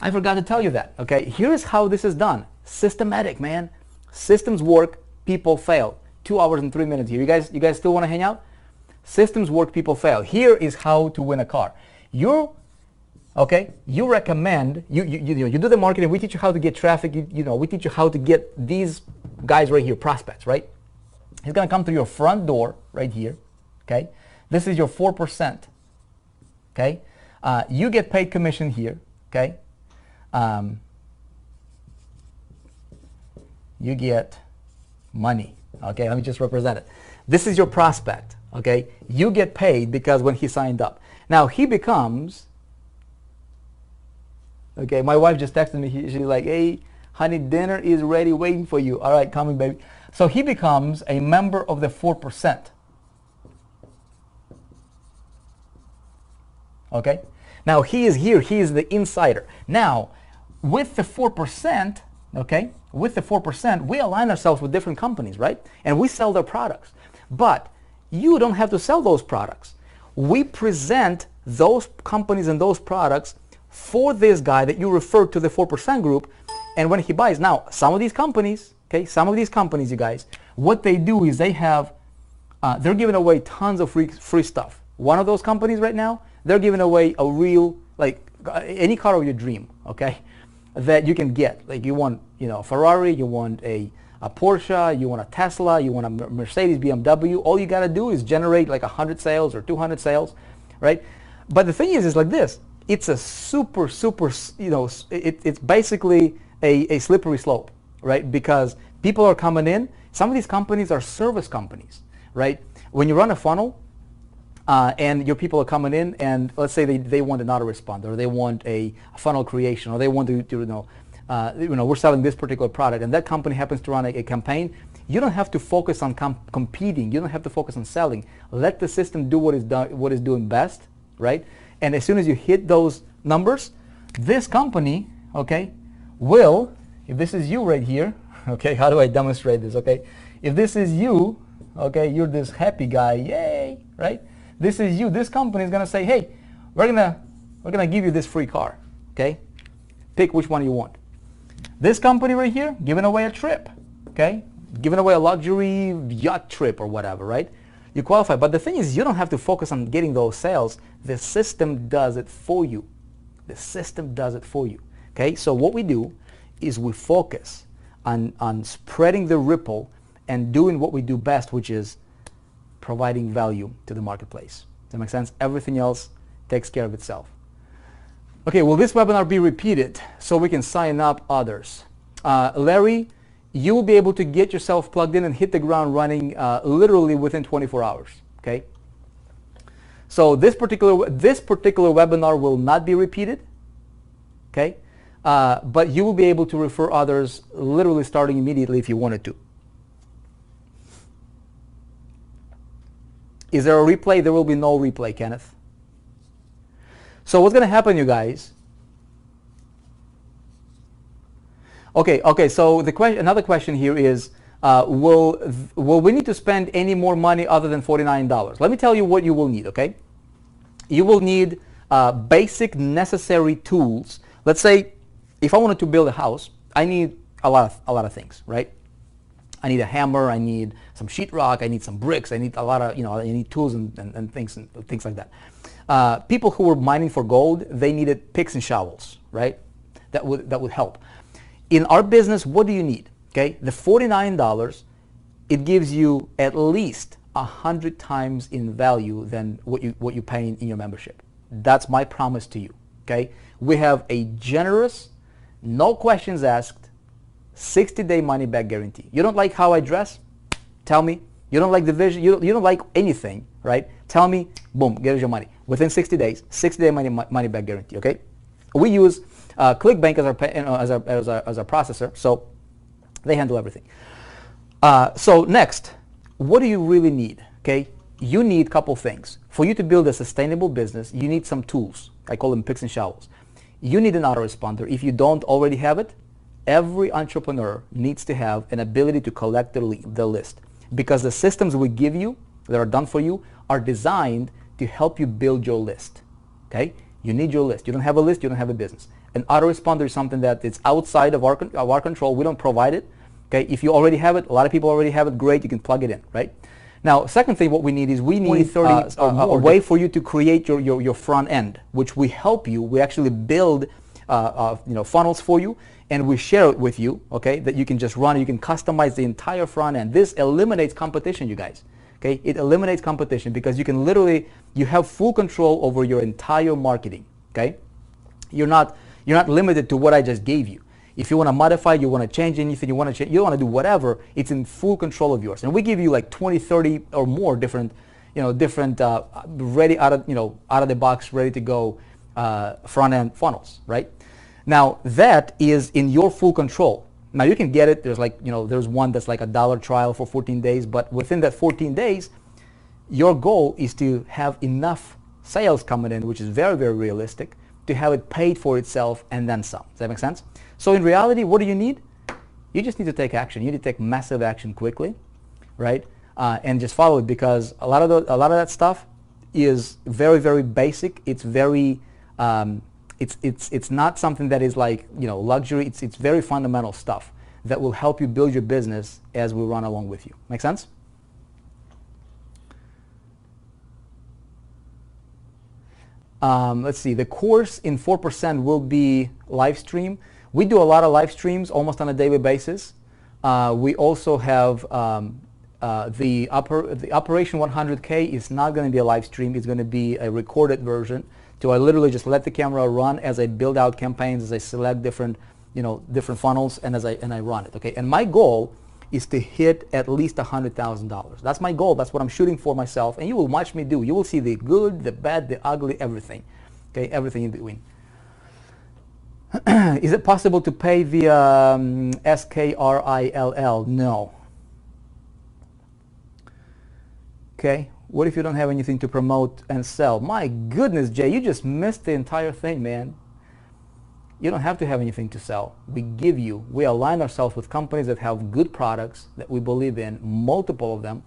I forgot to tell you that. Okay, here's how this is done. Systematic, man. Systems work, people fail. 2 hours and 3 minutes here. You guys still want to hang out? Systems work, people fail. Here is how to win a car. You recommend, you do the marketing. We teach you how to get traffic. We teach you how to get these guys right here, prospects, right? He's going to come through your front door right here. Okay, this is your 4%. Okay. You get paid commission here, okay? You get money, okay? Let me just represent it. This is your prospect, okay? You get paid because when he signed up. Now he becomes, okay, my wife just texted me. She's like, hey, honey, dinner is ready waiting for you. All right, coming, baby. So he becomes a member of the 4%. Okay? Now he is here, he is the insider. Now, with the 4%, okay, with the 4%, we align ourselves with different companies, right? And we sell their products. But you don't have to sell those products. We present those companies and those products for this guy that you referred to the 4% group, and when he buys, now, some of these companies, okay, you guys, what they do is they have, they're giving away tons of free stuff. One of those companies right now, they're giving away a real, like, any car of your dream, okay, that you can get. Like, you want, a Ferrari, you want a Porsche, you want a Tesla, you want a Mercedes, BMW. All you got to do is generate like 100 sales or 200 sales, right? But the thing is like this. It's a super, it's basically a slippery slope, right? Because people are coming in. Some of these companies are service companies, right? When you run a funnel, and your people are coming in, and let's say they want an autoresponder, or they want a funnel creation, or they want to we're selling this particular product, and that company happens to run a campaign. You don't have to focus on competing. You don't have to focus on selling. Let the system do what is doing best, right? And as soon as you hit those numbers, this company, okay, will, if this is you right here, okay, how do I demonstrate this? Okay, if this is you, okay, you're this happy guy, yay, right? This is you. This company is going to say, hey, we're gonna give you this free car, okay? Pick which one you want. This company right here, giving away a trip, okay? Giving away a luxury yacht trip or whatever, right? You qualify. But the thing is, you don't have to focus on getting those sales. The system does it for you. The system does it for you, okay? So what we do is we focus on spreading the ripple and doing what we do best, which is providing value to the marketplace. Does that make sense? Everything else takes care of itself. Okay, will this webinar be repeated so we can sign up others? Larry, you will be able to get yourself plugged in and hit the ground running literally within 24 hours. Okay? So this particular webinar will not be repeated, okay? But you will be able to refer others literally starting immediately if you wanted to. Is there a replay? There will be no replay, Kenneth. So what's going to happen, you guys? Okay. So the question, another question here is, will we need to spend any more money other than $49? Let me tell you what you will need. Okay, you will need basic necessary tools. Let's say, if I wanted to build a house, I need a lot of things, right? I need a hammer, I need some sheetrock, I need some bricks, I need a lot of, I need tools and things like that. People who were mining for gold, they needed picks and shovels, right? That would help. In our business, what do you need? Okay, the $49, it gives you at least 100 times in value than what you pay in your membership. That's my promise to you. Okay, we have a generous, no questions asked, 60-day money-back guarantee. You don't like how I dress? Tell me. You don't like the vision? You don't like anything, right? Tell me. Boom, get us your money within 60 days. 60-day money-back guarantee. Okay. We use ClickBank as our processor, so they handle everything. So next, what do you really need? Okay, you need a couple things. For you to build a sustainable business, you need some tools. I call them picks and shovels. You need an autoresponder. If you don't already have it, every entrepreneur needs to have an ability to collect the list, because the systems we give you that are done for you are designed to help you build your list. Okay, you need your list. You don't have a list, you don't have a business. An autoresponder is something that is outside of our control. We don't provide it. Okay, if you already have it, a lot of people already have it, great, you can plug it in, right? Now, second thing, what we need is we need a way for you to create your front end, which we help you. We actually build funnels for you, and we share it with you, okay, that you can just run. You can customize the entire front end. This eliminates competition, you guys. Okay, it eliminates competition because you can literally, you have full control over your entire marketing. Okay, you're not limited to what I just gave you. If you want to modify, you want to change anything, you want to do whatever, it's in full control of yours. And we give you like 20, 30 or more different ready out of the box, ready to go front end funnels, right? Now that is in your full control. Now you can get it. There's there's one that's like $1 trial for 14 days, but within that 14 days, your goal is to have enough sales coming in, which is very, very realistic, to have it paid for itself and then some. Does that make sense? So in reality, what do you need? You just need to take action. You need to take massive action quickly, right? And just follow it, because a lot of that stuff is very, very basic. It's very it's not something that is like luxury. It's very fundamental stuff that will help you build your business as we run along with you. Make sense? Let's see. The course in 4% will be live stream. We do a lot of live streams almost on a daily basis. We also have the Operation 100K is not going to be a live stream. It's going to be a recorded version. So I literally just let the camera run as I build out campaigns, as I select different funnels, and as I run it. Okay. And my goal is to hit at least $100,000. That's my goal. That's what I'm shooting for myself. And you will watch me do. You will see the good, the bad, the ugly, everything. Okay, everything in between. Is it possible to pay via SKRILL? No. Okay. What if you don't have anything to promote and sell? My goodness, Jay, you just missed the entire thing, man. You don't have to have anything to sell. We align ourselves with companies that have good products that we believe in, multiple of them,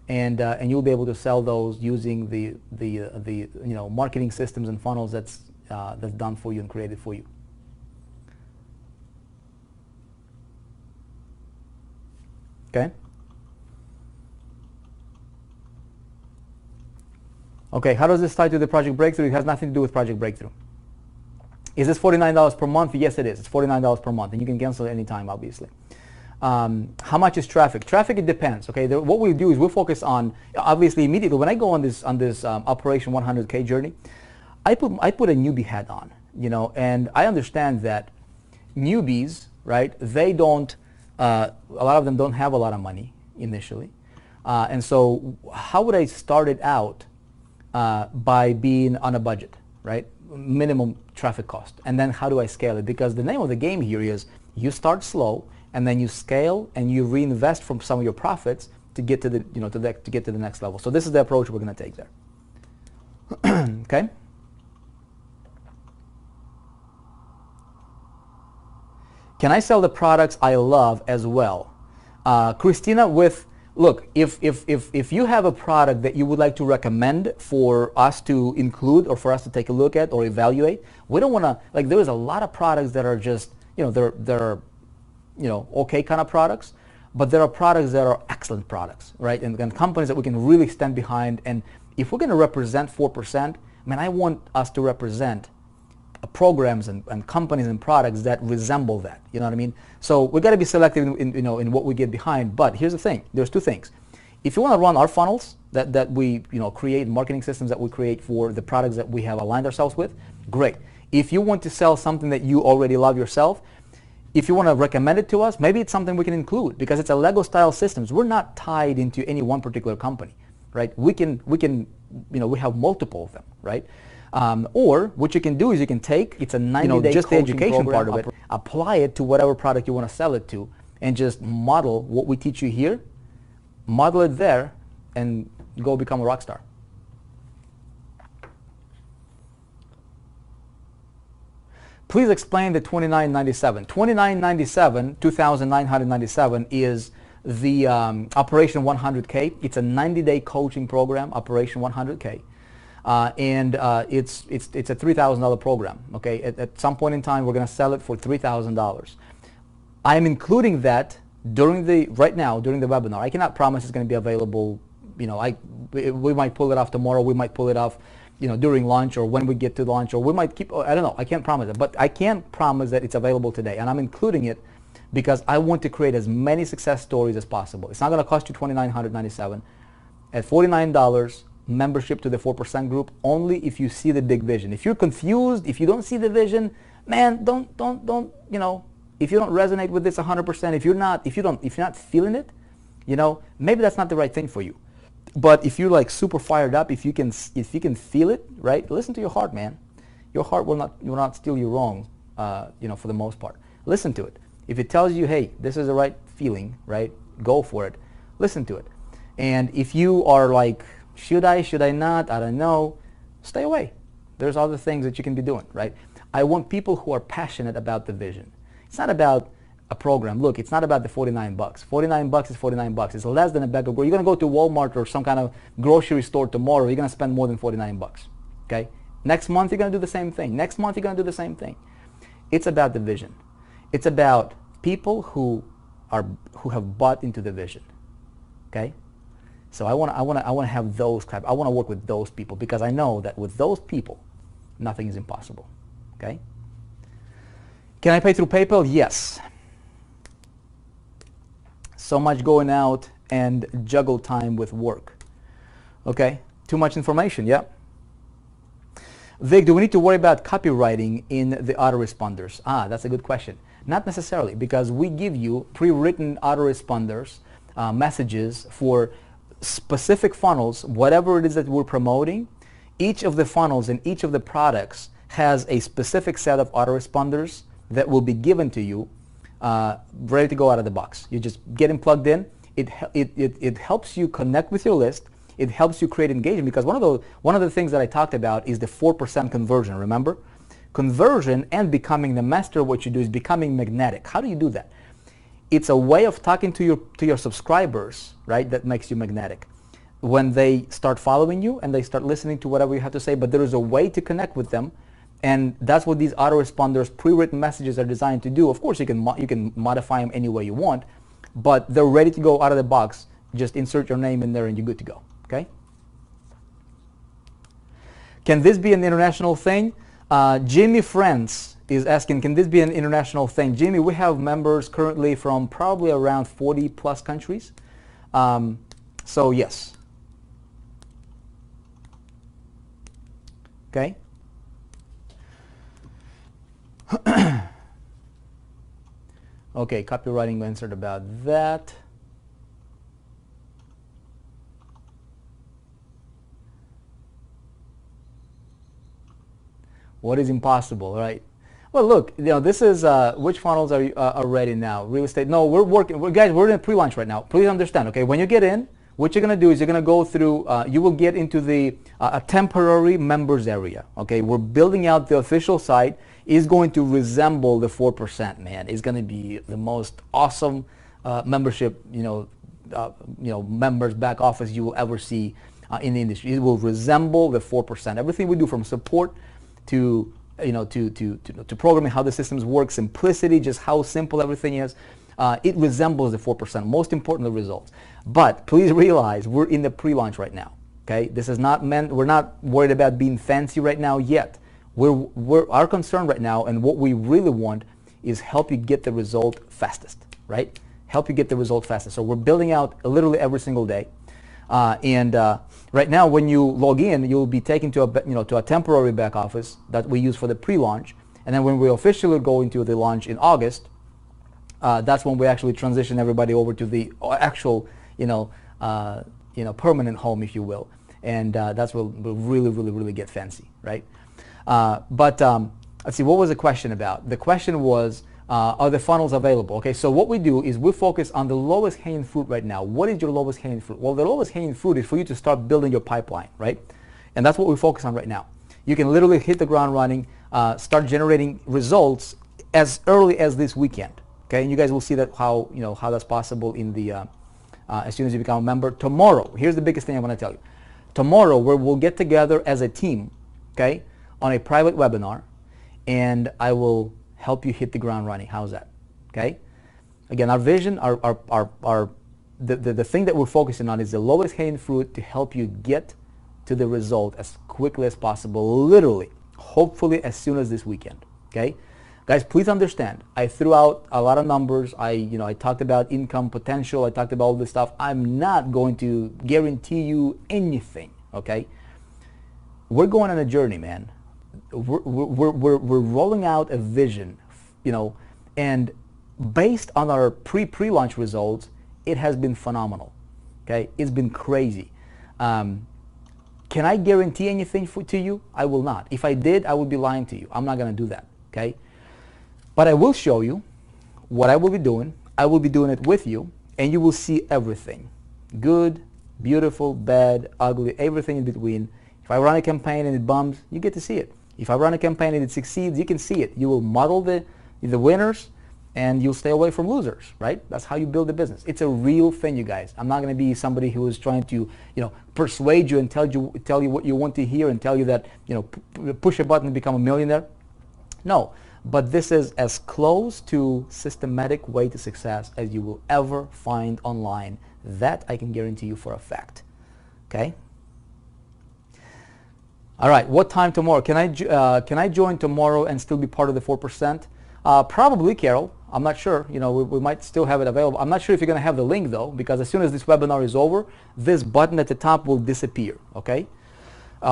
and you'll be able to sell those using the marketing systems and funnels that's done for you and created for you. Okay. Okay, how does this tie to the Project Breakthrough? It has nothing to do with Project Breakthrough. Is this $49 per month? Yes, it is. It's $49 per month, and you can cancel it anytime, obviously. How much is traffic? Traffic, it depends. Okay, what we do is we focus on, obviously, immediately when I go on this Operation 100K journey, I put a newbie hat on, and I understand that newbies, right? They don't. A lot of them don't have a lot of money initially, and so how would I start it out by being on a budget, right? Minimum traffic cost. And then how do I scale it? Because the name of the game here is you start slow and then you scale and you reinvest from some of your profits to get to the, to get to the next level. So this is the approach we're going to take there. Okay? Can I sell the products I love as well? Christina, look, if you have a product that you would like to recommend for us to include or for us to take a look at or evaluate, we don't want to, like, there is a lot of products that are just, they're okay kind of products, but there are products that are excellent products, right? And companies that we can really stand behind. And if we're going to represent 4%, man, I want us to represent programs and companies and products that resemble that. You know what I mean? So we got to be selective in what we get behind. But here's the thing: there's two things. If you want to run our funnels that we create, marketing systems that we create for the products that we have aligned ourselves with, great. If you want to sell something that you already love yourself, if you want to recommend it to us, maybe it's something we can include because it's a Lego style systems. We're not tied into any one particular company, right? We have multiple of them, right? Or what you can do is you can take, it's a 90-day just the education part of it, apply it to whatever product you want to sell it to, and just model what we teach you here, model it there, and go become a rock star. Please explain the $29.97. $29.97, $2,997 is the Operation 100K. It's a 90-day coaching program, Operation 100K. And it's a $3,000 program. Okay, at some point in time, we're going to sell it for $3,000. I am including that right now during the webinar. I cannot promise it's going to be available. We might pull it off tomorrow. We might pull it off, during lunch or when we get to lunch, or we might keep. I don't know. I can't promise it, but I can promise that it's available today, and I'm including it because I want to create as many success stories as possible. It's not going to cost you $2,997. At $49. Membership to the 4% group only if you see the big vision. If you're confused, if you don't see the vision, man, don't if you don't resonate with this 100%, if you're not feeling it, maybe that's not the right thing for you. But if you're like super fired up, if you can feel it, right? Listen to your heart, man. Your heart will not steer you wrong, for the most part. Listen to it. If it tells you, hey, this is the right feeling, right? Go for it. Listen to it. And if you are like, should I not? I don't know. Stay away. There's other things that you can be doing, right? I want people who are passionate about the vision. It's not about a program. Look, it's not about the $49. $49 is $49. It's less than a bag of groceries. You're going to go to Walmart or some kind of grocery store tomorrow. You're going to spend more than $49. Okay? Next month, you're going to do the same thing. Next month, you're going to do the same thing. It's about the vision. It's about people who have bought into the vision. Okay? So I want to have those type. I want to work with those people because I know that with those people, nothing is impossible. Okay? Can I pay through PayPal? Yes. So much going out and juggle time with work. Okay? Too much information. Yeah. Vic, do we need to worry about copywriting in the autoresponders? That's a good question. Not necessarily, because we give you pre-written autoresponders messages for specific funnels, whatever it is that we're promoting. Each of the funnels and each of the products has a specific set of autoresponders that will be given to you ready to go out of the box. You just get them plugged in. It helps you connect with your list. It helps you create engagement because one of the things that I talked about is the 4% conversion, remember? Conversion and becoming the master of what you do is becoming magnetic. How do you do that? It's a way of talking to your subscribers, right, that makes you magnetic. When they start following you and they start listening to whatever you have to say, but there is a way to connect with them, and that's what these autoresponders, pre-written messages are designed to do. Of course, you can modify them any way you want, but they're ready to go out of the box. Just insert your name in there and you're good to go, okay? Can this be an international thing? Jimmy France is asking, can this be an international thing? Jimmy, we have members currently from probably around 40 plus countries. So yes. Okay. Okay, copywriting answered about that. What is impossible, right? Well, look, this is which funnels are ready now? Real estate. No, we're working. Guys, we're in a pre-launch right now. Please understand, okay? When you get in, what you're going to do is you're going to go through, you will get into the a temporary members area, okay? We're building out the official site. Is going to resemble the 4%, man. It's going to be the most awesome membership, members back office you will ever see in the industry. It will resemble the 4%. Everything we do from support to to programming, how the systems work, simplicity, just how simple everything is. It resembles the 4%. Most important, the results. But please realize we're in the pre-launch right now. Okay, this is not meant. We're not worried about being fancy right now yet. Our concern right now, and what we really want, is help you get the result fastest. Right? Help you get the result fastest. So we're building out literally every single day. Right now, when you log in, you'll be taken to a temporary back office that we use for the pre-launch, and then when we officially go into the launch in August, that's when we actually transition everybody over to the actual, permanent home, if you will, and that's where we'll really get fancy, right? Let's see, what was the question about? The question was, are the funnels available? Okay, so what we do is we focus on the lowest hanging fruit right now. What is your lowest hanging fruit? Well, the lowest hanging fruit is for you to start building your pipeline, right? And that's what we focus on right now. You can literally hit the ground running, start generating results as early as this weekend. Okay, and you guys will see that how that's possible in the as soon as you become a member. Tomorrow, here's the biggest thing I want to tell you. Tomorrow, we'll get together as a team, okay, on a private webinar, and I will help you hit the ground running. How's that? Okay. Again, our vision, the thing that we're focusing on is the lowest hanging fruit to help you get to the result as quickly as possible. Literally, hopefully as soon as this weekend. Okay. Guys, please understand, I threw out a lot of numbers. I talked about income potential. I talked about all this stuff. I'm not going to guarantee you anything, okay? We're going on a journey, man. We're rolling out a vision, and based on our pre-launch results, it has been phenomenal, okay? It's been crazy. Can I guarantee anything to you? I will not. If I did, I would be lying to you. I'm not going to do that, okay? But I will show you what I will be doing. I will be doing it with you, and you will see everything. Good, beautiful, bad, ugly, everything in between. If I run a campaign and it bums, you get to see it. If I run a campaign and it succeeds, you can see it. You will model the winners, and you'll stay away from losers, right? That's how you build a business. It's a real thing, you guys. I'm not going to be somebody who is trying to, persuade you and tell you what you want to hear and tell you that, push a button and become a millionaire. No. But this is as close to systematic way to success as you will ever find online. That I can guarantee you for a fact. Okay? All right. What time tomorrow? Can I join tomorrow and still be part of the 4%? Probably, Carol. I'm not sure. We might still have it available. I'm not sure if you're going to have the link though, because as soon as this webinar is over, this button at the top will disappear. Okay?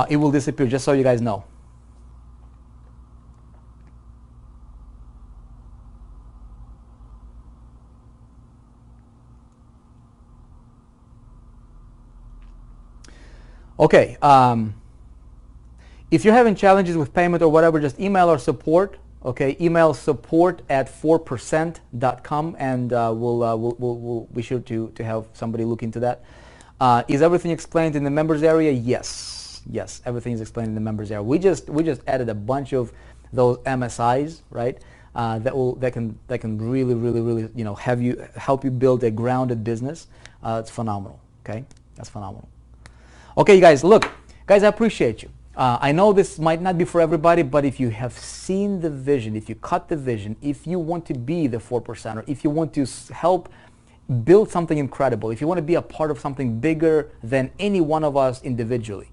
It will disappear. Just so you guys know. Okay, if you're having challenges with payment or whatever, just email our support. Okay, email support@4%.com, and we'll be sure to have somebody look into that. Is everything explained in the members area? Yes, everything is explained in the members area. We just added a bunch of those MSIs, right? That can really help you build a grounded business. It's phenomenal. Okay, that's phenomenal. Okay, you guys, look, guys, I appreciate you. I know this might not be for everybody, but if you have seen the vision, if you caught the vision, if you want to be the 4%er, if you want to help build something incredible, if you want to be a part of something bigger than any one of us individually,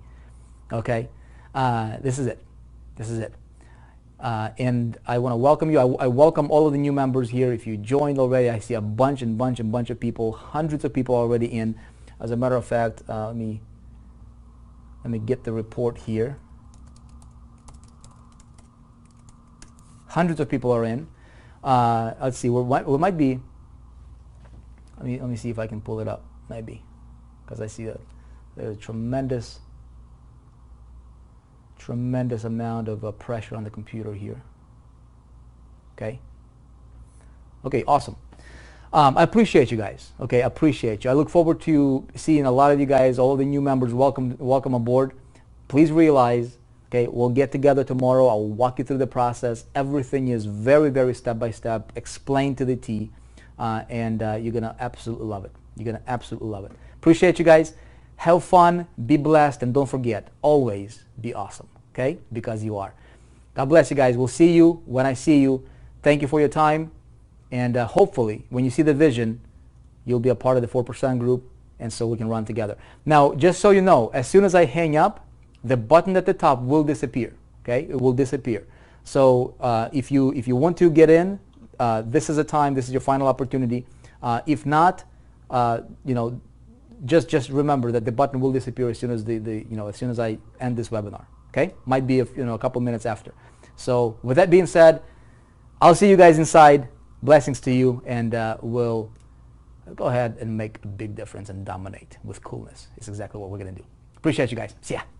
okay, this is it. This is it. And I want to welcome you. I welcome all of the new members here. If you joined already, I see a bunch of people, hundreds of people already in. As a matter of fact, let me get the report here. Hundreds of people are in. Let's see. We might be. Let me see if I can pull it up. Maybe, because I see that there's tremendous tremendous amount of pressure on the computer here. Okay. Okay, awesome. I appreciate you guys. Okay, I appreciate you. I look forward to seeing a lot of you guys, all the new members. Welcome aboard. Please realize, okay, we'll get together tomorrow. I'll walk you through the process. Everything is very, very step by step, explained to the T, and you're gonna absolutely love it. You're gonna absolutely love it. Appreciate you guys. Have fun, be blessed, and don't forget, always be awesome. Okay, because you are. God bless you guys. We'll see you when I see you. Thank you for your time. And hopefully, when you see the vision, you'll be a part of the 4% group, and so we can run together. Now, just so you know, as soon as I hang up, the button at the top will disappear. Okay, it will disappear. So if you want to get in, this is the time. This is your final opportunity. If not, just remember that the button will disappear as soon as as soon as I end this webinar. Okay, might be a couple minutes after. So with that being said, I'll see you guys inside. Blessings to you, and we'll go ahead and make a big difference and dominate with coolness. It's exactly what we're going to do. Appreciate you guys. See ya.